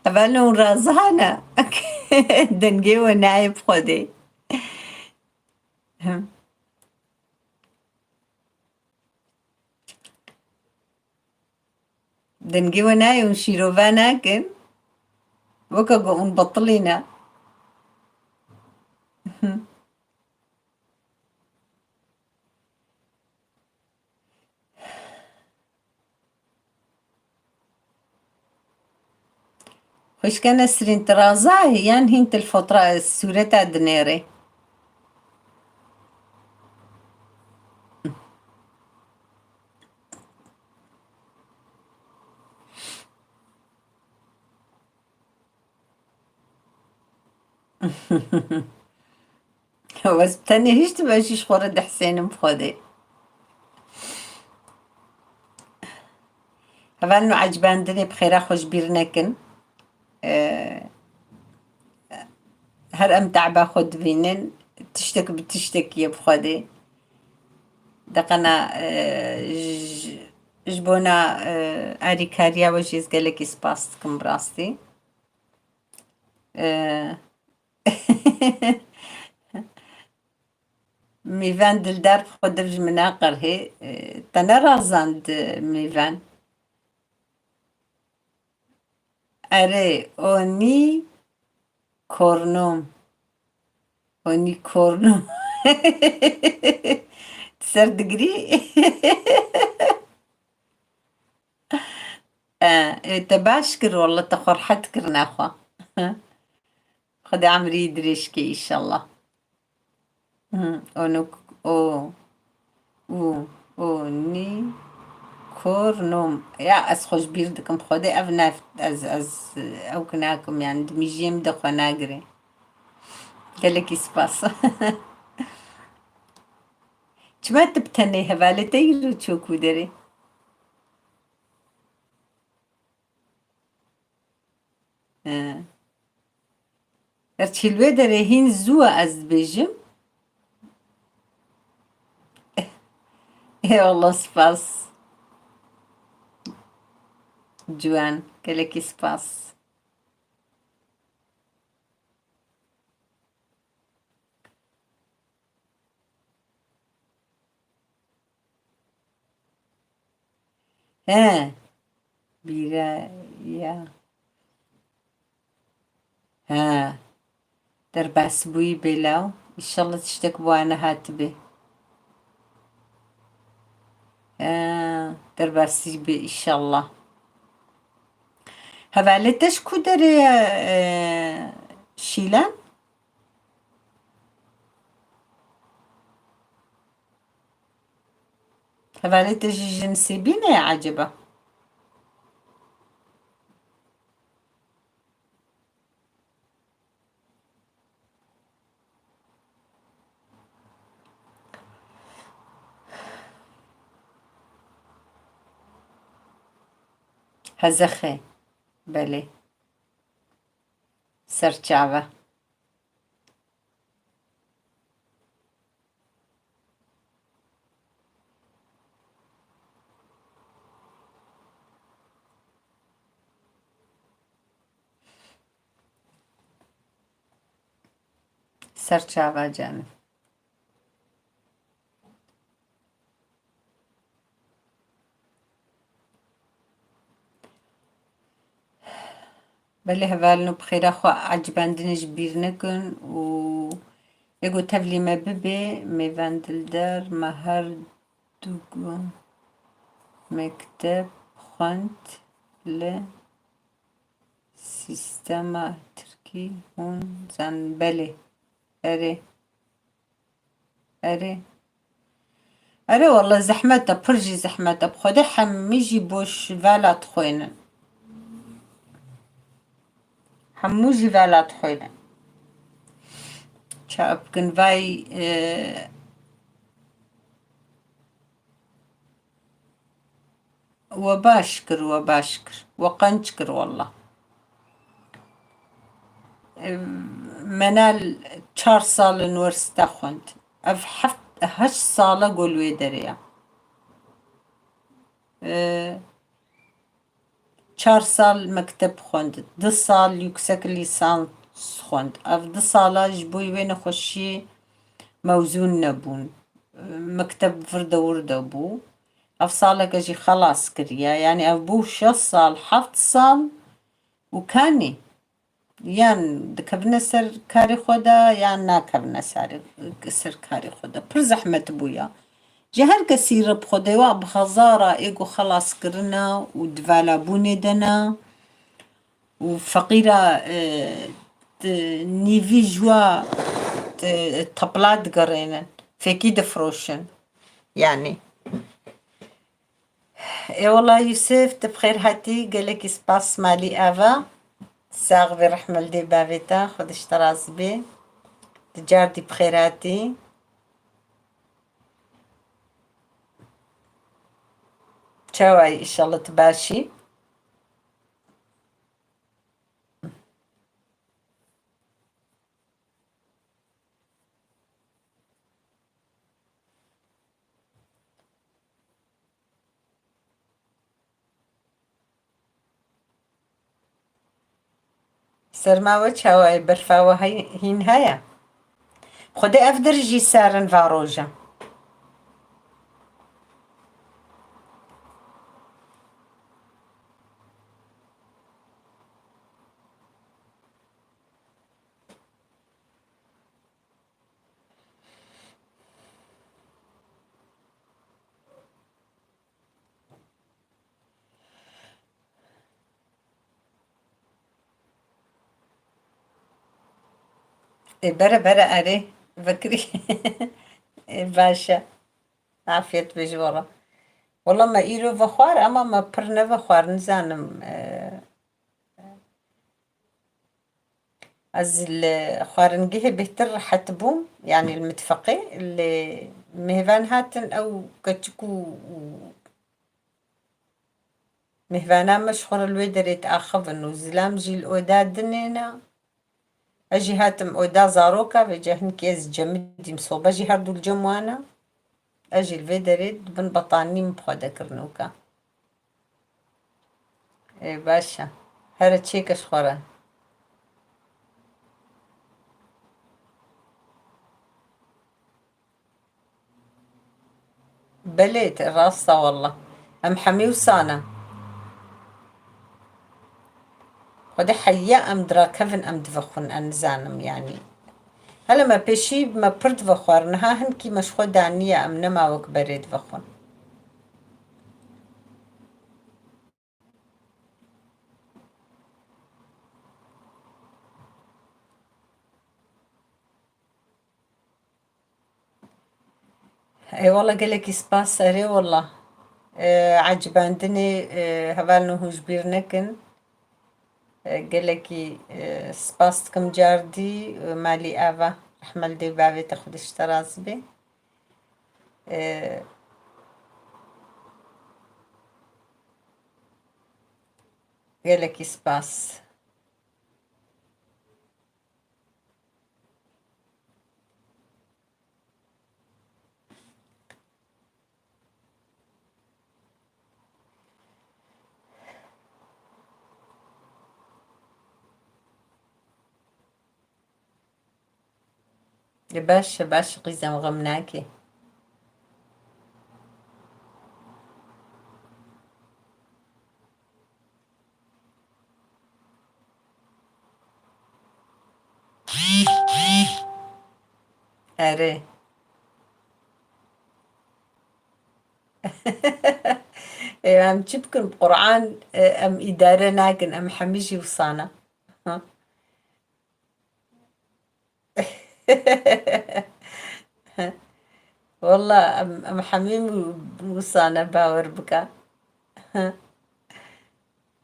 أبانو رازانا دنجي ونايب خودي دنجي وناي وشيروفانا كن وكا قوم بطلينا خوش كان سرين ترازا يان هنت الفترة السورة دنيري بس بتاني هيش تباشيش خورد حسين بخودي هفانو عجبان دني بخيرا خوش بيرنكن هر ام تعبا خود بينن تشتك بتشتكي بخودي دقنا جبونا اريكاريا وجيز قالك سباستكم براستي ميفان دلدار خود رج مناقر هي تنرى زاند ميفان اره اوني كورنوم اوني كورنوم تسر دقري تباشكر والله تخور حتكر ناخوا خد عمري يدريشكي ان شاء الله اونو او اوني كورنوم يا اسخوش بيردكم خودي افناف از او كناكم يعني دميجيم دخوا ناقري قالك سباس چما تبتني هفالتي يلو تشوكو داري ارتشلوه داري هين زوا از بيجم اي والله سباس جوان قالك سباس ها بيرا يا ها در بس بوي بلاو إن شاء الله تشتك بوانا هاتبه در بسي بي إن شاء الله هبالتش كودر شيلان هبالتش جنسي بينا يا عجبة هزخي بلي سرچاوة سرچاوة جانب بلي هبالنو بخير أخو عجباندنش بير نكن و يقول تبلي ما ببي ميفان دلدار مهر دوغو مكتب خونت ل سيستما تركي هون زن بلي أري أري أري والله زحمتها برجي زحمتها بخودي حميجي بوش فالات خوينن حموجي فالات خوينن شاب كن فاي وباشكر وقنشكر والله منال 4 سال نورستا خوند اف حفت 8 سالة قولوي دريا 4 سال مكتب خوند 2 سال يكسك ليسانس خوند اف 2 سالة جبوي وين خوشي موزون نبون مكتب ورده بو اف سالة كجي خلاص كريا يعني اف بو 6 سال 7 سال وكاني یان دکبنه سر کاری خودا یان ناکبنه سر کاری خودا پر زحمت بویا جه هر کسی رب خوده و بخزارا ایگو خلاص کرنا و دوالا بونه دنا و فقیرا نیوی جوا طبلات قرينا فيكي دفروشن يعني اي والله يوسف تبخير هاتي قالك سباس مالي افا ساغ برحمل دي بابتا خودش تراز بي تجارتي بخيراتي تشاوي ان شاء الله تباشي سرماوة تشاوي برفاوة هين هيا خودي افدرجي سارن فاروجا برا اري بكري باشا عافية بجورة والله ما إيرو فخوار أما ما برنا فخوار نزانم از الخوارنجيه بهتر حتبوم يعني المتفقي اللي مهفان هاتن أو كتشكو مهفانا مشهور الويدر يتأخذ إنه زلام جي الأوداد دنينا أجي هاتم أودا زاروكا بجهن كيز جمد مصوبة جي هردو الجموانا أجي الفيدريد بن بطاني مبخودة كرنوكا إيه باشا هرا تشيكش خوران بليت الراسة والله ام حمي وصانا خدي حيا ام درا كفن ام دفخون انزانم يعني هلا ما بشي ما برد فخورنها هنكي مش خود عنيا ام نما وك بريد فخون اي والله قالك سباس اري والله عجباندني هبالنو هوش بيرنكن قالك سباس كم جاردي مالي افا احمل دي بابي تاخد اشتراز بي قالك سباس باش قيزة مغمناكي اري ام تشبكن بقرآن ام إدارة ناكن ام حميجي وصانا والله ام حميم وصانا باور بكا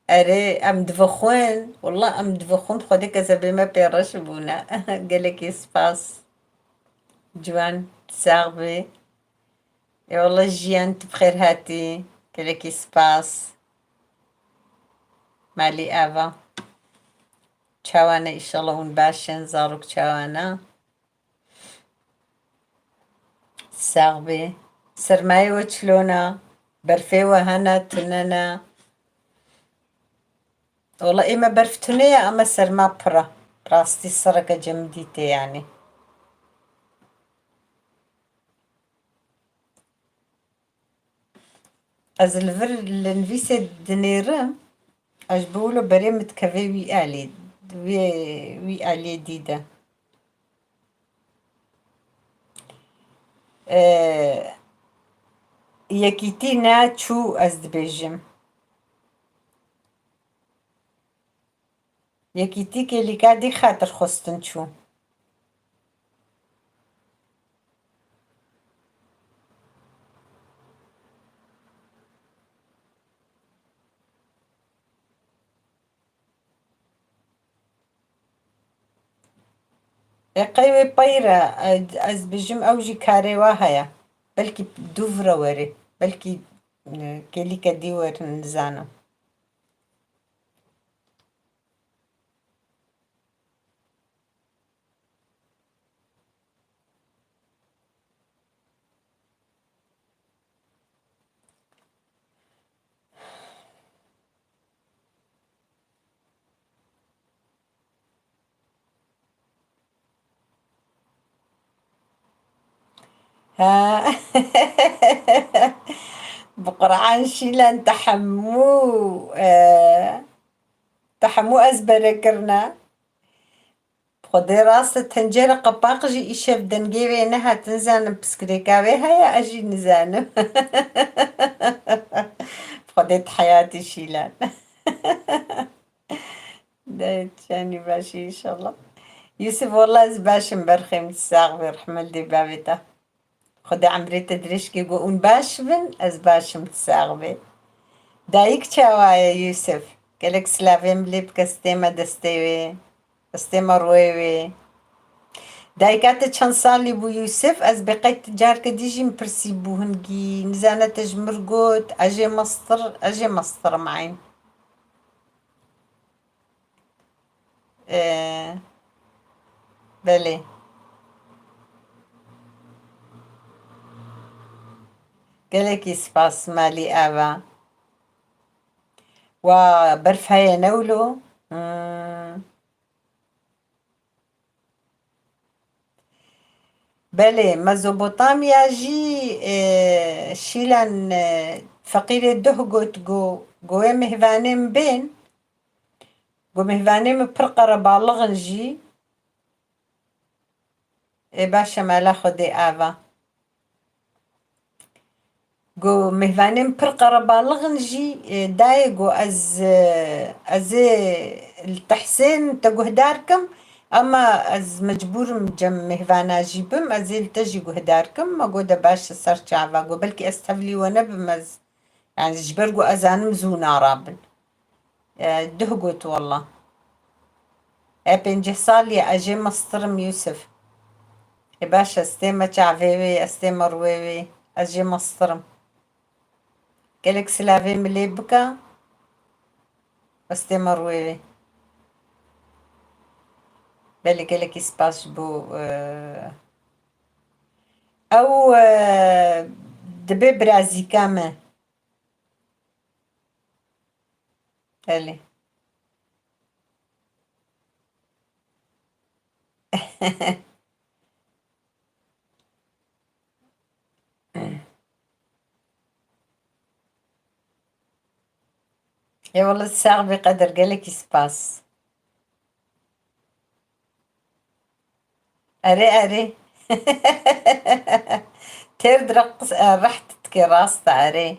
اري ام دفخون والله ام دفخون خودي كذا ما بيرش بونا قالك سباس جوان تساغبي يا والله جيان بخير هاتي قالك سباس مالي افا چاوانا ان شاء الله اون باشن زاروك چاوانا ساغبي سرماي وچلونا برفي وهنا تننا والله إما برفتنية أما سرما برا براستي السرقة جمديتي يعني از الفر لنفيسة دنيرم أجبولو بريمت كفي وي آلي وي آلي ديدا يكيتينا تشو از دبيجم يكيتيك اللي قاعدي خاطر خستن تشو قيوي بيرا از بجم اوجي كاري واهيا بلكي دوفرا وري بلكي كيلي كدي ور نزانو ها بقرعان شيلان تحمو أزبركرنا خدي راسة تنجرة قباقجي إيشاف دنجيبي إنها تنزان بسكريكاوي هيا أجي نزانم خديت حياتي شيلان دايت شاني باشي إن شاء الله يوسف والله زباش مبرخي متساغ برحمل دي بابتا خدي عمري تدريش كي قوون باش بن از باش متساغ بي دايك چاوايا يوسف قالك سلافين بلي بكستيما دستيوي استيما رويوي دايكات چند سالي بو يوسف از بقيت جارك ديجي مبرسي بو هنجي نزانة تجمرقوت اجي مصر معين بلي قالك يسباس مالي ابا وبرف هيا نولو بله مزوبوطاميا جي شيلان فقیره ده گوت گوه مهوانیم بین گو مهوانیم پر قربالغن جی باشا مالا خودی آوا گو مهوانیم پر قربالغن جی دای گو از التحسين تجهداركم اما از مجبورم جم مهوانا جيبم از التجي جهداركم ما قود باش سرچ عوا قو بلكي استفلي ونبم از يعني جبرقو ازانم زونا رابن ده قوت والله بنجه صالي اجي مصطرم يوسف باشا استيما شعفيوي استيما رويوي اجي مصطرم قالك سلافي ملي بكا استيما رويوي بالي قالك يسباش بو او دبي برازي كامل قالي يا والله الساغ بقدر قالك يسباس اري تير درقص رحت تكي راستا اري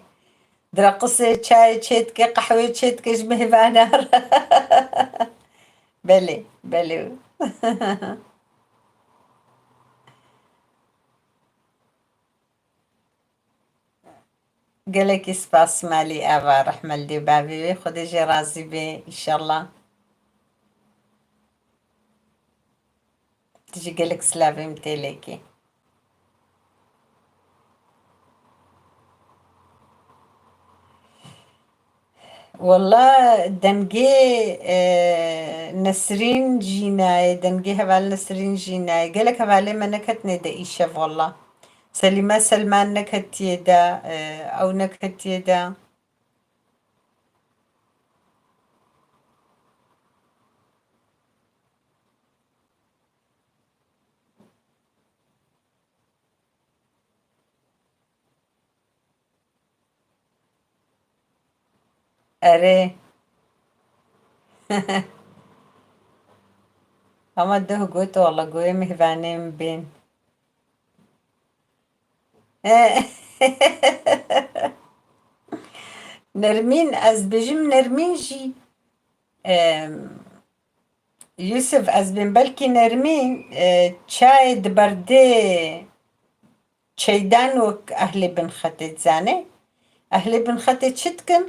درقصي شاي تشيتكي قحوة تشيتكي شبه بانار بلي قالك يسباس مالي ابا رحمة لدي بابي خدي جي رازي بي ان شاء الله تجي قالك سلافي متيليكي والله دنجي نسرين جيناي دنجي هبال نسرين جيناي قالك هبالي ما نكتني دا إيشاف والله سليمة سلمان نكت يدا أو نكت يدا أري أما ده قوت والله قوي مهبانين بين نرمين از بجم نرمين جي يوسف از بين بلكي نرمين چاي دبرده چيدان وك أهلي بن خطت زاني أهلي بن خطت شتكن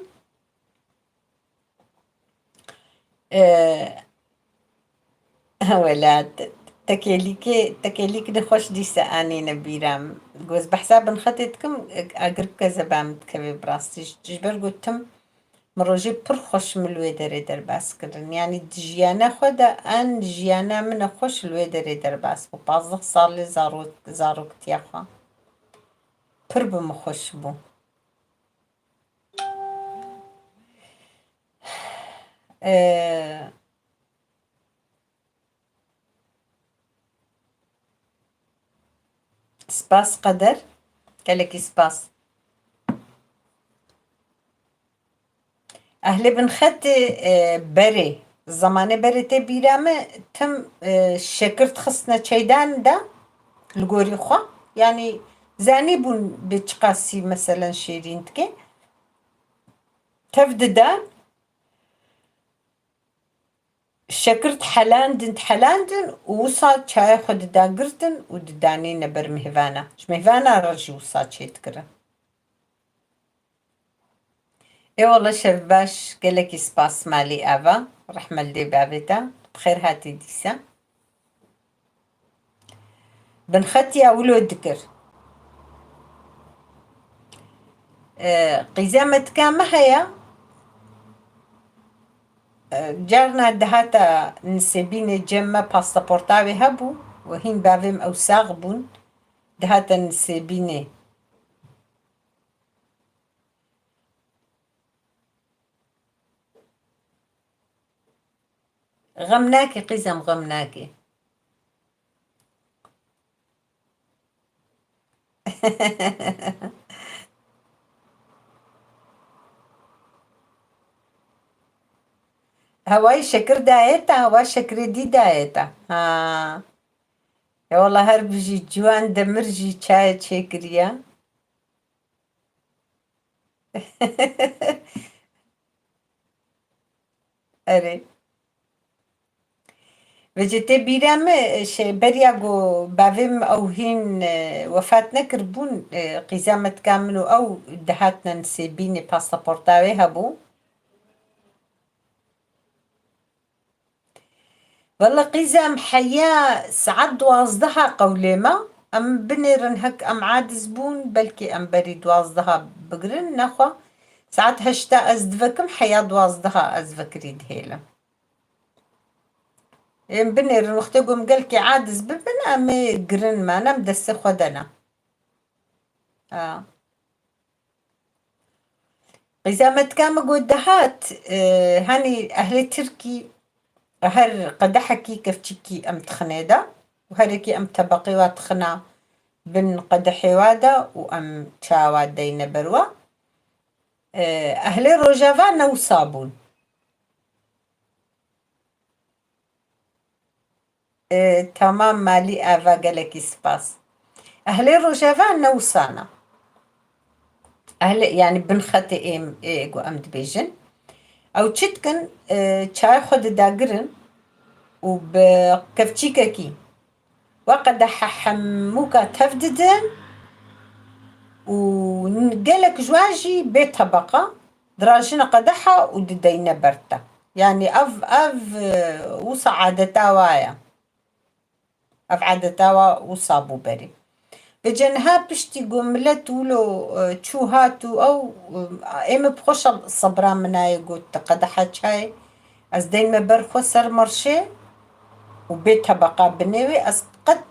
ولاد تكيليك نخوش دي ساني نبيرام جوز بحساب نخطتكم اقرب كذا بام تكبي براستي جبر قلتم مروجي پر خوش ملوي دري در باس كرن يعني جيانا خدا ان جيانا من خوش لوي دري در باس و 15 صار لي زاروك تياخا پر بمخوش بو سباس قدر قالك سباس أهلي بن خدي بري زماني بري تبيرامي تم شكرت خصنا تشيدان دا القوري خوا يعني زاني بون بتقاسي مثلا شيرين تكي تفددان شكرت حلاندن ووصا شاي خد داقرتن ودداني نبر مهفانا مهفانا رجي وصا شي تكرن اي والله شباش قالك سباس مالي افا رحمة لدي بابتا بخير هاتي ديسا بن ختي اولو الذكر قيزامة كامة هيا جارنا دهاتا نسيبين جمع باسبورتاوي هبو وهين بافيم او ساغبون دهاتا نسيبيني غمناكي قزم غمناكي هواي شكر دايتا هواي شكر دي دايتا ها يا والله هربجي جوان دمرجي شاي شكريا أري وجدت بيرام شي برياغو بافيم أو هين وفاتنا كربون قزامة كاملو أو دهاتنا نسيبيني باسبورتاوي هبو والله قزام حياة سعد واصدها قوليما أم بنيرن هك أم عاد زبون بلكي أم بريد واصدها بقرن نخوا ساعات هشتا أزدفكم حياة واصدها أزفكريد هيلا ام بنيرن وقتكم قالكي عاد زببن أمي قرن ما نم دس خدنا قزامة كام قدهات هاني أهل تركي هر قدحكي كفتشكي أم تخنيدا وهركي أم تبقي واتخنا بن قدحي وادا وأم تشاوا دينا بروا أهل روجافا نو صابون تمام مالي آفا قالك سباس أهل روجافا نو صانا أهل يعني بن خطي إم إيقو أم دبيجن أو تشتكن تشاي خد داقرن وبكفتشيكاكي وقد حموكا تفددن ونقلك جواجي بطبقة دراجنا قدحة وددينا برتا يعني وصا عادتاوايا أف عادتاوا وصابو بري بجنها بشتي قملت ولو تشوهاتو أو إما بخوش الصبرا مناي قلت قدحة شاي أز ديما برخو سر مرشي وبيت طبقة بنوي أسقط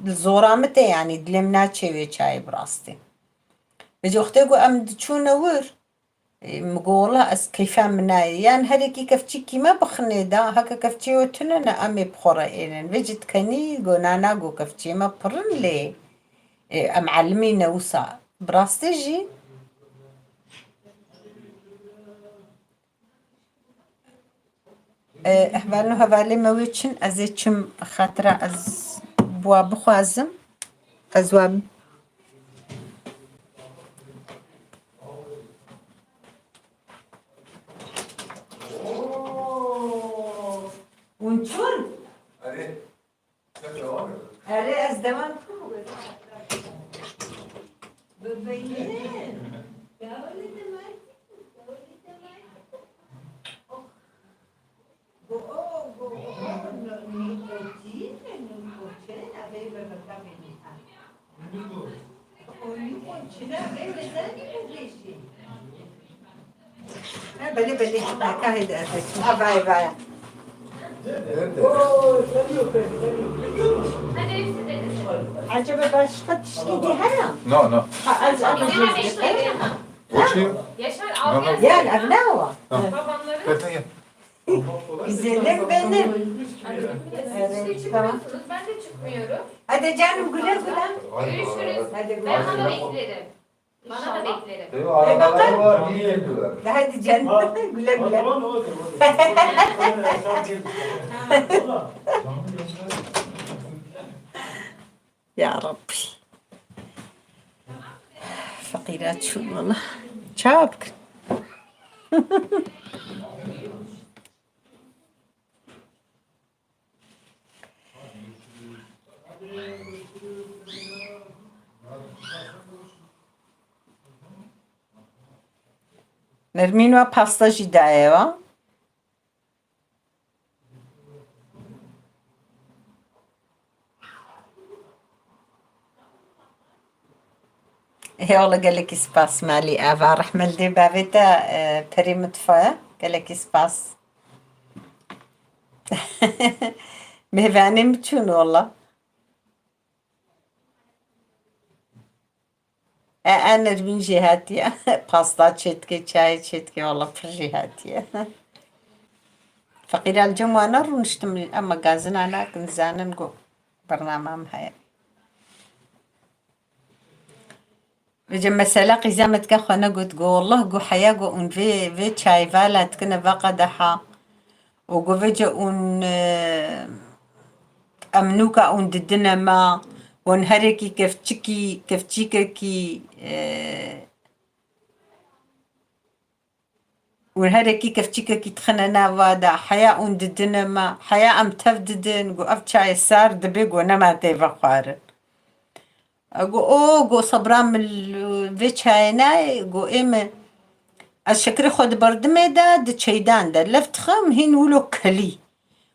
الزورامتي يعني دلمنا شوي شاي براستي بجي اختيقو أمد تشونا ور مقولة أس كيفا مناي يعني هذيكي كفتشيكي ما بخني دا هكا كفتشي وتننا أمي بخورا إينن بجي تكني قونانا قو كفتشي ما برن لي أم علمينا وصا براستي جي احبالنو هفالي مويتشن ازيتشم خاطرة از بوا بخوازم ازواب ونشون اري از دوام ببينين يا ولد بلي بلي كاهد أفك باي باي عجبة باش تشتي هنا No, no. Uçayım. Yaşar Tamam. al gel. يا الأبناء Babamları Zaten gel. güzelim benim siz çıkmıyorsunuz. Ben de çıkmıyorum. hadi canım güle güle Görüşürüz. hadi güle Ben bana güle beklerim. Bana da beklerim. Benim arabalar var, iyi yapıyorlar. hadi canım güle güle يا ربي فقيرات شو والله شابك نرمين pastacı daeva. هي والله قال لك سباس مالي افا رحمل دي بافيتا بريم طفايا قال لك سباس مهفاني متشون والله أنا من جهاتي باستا تشتكي شاي تشتكي والله في جهاتي فقير الجمعة نر ونشتمل أما قازنا أنا كنزانا نقو برنامج هاي بجا مثلا قيزامت كخو أنا قلت قو والله قو حياة قو أن في شاي فالت كنا فقدها وقو فيجا أن أمنوكا أن ددنا ما ونهركي كيف تشيكي ونهركي كيف تشيكي تخننا وادا حياة أن ددنا ما حياة أم تفددن قو أفشاي سار دبيق ونما تيفا خوارن أقول أوه صبران من الفيتشايناي قو إيمن الشكر خود بردمي دا تشيدان دا لفت خم هين ولو كلي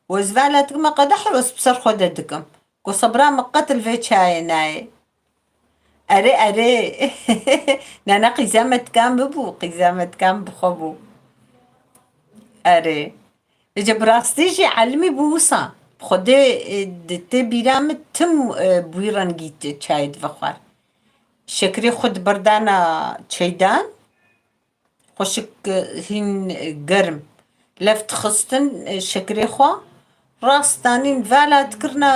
وزفالت ما قدح بس بصر خود دكم قو صبران مقتل فيتشايناي أري نانا قزامة كام ببو قزامة كام بخبو أري جبراستيجي علمي بوسا خودي دتي بيرام تم بويران جيت تشايد فخار شكري خود بردانا تشيدان خوشك هين قرم لفت خستن شكري خوا راستانين فالا تكرنا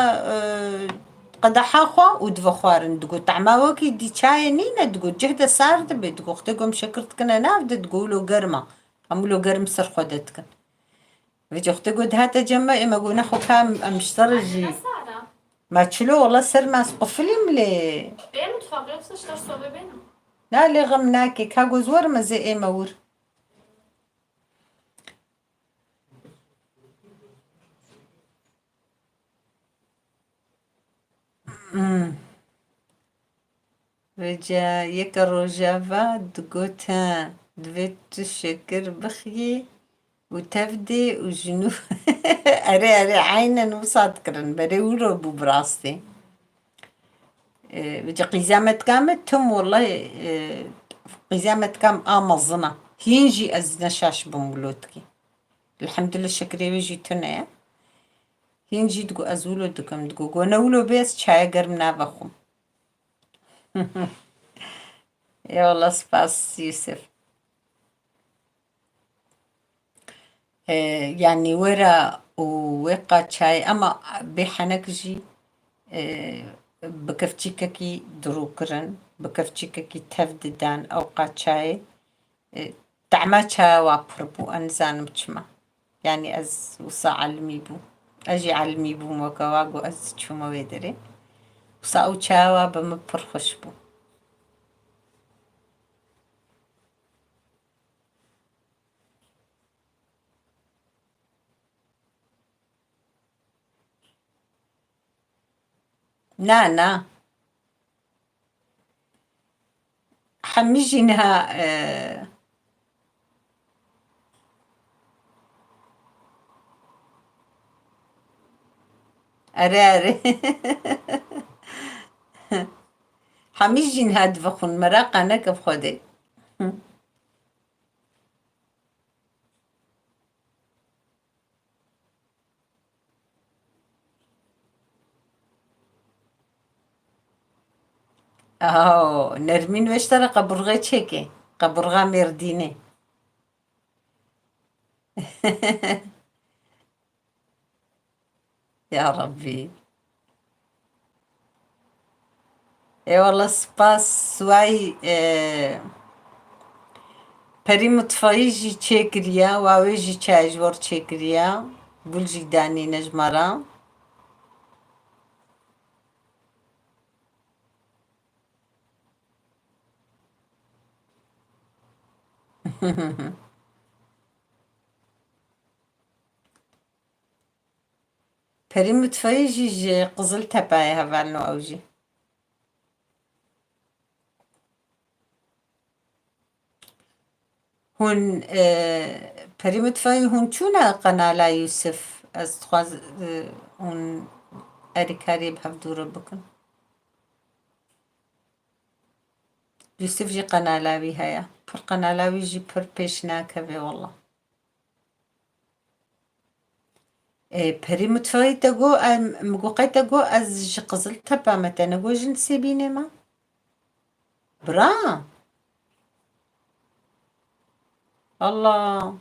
قدحا خوا ودفخوارن دقو تعماوكي دي تشاي نينا دقو جهد سارد بي دقو اختكم شكرتكنا نافد دقولو قرمة عملو قرم سر خودتكن فيجي اختكو دهاتا جمع اما قونا خو كام امشترجي سارة ما تشلو والله سر ما سقفلي ملي بيا متفاقية بس اشتر صوبي بينا لا لي غمناكي كاغو زور ما زي ايه مور رجا يكرو جافا دقوتا دفيت الشكر بخي وتفدي وجنو أري عينا وصاد كرن بري وربو براستي بجا قيزامة كامت تم والله قيزامة كام مظنة ينجي أزنا شاش بمولوتكي الحمد لله شكري ويجي تنايا ينجي دقو أزولو دقم دقو قونولو بيس شاي قرمنا بخم يا والله سباس يوسف يعني ورا ووقا شاي أما بحنكجي بكفتشيككي دروكرن بكفتشيككي تفددان أو قاتشاي تعماتشا وابربو أنزان مجمع يعني أز وصا علمي بو أجي علمي بو موكواغو أز تشوما ويدري وصا أوشاوا بمبرخش بو نانا حميجينها أري حميجينها دفخون مراقا نكف خودي نرمين واشترى قبرغي تشيكي قبرغا ميرديني يا ربي اي والله سباس سواي بري مطفايجي تشيكريا واويجي تشاجور تشيكريا بولجي داني نجمرا بري متفايجي قزل تباي هفالنو اوجي هون بري متفاي هون چونا قنالا يوسف از تخواز هون اريكاري بهفدورو بكن يوسف جي قنالاوي هيا پر قنالاوي جي پر پیشناكه بي والله بري متفاي تقو مقوقي تقو از جي قزل تبا متى نقو جنسي بينما برا الله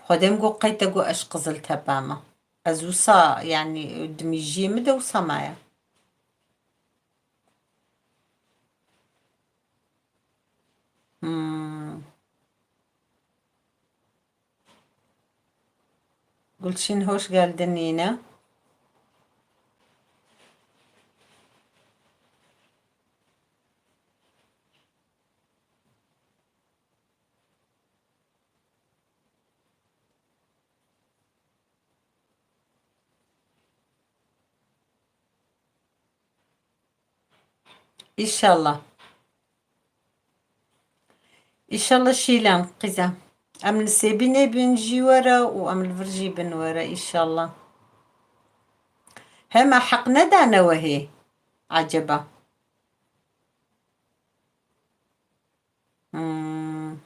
خودم قوقي تقو اش قزل تبا ما از وصا يعني دميجي مدى وصا مايا Gülçin hoş geldin yine. İnşallah. İnşallah şilan kızım. Amn sebine bin jiwara و amn verji bin wara inşallah. Hema haq nedane vehi. Acaba. Hmm.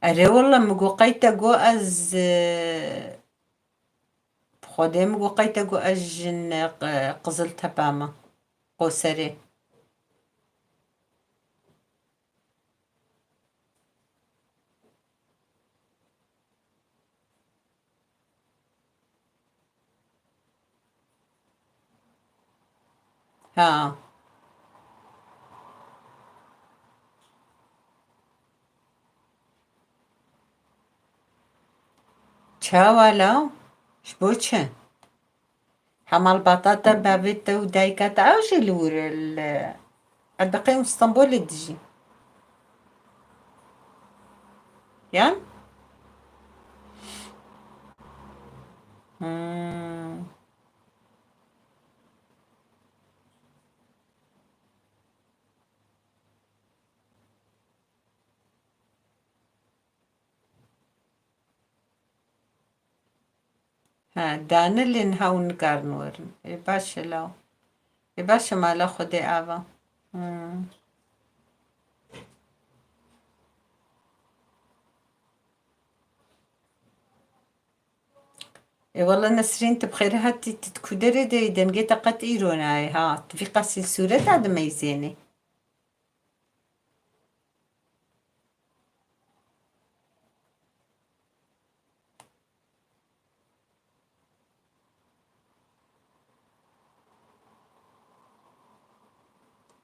اره والله مگو قیتا گو از خوده مگو قیتا گو از جن قزل تباما قوسره ها چه والا شبو چه حمال بطاطا بابتا ودايكاتا اوش الور البقية اسطنبول تجي يا مم. ها دانلين هاون كارنورن باشا لو باشا مالا خدي آوا مم. إيه والله نسرين تبخير هاتي تتكدري دي دنجي تقت إيروناي ها في قاسي السورة هذا ما يزيني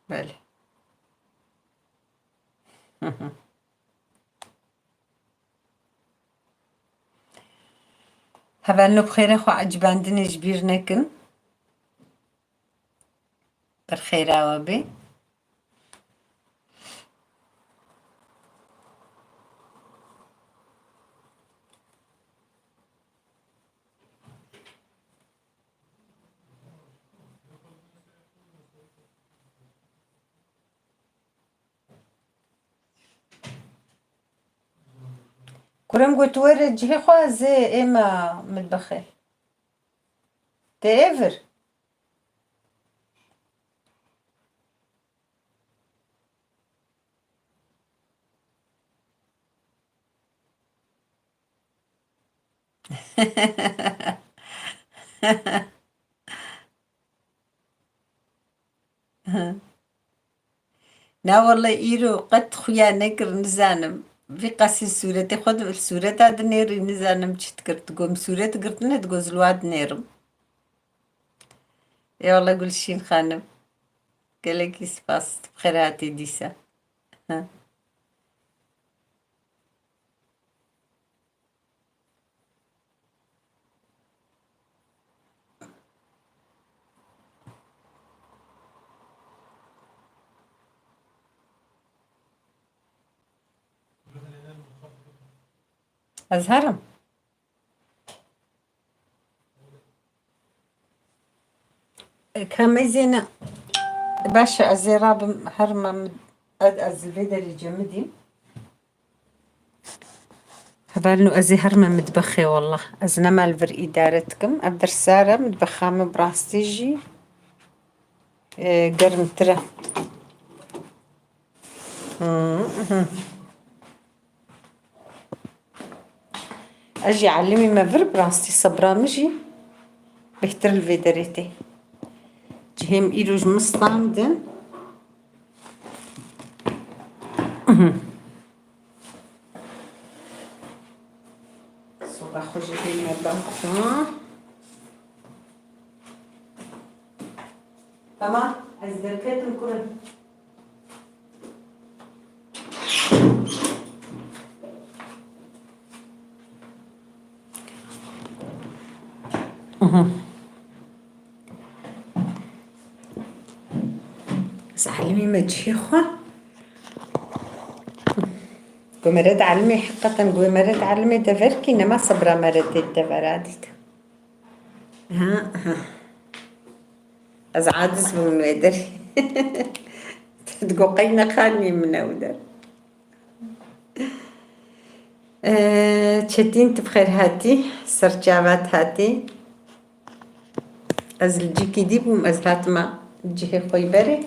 بله هبالنا بخير أخو عجباندن جبير نكن بالخير عوابي كرم قلت ورد جهي خوازي إما متبخر تيفر لا والله إيرو قد خويا نكر نزانم في قاسي السورة خود السورة هاد نيري نزانم تشتكرت تقوم سورة قرتنا تقوز الواد نيرم يا والله قول شين خانم قالك يسباس بخيراتي ديسا ها. أزهرم كم زينة باشا أزيراب هرم أز الفيدري جمدي هبالنو أزي هرم متبخي والله أزنا مالفر إدارتكم أبدر سارة متبخامة براستيجي قرن ترى أجي علمي ما فر براستي صبرامجي بهتر الفيدريتي جهم إيروج مستعمدن صباح خجي ما بقى تمام أزدركت الكرة زعلمي ما تجي خوا قمرت علمي حقا قمرت علمي دفركي نما صبرا مرت الدفرادت ها از عادس بمنودر تقوقينا خاني من أودر تشدين بخير هاتي سرجاوات هاتي از الجيكي دي بوم از هاتما جهي خوي بري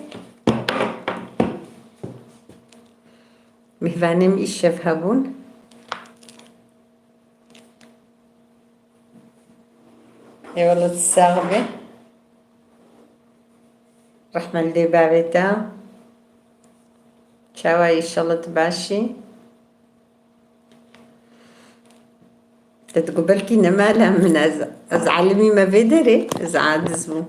مهوانم إيشف هبون اي والله تساغبي رحمة اللي بابتا شاوي إن شاء الله تباشي تتقبلكي نمالها من از علمي ما بدري از عادزمو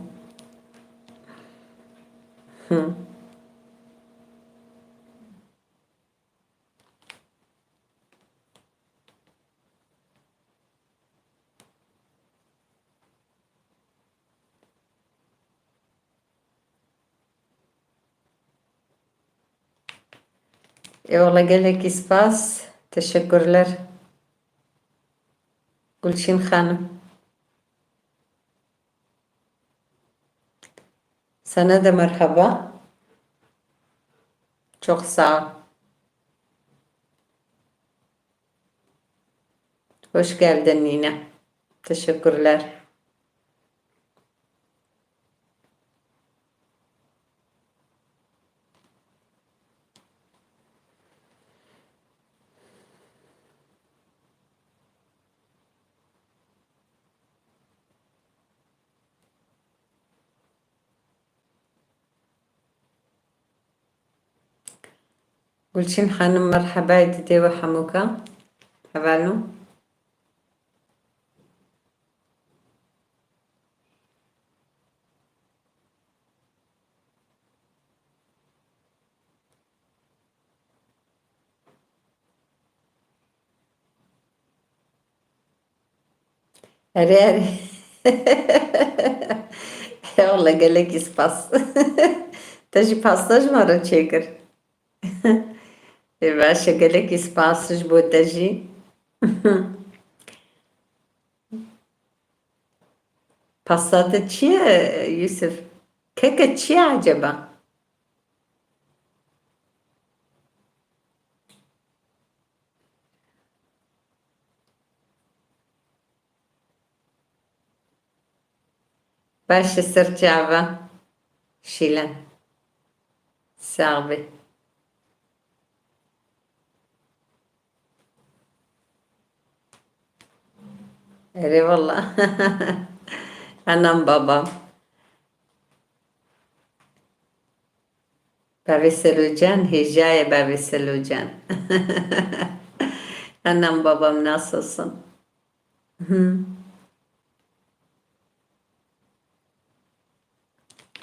اي والله قالك اسباس تشكرler Gülçin Hanım. Sana da merhaba. Çok sağ ol. Hoş geldin yine. Teşekkürler. Gülçin Hanım merhaba edildi ve hamuka. Havalu. Arı. والله قالك يسباس تجي باستاج مرة تشيكر باشا قالك يسباسج بو تجي Pastada çiğ Yusuf. Keke çiğ acaba? Başı sırcava. Şilen. Sarbi. Eyvallah. Anam babam. Babi Selucan, Hicaya Babi Selucan. Anam babam nasılsın? Hı.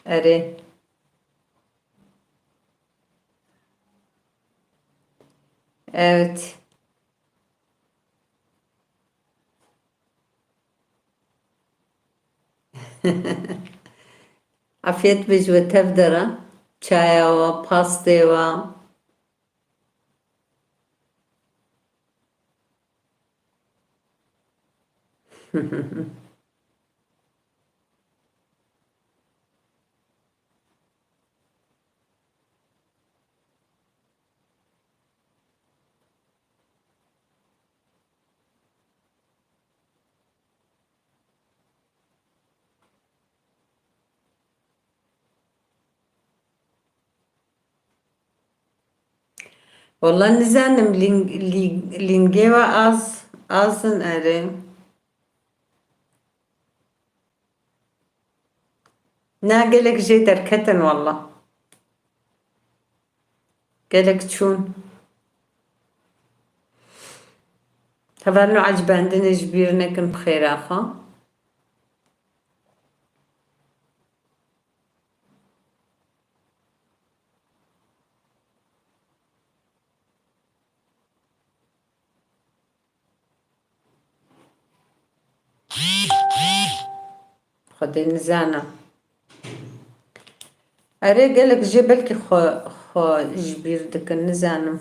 Arı. Evet. Afiyet ve tevdera. Çaya ve pastaya ve Vallahi nizanem lingeva azın arı. Ne gelek jeder keten valla. Gelek çun. Haberlo acbendin ecbirine kın bxeyraxa. خدای نزانم اره gelek jê belkî xwe ji bîr dikin nizanim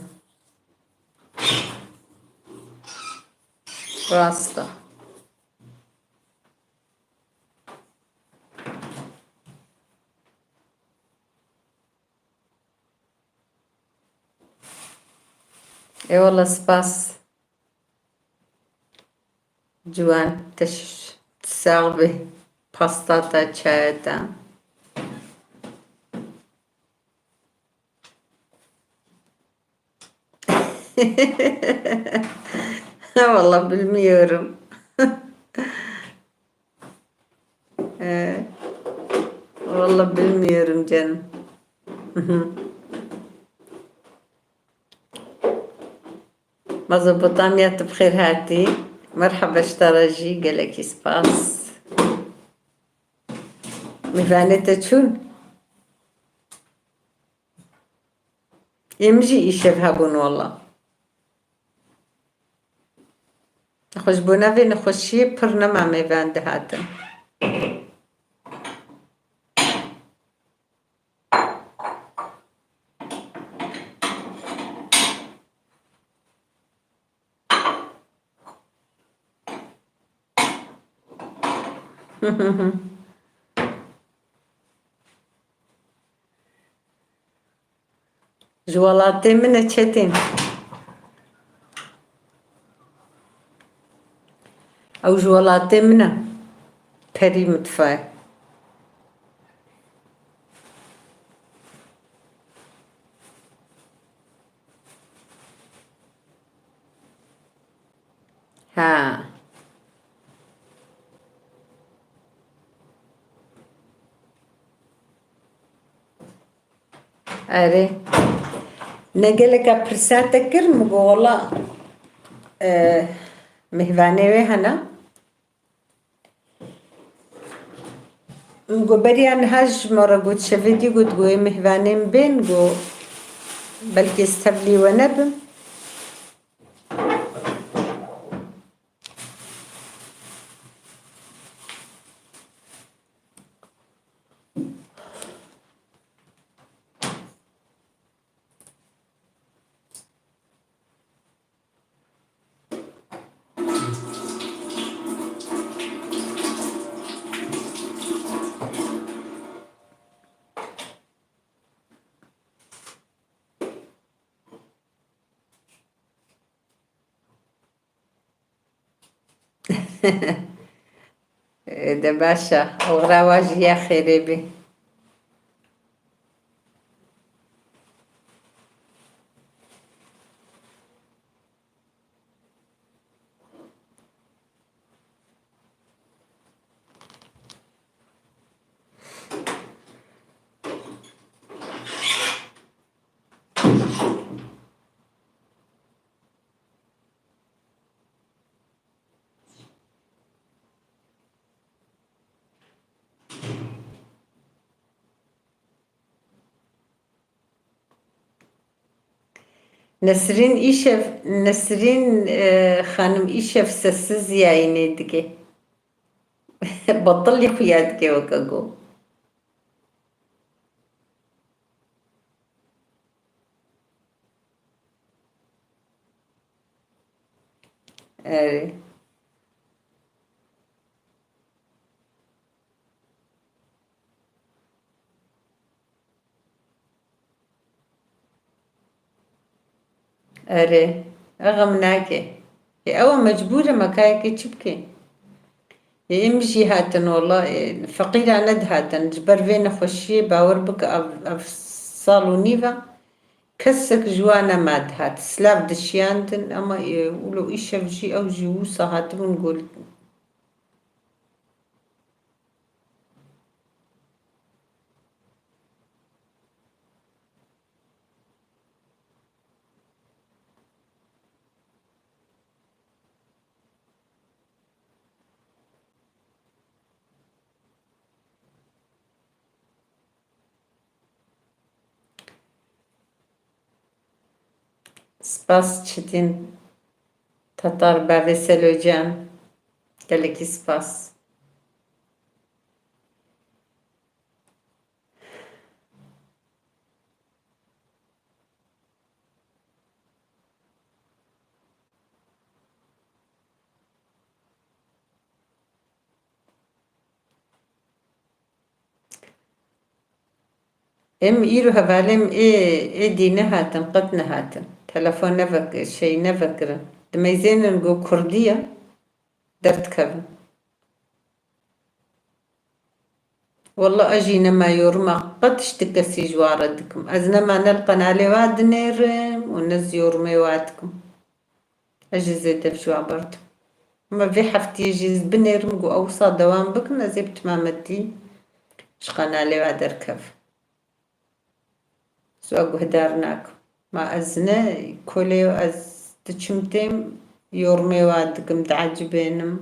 rast e wallah spas ciwan teş sağ bê pasta te çaya te Vallahi bilmiyorum. Vallahi bilmiyorum canım. مزبوطانية بخير هاتي مرحبا اشتراجي قالك سباس ميفانيتا تشون يمجي يشف هابون والله خوش بونا فين خوشي برنا مع ميفان دهاتن جوالاتي من تشتين او جوالاتي منه بري متفاي ها اري نقلك برساتك كرم والله مهواني هنا مگو بریان هاج مرا گوت شویدی گوت گوی مهوانیم بین گو بلکه استبلی و نبم ده باشا وغراواجي يا خيري بي Nesrin hanım işev sessiz yayın edike. Batıl yapıyordke o kago. Evet. أري أغمناك أو مجبورة مكايك تشبكي يمشي هاتن والله فقيرة ند هاتن جبر فين خوشي باور بك أف صالونيفا كسك جوانا ماد هات سلاف دشياندن أما يقولوا إيش جي أو جيوسا هات ونقول Spas Çetin Tatar Bavesel Hocam Geleki spas Em îro hevalêm ê dî nehatin, qet nehatin. Telefon nevekirin. Dimeyzênin got Kurdî ye, derdikevin. Wallah ez jî nema yoruma qet tiştî kesî ji wa re dikim. Ez nema ne li qenalê wa dinêrim û ne ji yorumê wa dikim. Ez jî zêde ji wa berdim. Ama vê hefteyê jî ez binêrim got ewsa dewam bikin, ez ê bi timametî ji qenalê wa derkevim. Ez wan guhdar nakim. Ma ez ne kolê ez diçim têm yorumê wa dikim, diecibênim.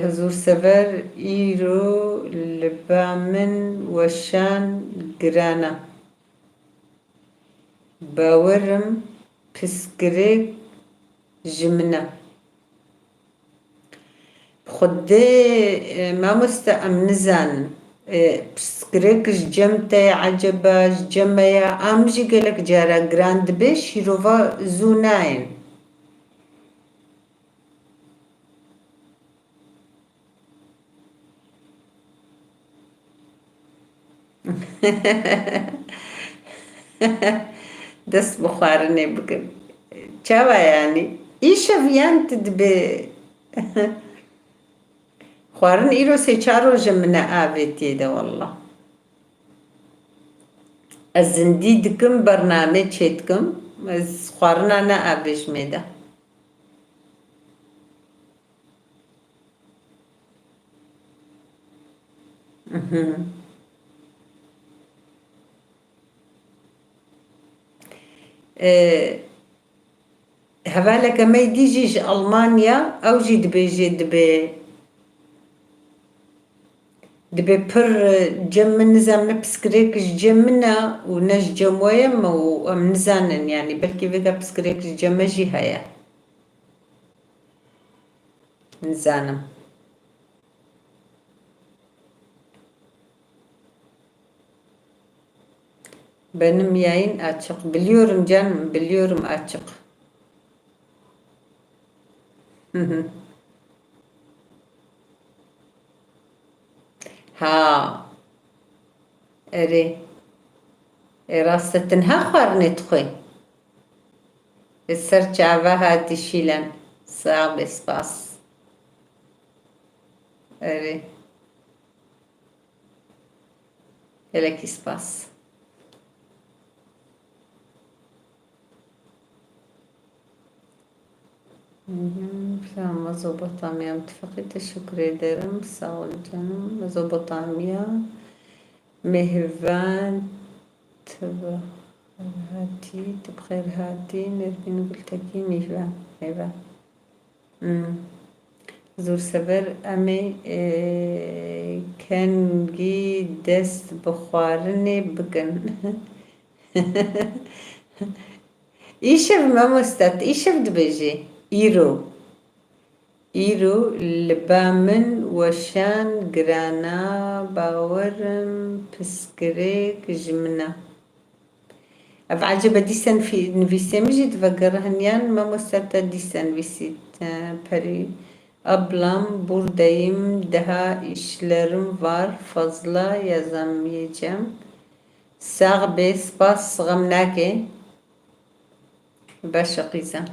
Huzursever îro li ba min weşan giran e. Bawerim pirsgirêk ji min e. Bi Xwedê mamoste em nizanin. Pirsgirêk ji cem te ye eceba, ji cem me ye. Am jî gelek cara giran dibe, şîrova zû nayên. Dest bi xwarinê bikin. Çawa yanî? Îşev yan tu dibe. Xwarin îro sê-çar roj ji min e avêtiye de wallah. Ez zindî dikim, bername çê dikim. Ez xwarina neavêjimê de. Hevaleke me dî jî ji Almanya, ew jî dibêje dibe pir cem min nizanîne pirsgirêk ji cem min e û ne ji cem we ye û em nizanin yanî belkî vêga pirsgirêk ji cem me jî heye. Nizanim. Benim yayın açık. Biliyorum canım, biliyorum açık. Ha. Eri. Rastetin ha xwarnê dixwe. Ser çava hatî şîlan. Sağ be spas. Eri. Gelekî spas. Mezopotamya mutfakı teşekkür ederim. Sağ ol canım. Mezopotamya mehvan tıbhati tıbhati nervin gülteki mehvan mehvan zursever ame kengi dest bixwarinê bikin. İşev mamostat, işev dibêje. îro li ba min weşan giran e, bawerim pirsgirêk ji min e. Ev ecebe dîsa nivîsê min jî divegerînin yan mamostat te dîsa nivîsî perî. Ablam buradayım, daha işlerim var, fazla yazamayacağım. Sağ be, spas, gam nake. Başa kızım.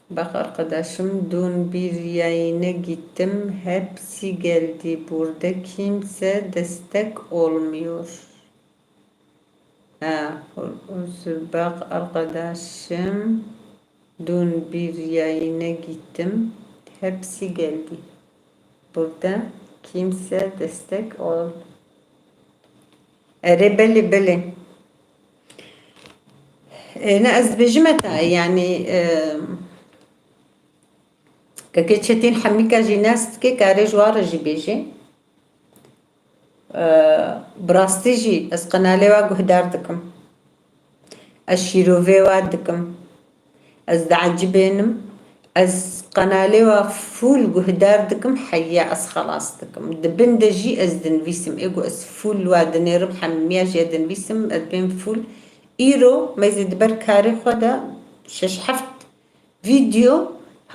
Bak arkadaşım, dün bir yayına gittim, hepsi geldi. Burada kimse destek olmuyor. Bak arkadaşım, dün bir yayına gittim, hepsi geldi. Burada kimse destek olmuyor. Beli. Ne ez bejimeta yani ككتشتين حميكا جيناستكي كاري جوار جي بيجي براستي جي از قنالي واقو هدار دكم از شيروفي وادكم از دعجبينم از قنالي وفول قهدار دكم حيا از خلاص دكم دبن دجي از دنفيسم ايقو از فول وادنيرم حميا جي دنفيسم از بين فول ايرو ما يزيد بر كاري خودا شش حفت فيديو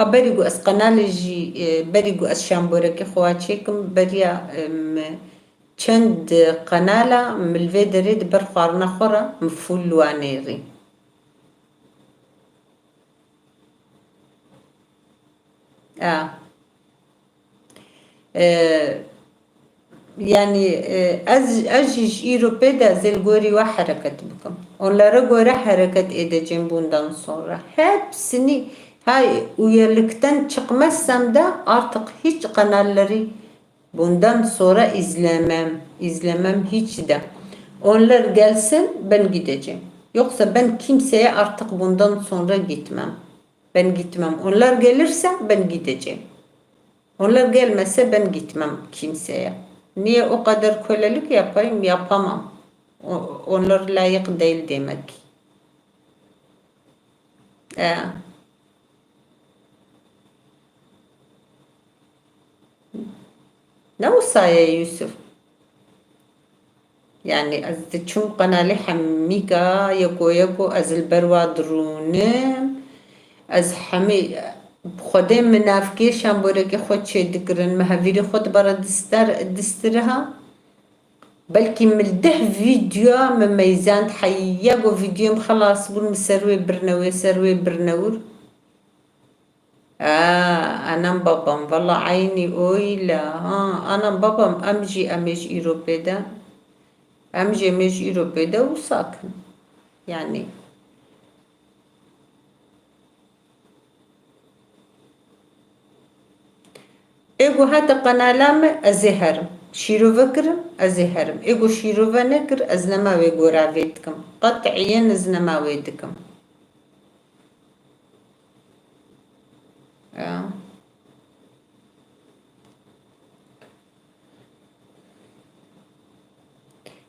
بریگو از قنال جی بریگو از شامبورکی خواچیکم بریا چند قنالا ملوی درید بر خوارنا خورا مفولوانیری yani aziz Avrupa'da zelgori ve hareket bıkım. Onlara göre hareket edeceğim bundan sonra. Hepsini üyelikten çıkmazsam da artık hiç kanalları bundan sonra izlemem. İzlemem hiç de. Onlar gelsin ben gideceğim. Yoksa ben kimseye artık bundan sonra gitmem. Ben gitmem. Onlar gelirse ben gideceğim. Onlar gelmezse ben gitmem kimseye. Niye o kadar kölelik yapayım? Yapamam. Onlar layık değil demek. Ne olsa ya Yusuf? Yani az çum kanalı hamika yako az البروا درونم از همه خودم منافقیشم بوده که خود چه دکرن مهاویری خود برای دسترها بلکه ملده ویدیو ممیزاند حییه و ویدیوم خلاص بون سروی برنور anam babam valla aynı öyle anam babam amci Avrupa'da amci Avrupa'da usakın yani ego hatta kanalame azherim şiruva kırım azherim ego şiruva ne kır aznama ve goravetkim qat'iyen aznama vedkim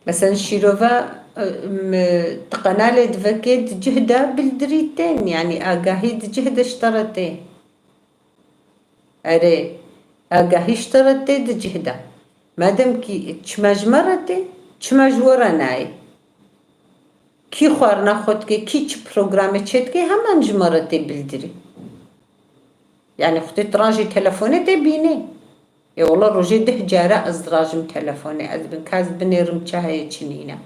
مثلا شيروفا قناة دفكيت جهدة بالدريتين يعني آقاهيد جهدة اشترتي أري آقاهي اشترتي جهدة مادام كي تشماج مرتي تشماج وراناي كي خوارنا خود كي تش بروغرامي تشتكي همان جمرتي بالدري يعني خطي تراجي تلفوني تبيني يا والله روجي ده جارة أزدراجم تلفوني أذبن كاز بنيرم شهاية تشنينا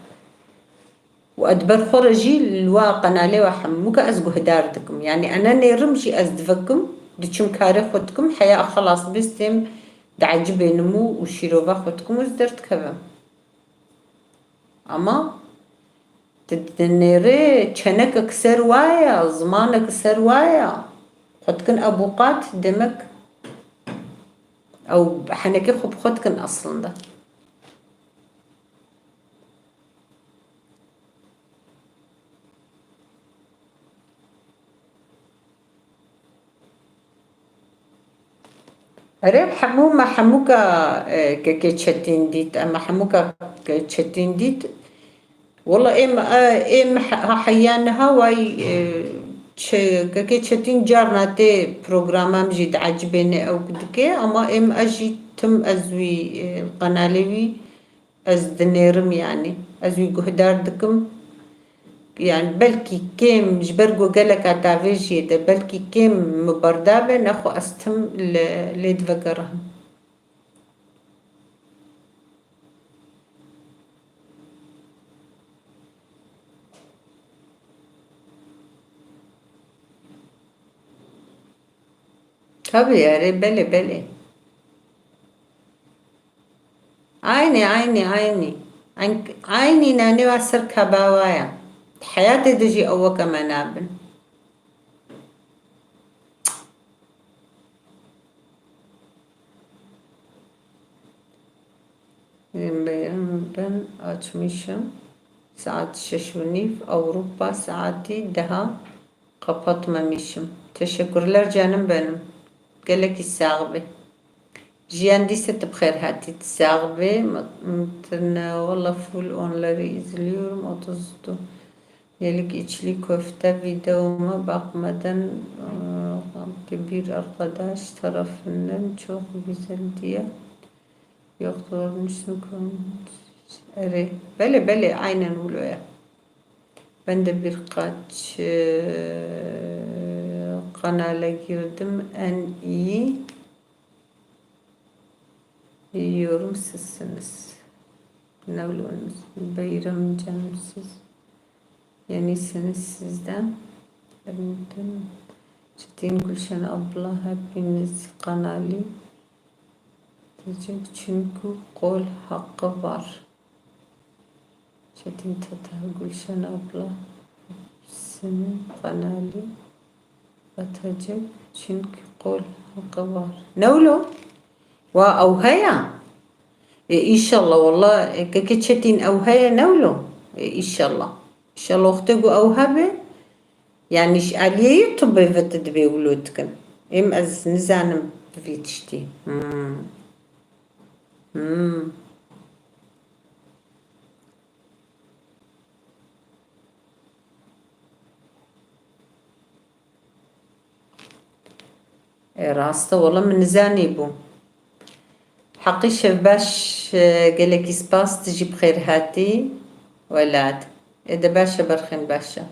وأدبر خرجي الوا قنالي وحموك أزقو هداردكم يعني أنا نيرمشي أزدفكم ديشم كاري خدكم حياة خلاص بستم دعجبي نمو وشيروفا خدكم وزدرت كذا أما تدنيري چنك كسر وايا زمانك كسر وايا خدكن أبوقات دمك أو حنكي خب خدكن أصلا ده ريب حموما حموكا كتشتين ديت أما حموكا كتشتين ديت والله إم حيانها واي كتشتين جارناتي برنامج جد عجبني أو كدكي أما إم أجي تم أزوي القنالوي أزدنيرم يعني أزوي قهدار دكم يعني بلكي كيم جبرقو قالك عتافيجي ده بلكي كيم مبردابة ناخو أستم ليدفقرهم tabii ya bele عيني ناني واسر كباوايا حياتي دجي أو كمان ابن ben açmışım saat 6:30 Avrupa saati daha kapatmamışım teşekkürler canım benim gelek الساغبة جياندي ست بخير هاتي الساغبة والله فول onları izliyorum 30'du yelik içli köfte videoma bakmadan bir arkadaş tarafından çok güzel diye yokturmuşsun bele aynen oluyor ben de birkaç kanala girdim. En iyi yorum sizsiniz. Ne biliyorsunuz? Bayram canım siz. Yenisiniz sizden. Eminim. Çetin Gülşen abla hepiniz kanalı diyecek çünkü kol hakkı var. Çetin Tatar Gülşen abla senin kanalı atacak çünkü kol hakkı var. Ne oluyor? Au haya. İnşallah valla keke çetin au haya ne oluyor? İnşallah. İnşallah ohtegu au habe. يعني إيش عليه يطب يفتد بيولودكن إم أز نزانم بفيتشتي راسته والله من نزاني بو حقيش باش قالك سباس تجيب خير هاتي ولاد إذا باشا برخن باشا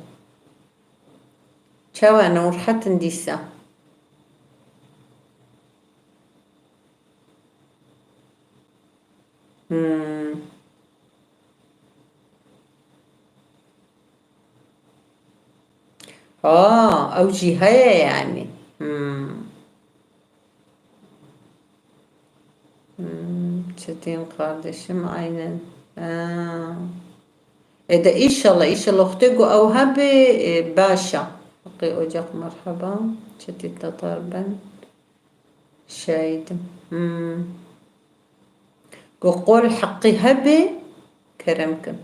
Çava Nur hatin disa. أو جهة يعني. Çetin kardeşim aynen. ده إن شاء الله اختكوا أو هبي باشا حقي أوجاق مرحبا شتي تطار بن شايدم قول حقي هبي كرمكم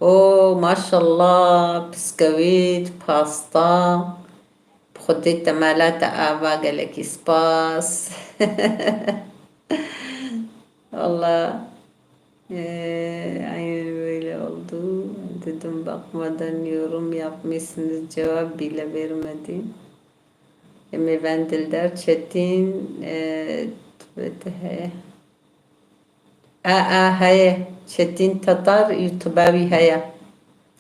أوه ما شاء الله بسكويت باستا بخديت مالات آبا قالك سباس والله aynen böyle oldu. Dedim bakmadan yorum yapmışsınız cevap bile vermedim. Ben Dildar Çetin هيا Çetin Tatar YouTube'avi haya.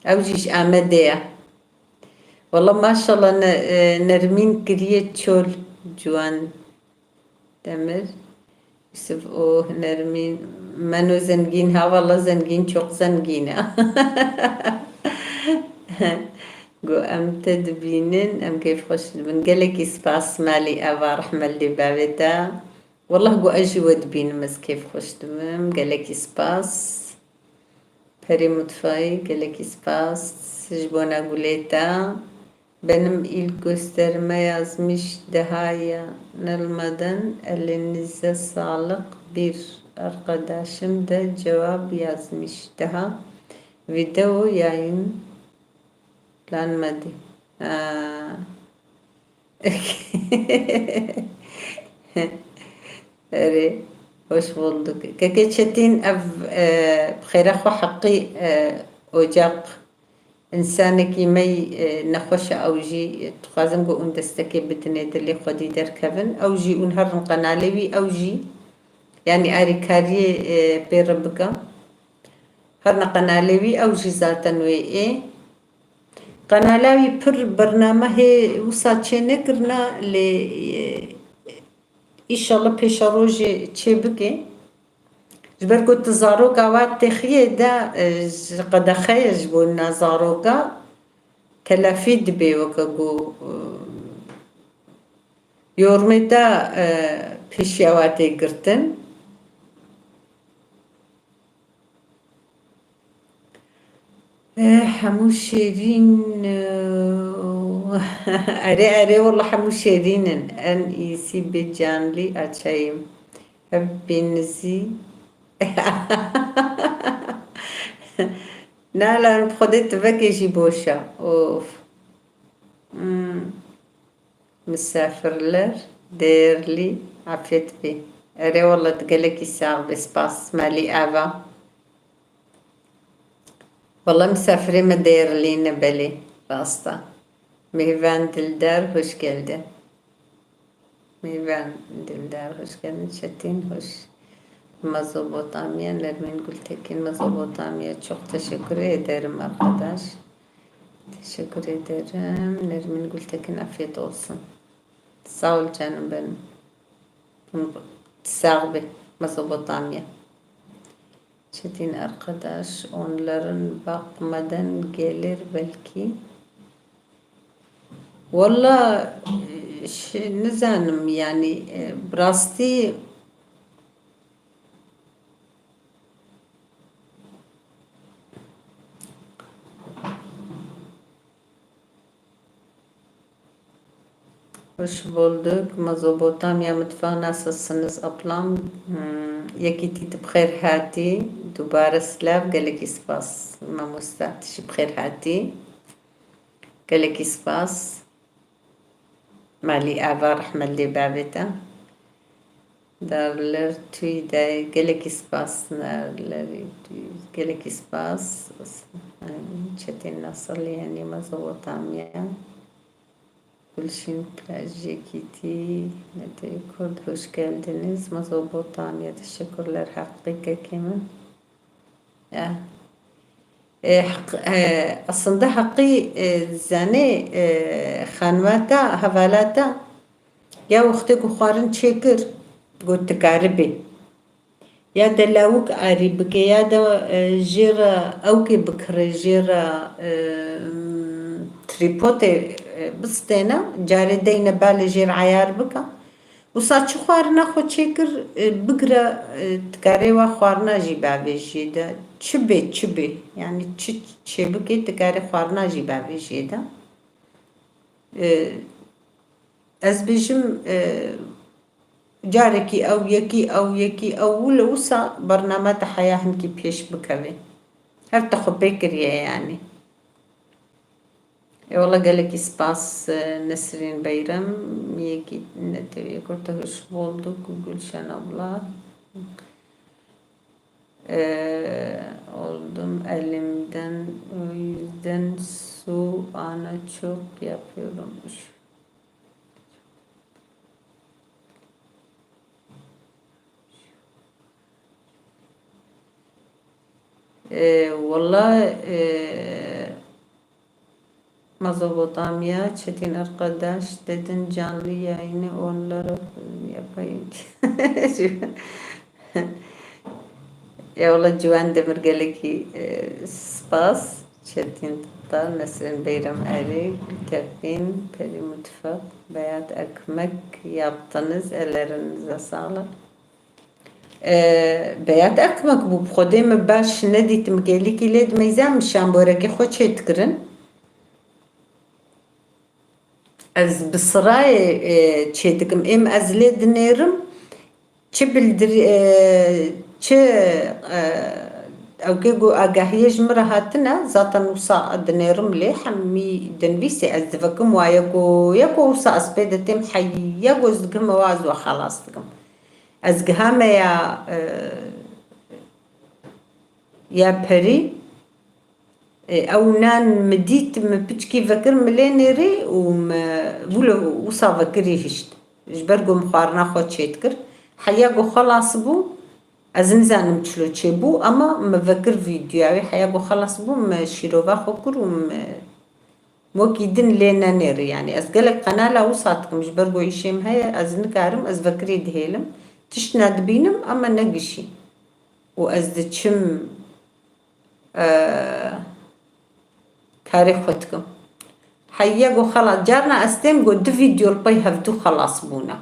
Avciş Ahmediye. Valla maşallah Nermin Kiriye Çol Cuan Demir. Yusuf o Nermin Manu zengin ha valla zengin çok zengin Go em tedbinin em keyf hoş bin gelek ispas mali ava rahmel li baveta والله go ajwad bin mes keyf hoş dum gelek ispas peri mutfai gelek ispas jbona guleta benim ilk gösterime yazmış daha yanılmadan elinize sağlık bir arkadaşım da cevap yazmış daha video yayınlanmadı. Evet, hoş bulduk. Keke Çetin بخير أخو حقي ocak إنسانك يمي نخوش أو جي تقازم قو أن دستكي بتنيدر لي خودي در كفن أو جي أنهرن قنالوي أو جي يعني أريكاري بيربكا هرنا قنالوي أو جي زاتن وي قنالاوي پر برنامه وسا چه نکرنا لي إن شاء الله پیش روزی چه بگه جبر قلت زاروكا وات تخيه دا قد خيج بونا زاروكا تلافيد بي وكاقو يورمي دا بيشيواتي قرتن حمو شيرين أري والله حمو شيرين أن إيسي بجانلي أتشايم بنزي لا خدت بكي جي بوشا اوف مسافرلر ديرلي عفيت بي اري والله تقلك الساعة بسباس مالي ابا والله مسافرين ما ديرلي نبلي راستا ميفان دلدار hoş geldin ميفان دلدار hoş geldin Çetin hoş Mezopotamya, Nermin Gültekin Mezopotamya çok teşekkür ederim arkadaş. Teşekkür ederim. Nermin Gültekin afiyet olsun. Sağ ol canım benim. Sağbe, Mezopotamya. Çetin arkadaş, onların bakmadan gelir belki. Valla ne zanım yani Brasti hoş bulduk. Mezopotamya mutfağı nasılsınız ablam? Yekî te bixêr hatî. Dubare silav gelekî spas. Mamosta tişî bixêr hatî. Gelekî spas. Malî ava rehmet lê bavê te. Derler tüy de gelekî spas. Gelekî spas. Çetin nasıl yani Mezopotamya? Gülşin Plajekiti Kurd hoş geldiniz. Mezopotamya teşekkürler hakikaten. Ya. Aslında hakkı zane xanvata havalata ya vakti kuxarın çekir gotu karibi ya da lavuk aribke ya da jira avki bikre jira tripote bistena cari deyne bale jir ayar bika و saçı xwarina xwe çêkir bigire tikare ve xwarina jî bavê jê de çi bê yani çi çêbikê tikare xwarina jî bavê jê de ez bêjim carekî ew yekî wile wisa bername te heya hinkî pêş bikeve hev te xwe pê kiriye yani. Eyvallah gelekî spas Nesrin Beyrem yekî netevî kurta hoş bulduk Gülşen abla oldum elimden o yüzden su ana çok yapıyorum. Vallahi Mezopotamya Çetin arkadaş dedin canlı yayını onlara yapayım. Eyvallah Civan Demirgel'e spas Çetin da Nesrin Beyram Ali Gültekin Peri Mutfak Beyat ekmek yaptınız ellerinize sağlık. Beyat ekmek bu xodem baş ne ditim gelik ile meyzem şamboraki xoç etkirin. Ez bi sırayê çêdikim em ez lê dinêrim çi bildir çi ew got agahiyê ji min re hatine zaten wisa dinêrim lê hemî dinivîsê ez divekim waye yeko wisa ez pê ditêm heya goz dikim ew ez ve xelas dikim ez gihame ya perî ew nan mi dît mi piçkî vekir mi lê nêrî û wilo wisa vekirî hişt ji ber ku min xwarina xwe çê dikir heya ku xelas bû ez nizanim çilo çêbû ama mi vekir vîdyoya wê heya ku xelas bû mi şîrova xwe kir û mi wekî din lê nenêrî yani ez gelek qenala wisa dikim ji ber ku îşêm heye ez nikarim ez vekirî dihêlim tişt nedibînim ama negişî û ez diçim karê xwe dikim heya ku xelas carna ez tên ku du vîdyo li pey hevdû xelas bûne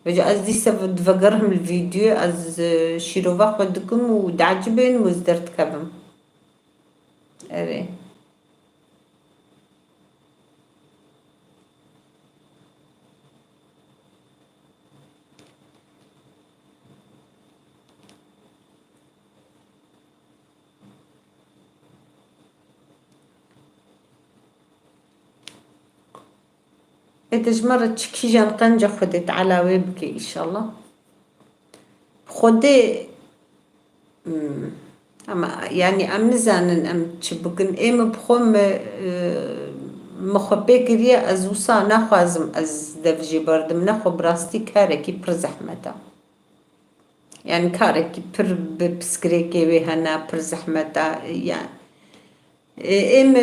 vêca ez dîsa divegerim li vîdyoyê ez şîrova xwe dikim û diecibên û ez derdikevim erê اتجمرت كيجان قنجة خدت على ويبك إن شاء الله خدي أما يعني أم نزانن أم تشبكن إم بخم مخبيك ريا أزوسا نخوازم أز دفجي بردم نخو براستي كاركي بر زحمتا يعني كاركي بر بسكريكي وهنا بر زحمتا يعني إم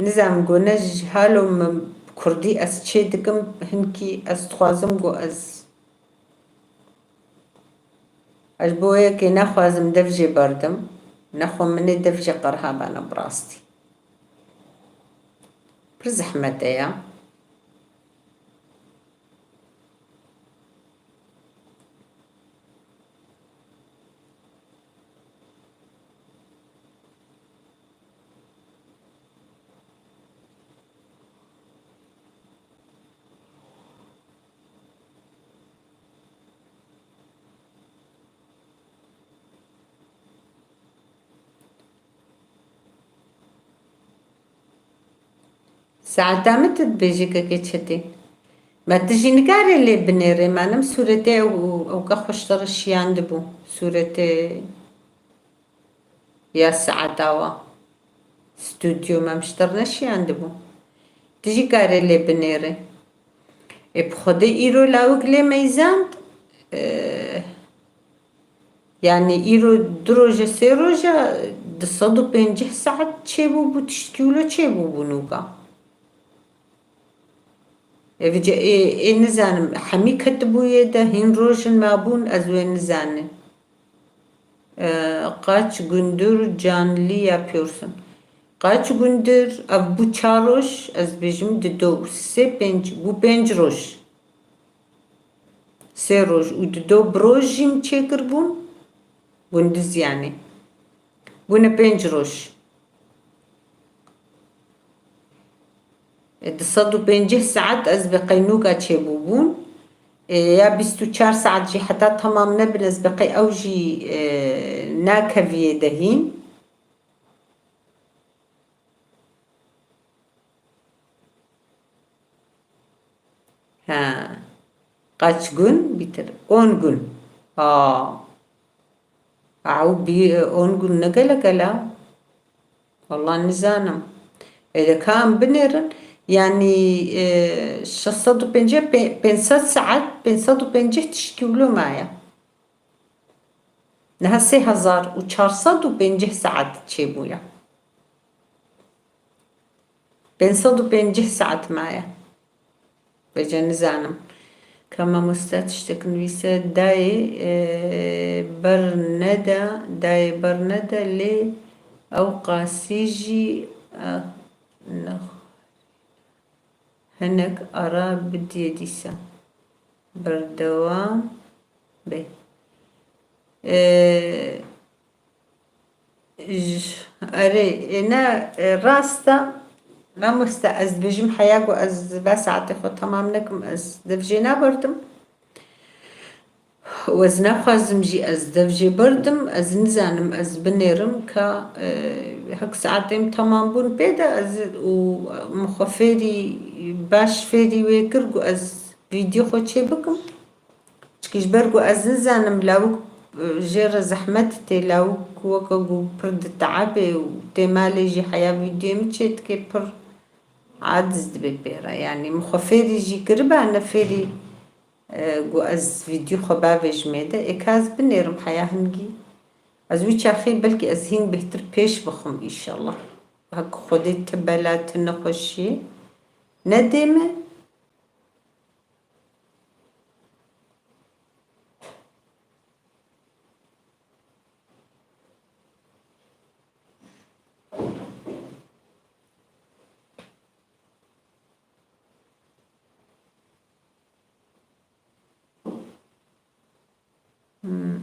نزام گونج حالم کردی از چه دکم هنکی از خوازم گو از بویه که نخوازم دفجه بردم نخو منی دفجه قرها بانا براستی پر زحمته یا ساعتامت تبيجي كاكيتشتي ما تجي نقاري اللي بنيري ما نم سورتي او كخشتر الشيان دبو سورتي يا ساعتاوا ستوديو ما مشترنا الشيان دبو تجي قاري اللي بنيري بخدي ايرو لاوك لي ميزان يعني ايرو دروجة سيروجة دصدو بينجح ساعت تشيبو بتشتكيولو تشيبو بنوكا نزانم حمی کتبویه ده هین روشن مابون از وی نزانه قاç gündür canlı yapıyorsun. Kaç gündür bu çaroş az bejim de do se penc bu penc roş. Se roş u do brojim çekir bun. Gündüz yani. Bu ne penc roş. تصدوا بينجه ساعات از بقينوكا تشيبوبون يا 24 ساعة جي حتى تمام نبنز بقي أوجي ناكفية دهين ها قاش جون بيتر اون جون أو بي اون جون نقلا والله نزانم إذا كان بنيرن يعني 650 ساعات 550 تشكيلو معايا نها 3450 ساعات تشيبويا 550 ساعات معايا بجا نزانم كما مستشتك نويسة داي برندة لي أو قاسيجي هناك أرى بدي ديسا بردوام به أري أنا راستا ما مستأز بجم حياقو أز بس عتخو تمام لكم أز دفجينا بردم وزنا خازم جي أز دفجي بردم أز نزانم أز بنيرم كا هك ساعتين تمام بون بيدا أز ومخفيري باش فيري ويكرقو أز فيديو خوشي بكم چكيش برقو أز نزانم لو جير زحمتي لو كوكو برد تعبي وتمالي جي حياة فيديو متشيت كي بر عادز دبيبيرا يعني مخفيري جي كربا أنا فيري گو از ویدیو خبابش میده اکاز بنیرم حیا هنگی از وی چاخی بلکه از هنگ بهتر پیش بخم ایشالله هک خودی تبلات نخوشی ندیمه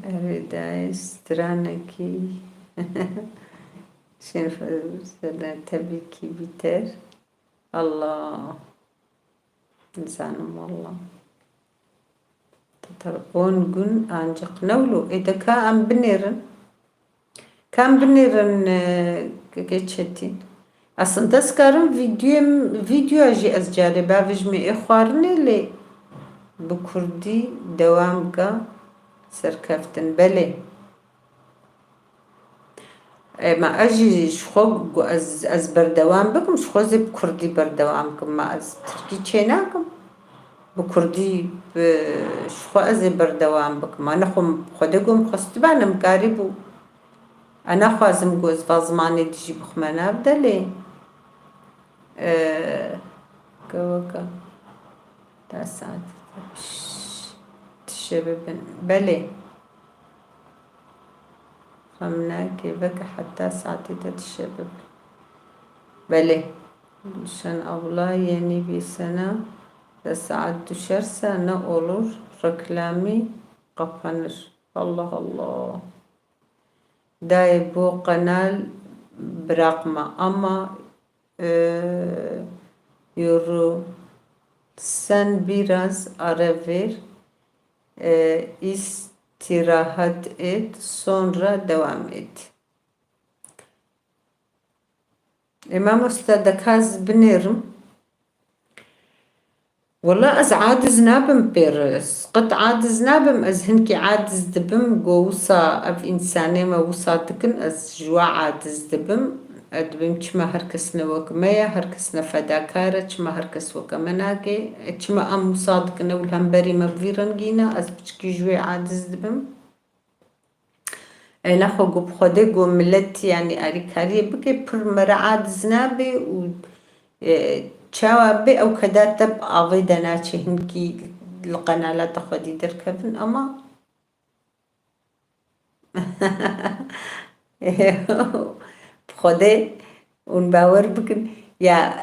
أريد سترانكي شنو تبيكي بيتر الله إنسانم والله تترقون جن أنجق نولو إذا كان بنيرن كيتشتين أصلا تذكرم فيديو أجي أزجاري بافجمي إخوارني لي بكردي دوامكا سركفتن بله ما أجي شخوق از بردوام بكم شخوزي بكردي بردوامكم ما از تركي چيناكم بكردي شخو أزي بردوام بكم أنا خم خودكم خستبانم قاربو أنا خوازم جوز فازماني ديجي بخمنا بدلي كوكا تا ساعت تشبب بلي خمناك بك حتى ساعتي تتشبب بلي شن أولا yani bir sene ve saat düşerse ne olur? Reklami kapanır. Allah Allah. Dahi bu kanal bırakma ama yoru sen biraz ara ver, istirahat et, sonra devam et. İmam Usta da kaz binirim. والله از عادز نابم بيرس قط عادز نابم از هنكي عادز دبم قوصا اف انساني ما وصا تكن از جوا عادز دبم ادبم چما هركس نوكميا هركس نفداكارة چما هركس وكمناكي چما ام مصادق نول همبري مبفيرنجينا از بچكي جوا عادز دبم انا خو قب خده قو ملت يعني اريكاري بكي پر مر عادز نابي و چاوا بي او كداتب آوي دناچه هنكي القنالات خودي دركبن اما بخده اون باور بكن يا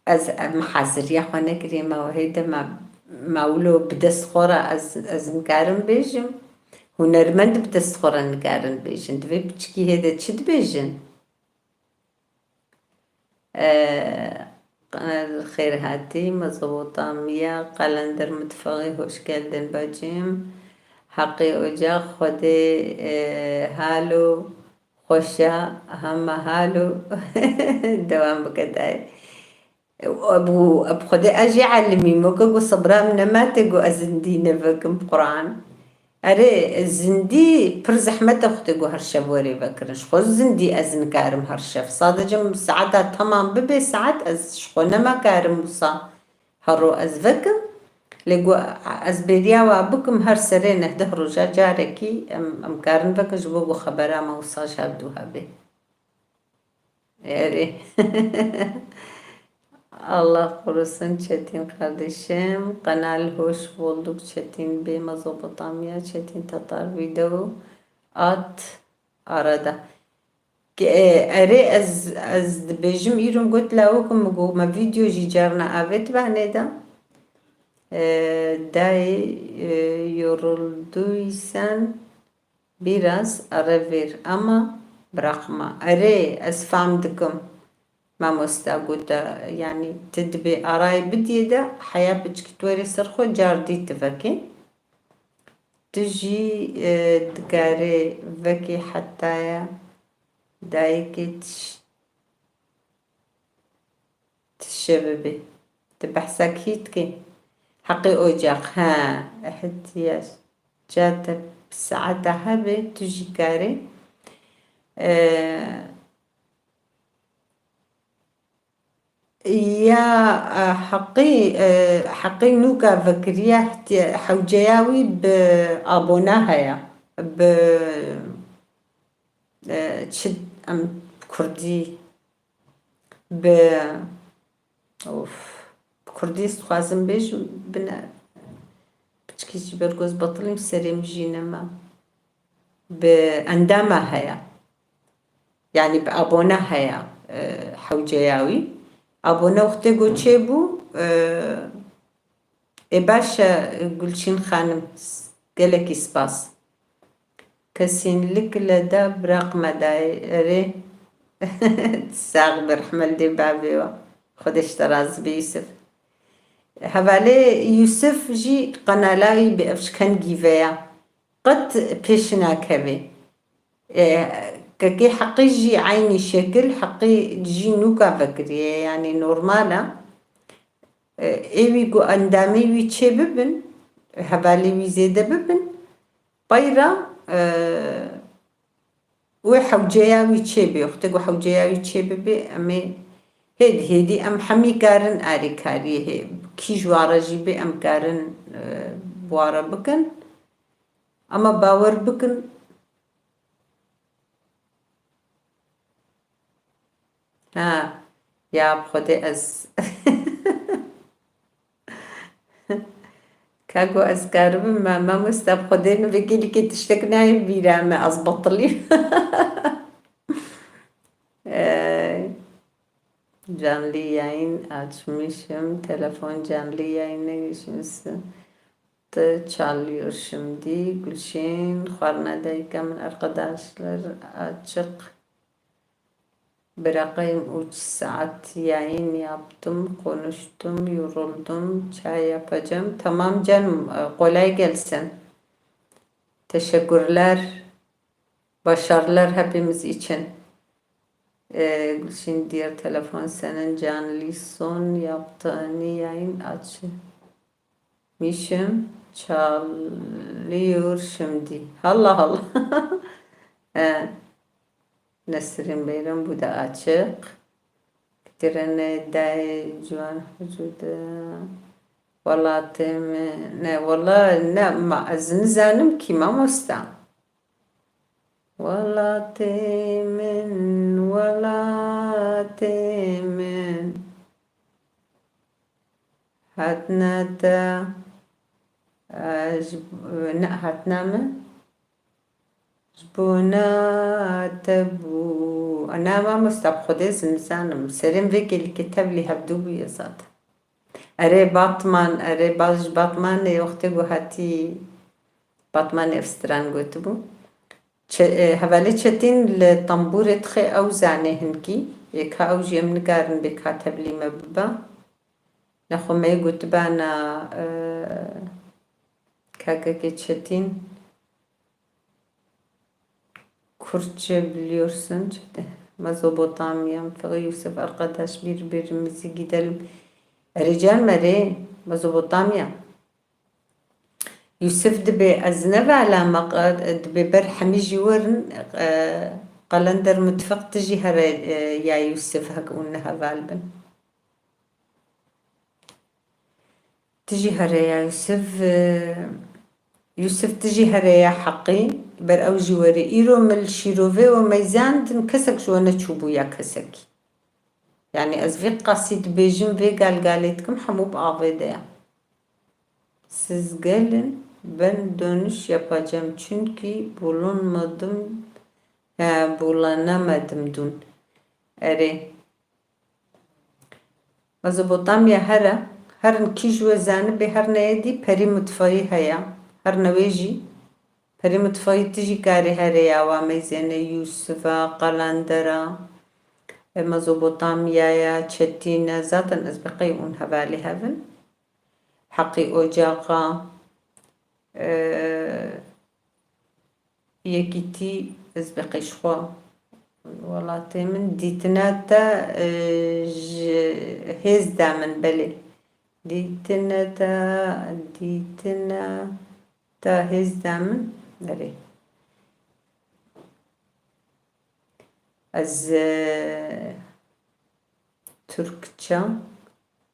از محاضر يا خانه كريمة وهيدا مولو بدست خورا از نكارن بيجم هنرمند بدست خورا نكارن بيجن دوي بچكي هيدا چد بيجن قناة الخير هاتي مظبوطة مية قلندر متفقي hoş geldin bacım حقي ocak خودي هالو خوشا هم هالو دوام بكداي ابو خودي اجي علمي موكو صبرا من ما تقو ازندي نفكم قرآن اره زندي پر زحمت اختگو هر شب وری بکرنش خود زندی از نکارم هر شب صادقم ساعتها تمام ببي ساعت از شخونه ما کارم وصا هرو از وکم لگو از بیریا و بکم هر سره نهده رجا جارکی ام کارن بکش بو خبره ما وصا شب دوها بي اره Allah korusun Çetin kardeşim. Kanal hoş bulduk Çetin Bey Mezopotamya Çetin Tatar video at arada. Eri az dibêjim îrom got lawikim got me video jî carna avêt benê de dayê yorulduysan biraz ara ver ama bırakma. Eri ez fahm dikim. مامۆستا گوتە یعنی تدبێ ئارای بدیێدا حیا بچکتوەری سەرخۆ جاردی تڤەکێ تژی دگارێ ڤەکێ حەتایە دایکێ تشە ببێ تبەحسەک هیتکێ حەقی ئۆجاق ها احتیاج جاتە سەعەتە هەبێ تژی کارێ يا حقي نوكا فكرية حوجياوي بأبوناها يا تشد أم كردي بكردي استخوازم بيج بنا بتشكيش برجوز بطلين سريم جينما بأندامها يا يعني بأبوناها يا حوجياوي abone oxtego çebu başa Gülçin Hanım gelek spas kesinlikle de bırakmadı sağ berhmel de babi ve خودش تراز بيوسف هوالي يوسف جي قنالاي بأفشكن جيفيا قد بيشنا كبي كي حقي جي عيني شكل حقي جي نوكا فكرية يعني نورمالا ايوي قو اندامي وي چه ببن هبالي وي زيادة ببن بايرا وي حوجيا وي چه بي اختگو حوجيا وي چه ببي امي هيدي ام حمي كارن آري كاري كي جوارا جي بي ام كارن بوارا بكن اما باور بكن ها Ya خودی از كاكو أذكر ما مستب خودين بيجي كي تشتكناي بيرا ما أزبط لي canlı yayın açmışım. Telefon canlı yayına geçmişsin. Çalıyor şimdi. Gülşin, Korna'dayken arkadaşlar açık. Bırakayım 3 saat yayın yaptım, konuştum, yoruldum, çay yapacağım. Tamam canım, kolay gelsin. Teşekkürler, başarılar hepimiz için. Şimdi diğer telefon senin canlı son yaptığını yayın açmışım. Çalıyor şimdi. Allah Allah. Nesrin Beyran bu da açık. Trene de Cuan Hucuda. Valla ne valla ne ma'azını zanım ki mamosta. Valla temin valla temin. Hatna da hatna mı? Buna tabu. Ana ma mustabxode zinsanım. Serim ve gel kitab li habdu bu yazat. Are Batman, are Batman yoktu bu hati Batman efstran gotu bu. Havale çetin le tambur etxe ev zanehin ki ek ev jem nikarin be katab li mebba. Naxume gotu bana kaka çetin Kürtçe biliyorsun. Mezopotamya, Fıgı Yusuf arkadaş birbirimizi gidelim. Rical meri Mezopotamya. Yusuf dibe azne ve alamak dibe berhami jiwarın kalender mutfak tiji hara ya Yusuf hak unnaha valben. Tiji hara ya Yusuf Yusuf تجي هريا حقي بر أو جواري إيرو من الشيروفي وميزان تنكسك شو أنا تشوبو يا كسكي يعني أزفي قصيد بيجم في قالتكم حموب آفيدا siz gelin ben dönüş yapacağım çünkü bulunamadım dün. Mezopotamya herın kişi zanı bir her neydi peri mutfağı haya. Her neveji peri mutfağı tiji kari hereya ve mezene Yusuf'a Qalandara Mezopotamya'ya Çetin'e zaten ezbeqi un havali havin Haqi Ocağa yekiti ezbeqi şua valla temin ditine de hez damin beli ditine da hez damin beli az Türkçe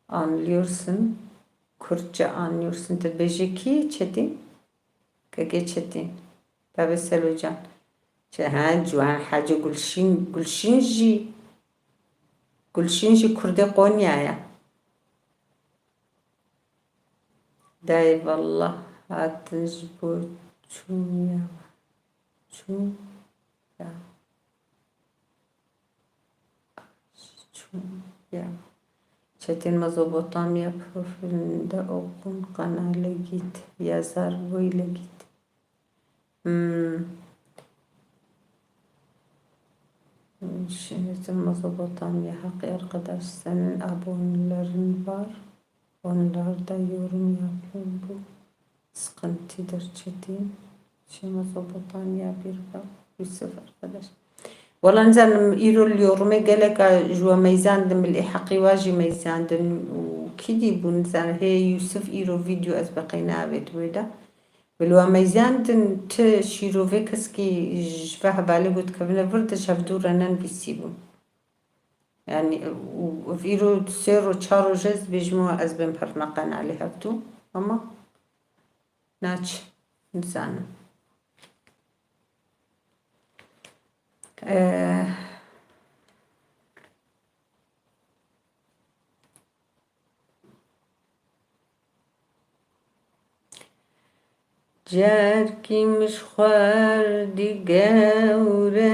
anlıyorsun Kürtçe anlıyorsun Tebejiki Çetin Kage Çetin Tabi Selucan Cuhan Hacı Gülşinci Kürde Konya'ya Day vallah hatınız bu çuya Çetin Mezopotamya profilinde okun kanala git yazar böyle git Şimdi Mezopotamya hakkı arkadaş senin abonelerin var onlar da yorum yapıyor bu sıkıntıdır Çetin Şimdi Mezopotamya bir bak Yusuf arkadaş والله نزل يرول يورومي قالك جوا ميزاندن بالإحقي واجي ميزاندن وكيدي بنزل هي يوسف إيرو فيديو أسبقينا بيت ويدا بلوا ميزاندن تشيرو فيكسكي جفاه بالي قد كفنا فرد شافدور رنان بيسيبون يعني وفيرو سيرو تشارو جز بيجموع أزبن برنقان عليها بتو أما ناتش نزانم جاركي مش خواردي قورك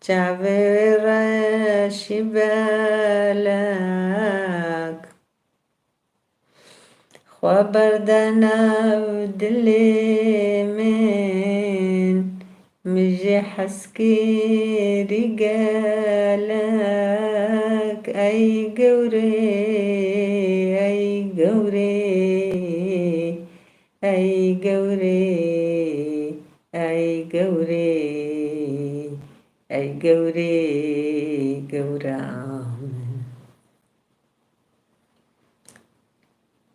تعبير شبالك خبر دانا ودلي من مجي حسكي رجالك أي قوري أي قوري أي قوري أي قوري أي قوري قورام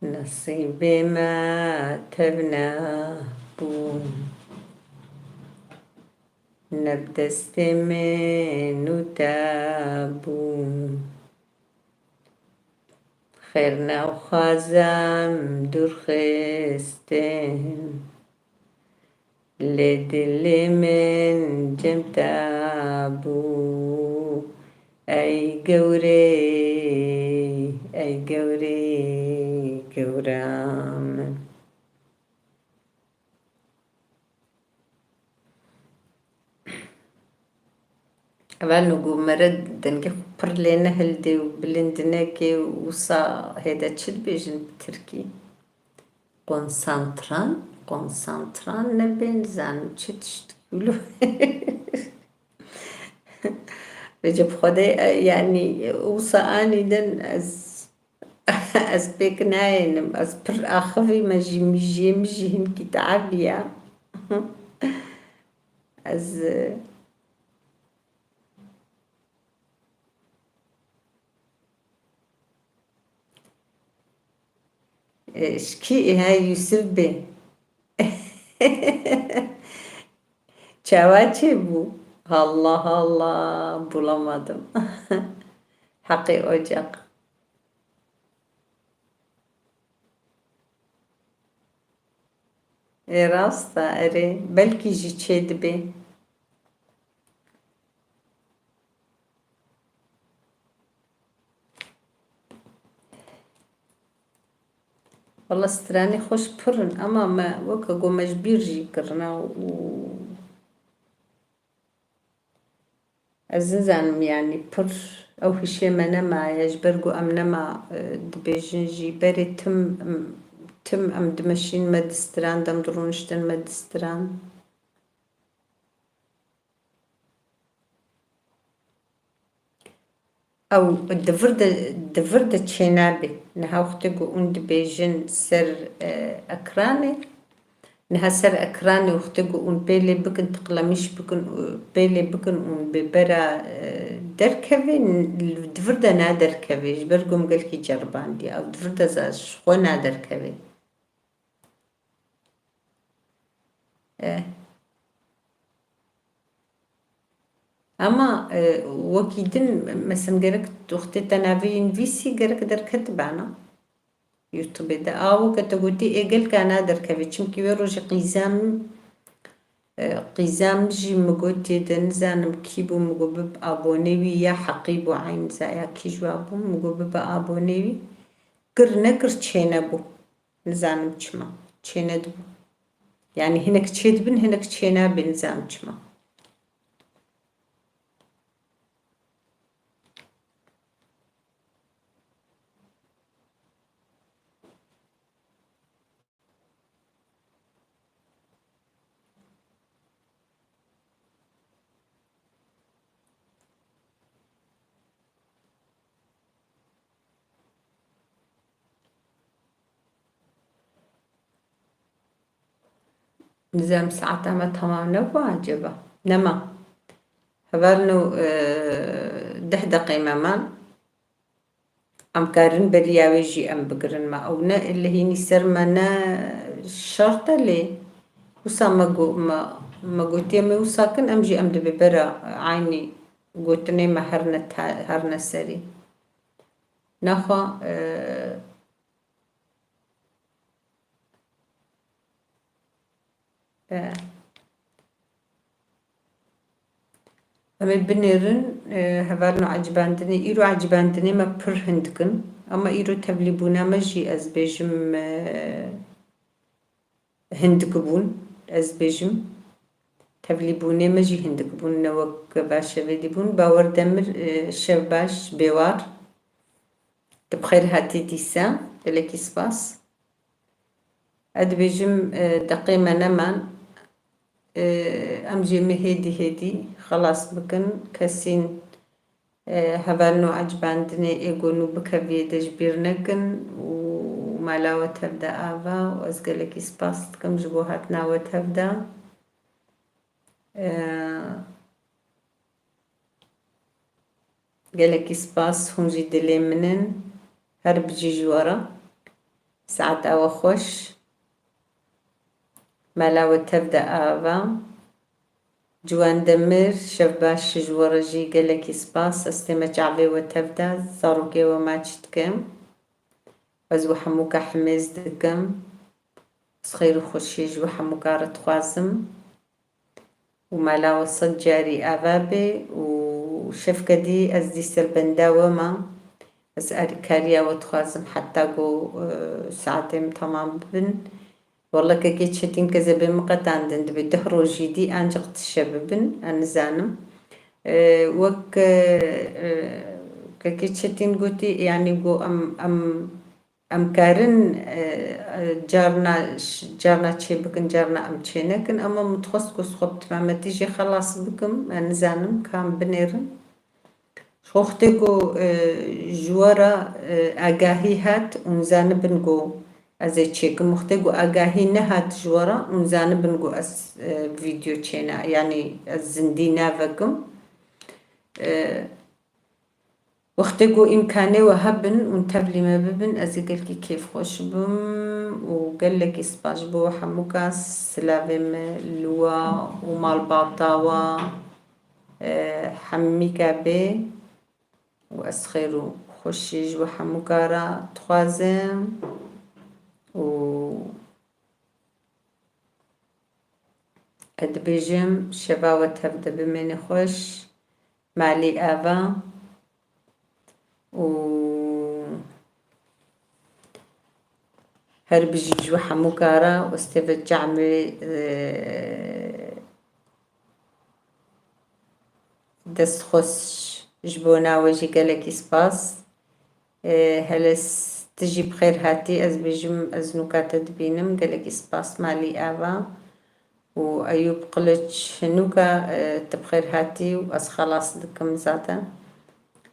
نصيبي ما تبنى بون نبدست من تابون خيرنا وخازم درخستن لدلي من جمتابو أي قوري أي قوري قورام أبان نقول مرد دنقي خبر لنا هلدي وبلندناكي وصا هيدا تشد بيجن بتركي قونسانتران نبين زان تشد يقولوا بجب خدي يعني وصا اني دن از بيكناين از بر اخفي مجي هنكي تعبيا از شكي هاي يوسف بي çavaçı bu. Allah Allah bulamadım. Hakkı Ocak. Rasta ere belki jiçedi be. والله ستراني خوش برن اما ما وكا قو مجبير جي كرنا و عزيزان يعني بر او هشي ما نما يجبرقو ام نما دبيجن جي بري تم ام دمشين مدستران دم درونشتن مدستران او الدفردة تشينابي نها وختقو اند بيجن سر اكراني نها سر اكراني وختقو اون بيلي بكن تقلميش بكن بيلي بكن اون ببرا دركبي الدفردة نا دركبي جبرقو مقلكي جربان دي او الدفردة زاز شخو نا دركبي اما وكيدن مثلا جرك تختي تنافين فيسي جرك دركت بانا يوتيوب ده او كتقولي اجل كان دركبي چمكي وروج قيزام جي مقوتي دنزانم كيبو مقوبب ابونيوي يا حقيبو عين زايا كيجوابو مقوبب ابونيوي كر نكر تشينبو نزانم چما تشيندبو يعني هناك تشيدبن هناك تشينا بنزام چما نظام ساعتها ما تمام نبو عجبه نما هبارنو 10 دقيقة مامان ام كارن برياويجي ام بقرن ما او نا اللي هي نسر منا شرطة لي وسا ما قوتي ما وساكن امجي ام دبي برا عيني قوتني ما هرنا سري نخا أما بنيرن هفارنو عجباندني إيرو عجباندني ما پر هندكن أما إيرو تبليبونا مجي أز بيجم هندك بون از بيجم تبلي بوني مجي هندك بون نوك باش بدي بون باور دمر شف باش بيوار بخير هاتي ديسا لكي سباس اد بيجم دقيمة نمان امجي هيدي خلاص بكن كسين هبالنو عجباندني ايقونو بكفي دجبير نكن ومالاوة تبدا آفا وازقلك سباس كم جبوهاتنا وتبدا قالك سباس هم جي دلي منن هرب جي جوارا ساعات او خوش مالاوة تبدا آفا جوان دمر شف باش جوارا جي قالك سباس استمع جعبي وتبدا صاروكي وماچتكم وزو حموكا حميز دكم صخير خوشي جو حموكا رتخوازم ومالاوة صد جاري آفابي وشف كدي از دي سربندا وما از كاريا وتخوازم حتى قو ساعتين تمام بن والله كي تشتين كذا بمقت عندن دبي دهرو جدي انجقت الشبابن انزانم وك كي تشتين قوتي يعني قو ام كارن جارنا تشي بكن جارنا ام تشينكن اما متخص كو سخبت ما تيجي خلاص بكم انزانم كان بنيرن شوختكو جوارا اگاهی هات انزان بنقو ازي تشيك مختگو اگاهی نهات جوارا انزان بنقو از فيديو تشينا يعني الزندينا فكم وختگو امكاني وهبن ونتبلي ما ببن ازي قلكي كيف خوش بم وقالك اسباش بو حموكاس سلافم لوا ومال باطاوا حميكا بي واسخيرو خوشي جو حموكارا تخوازم و ادبيجم شباوة تبدا بميني خوش مالي آفا و هربجي جو حموكارا واستفد جعمي دست خوش جبونا وجي قالك سباس هلس تجي بخير هاتي از بيجم از نوكا تدبينم قالك سباس مالي آفا وأيوب قلتش نوكا تبخير هاتي واز خلاص دكم زاتا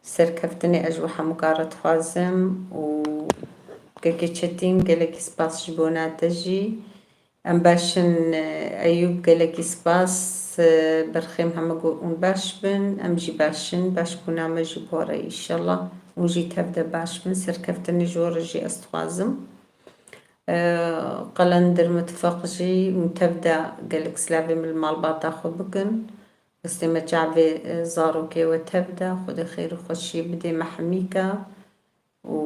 سركفتني أجوحة مكارة خوازم و كاكي تشتين قالك سباس جبونا تجي ام باشن أيوب قالك سباس برخيم همجو اون باش بن ام جي باشن باش بونا ما جبورا ان شاء الله وجي تبدا باش بن سركفتني جور جي استخوازم قلندر متفقجي وتبدا قالك سلافي من المال باطا خو بكن استمع جعبي زاروكي وتبدا خد خير وخشي بدي محميكا و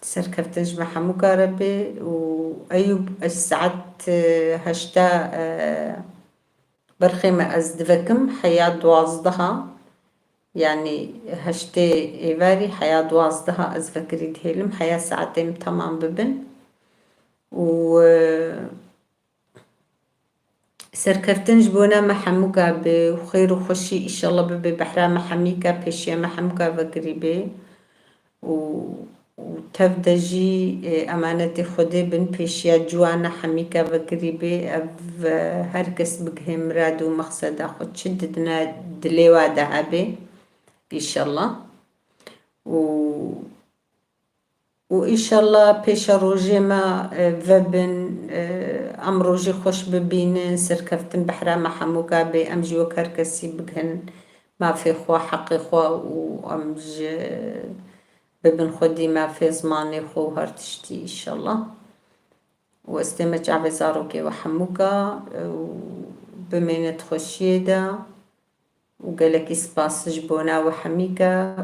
سركفتنج محموكا ربي وأيوب الساعات هشتا برخيمة أزدفكم حياة دوازدها يعني هشتي إيفاري حياة دوازدها أزفكري دهيلم حياة ساعتين تمام ببن و سركفتنج بونا محموكا بخير وخشي إن شاء الله ببي بحرا محميكا بيشيا محموكا فكري بي وتبدا جي أمانتي خدي بن بيشيا جوانا حميكا فكري بي أف هركس بقهم رادو مقصد أخد شددنا دليوا دعابي إن شاء الله وإن شاء الله بيش روجي ما فبن أم روجي خوش ببين سركفتن بحرا محموكا بي أمجي وكركسي بقهن ما في خوا حقي خوا وأمج ببن خودي ما في زماني خو هرتشتي إن شاء الله واستمج عبي زاروكي وحموكا بمينة خشيدا وقالك سباس جبونا وحميكا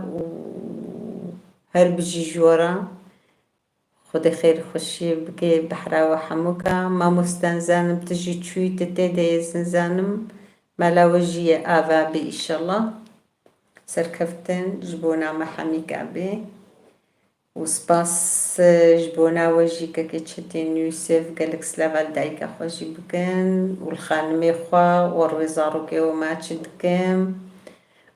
وهربجي جورا خدي خير خشي بكي بحرا وحموكا ما مستنزانم تجي تشوي تتيدا يزنزانم ملا وجي آفا بي إن شاء الله سركفتن جبونا محميكا بي وسباس جبونا وجيكا كيتشتين يوسف قالك سلافا دايكا خوشي بكن والخانمي خوا ورويزارو كي وما تشدكم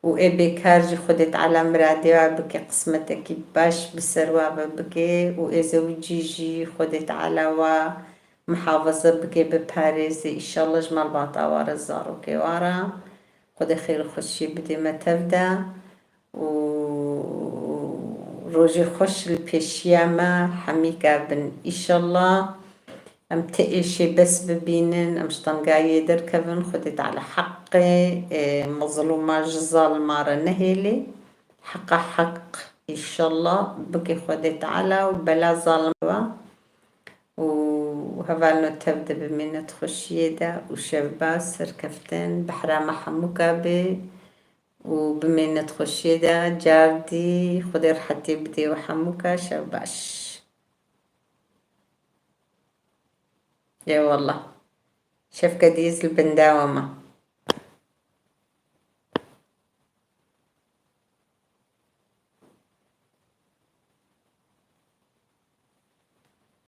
وإبي كارجي خدت على مرادي بكي قسمتك باش بالسروابة بكي وإزوجي جي خدت على محافظة بكي بباريس إن شاء الله جمال باطاوار الزارو كي وارا خدي خير خوشي بدي ما تبدا وروجي خوش البيشيامة حميكا بن إن شاء الله أم تأشي بس ببينن أم شطنقاي دركبن خدت على حقي مظلومة ظالمة نهيلي حق إن شاء الله بكي خدت على وبلا ظالمة وهفالنو تبدأ بمينة خشيدة وشباس ركفتن بحرامة حموكا بي وبمينة خشيدة جاردي خدي رحتي بدي وحموكا شباش يا والله شاف قديس البنداومة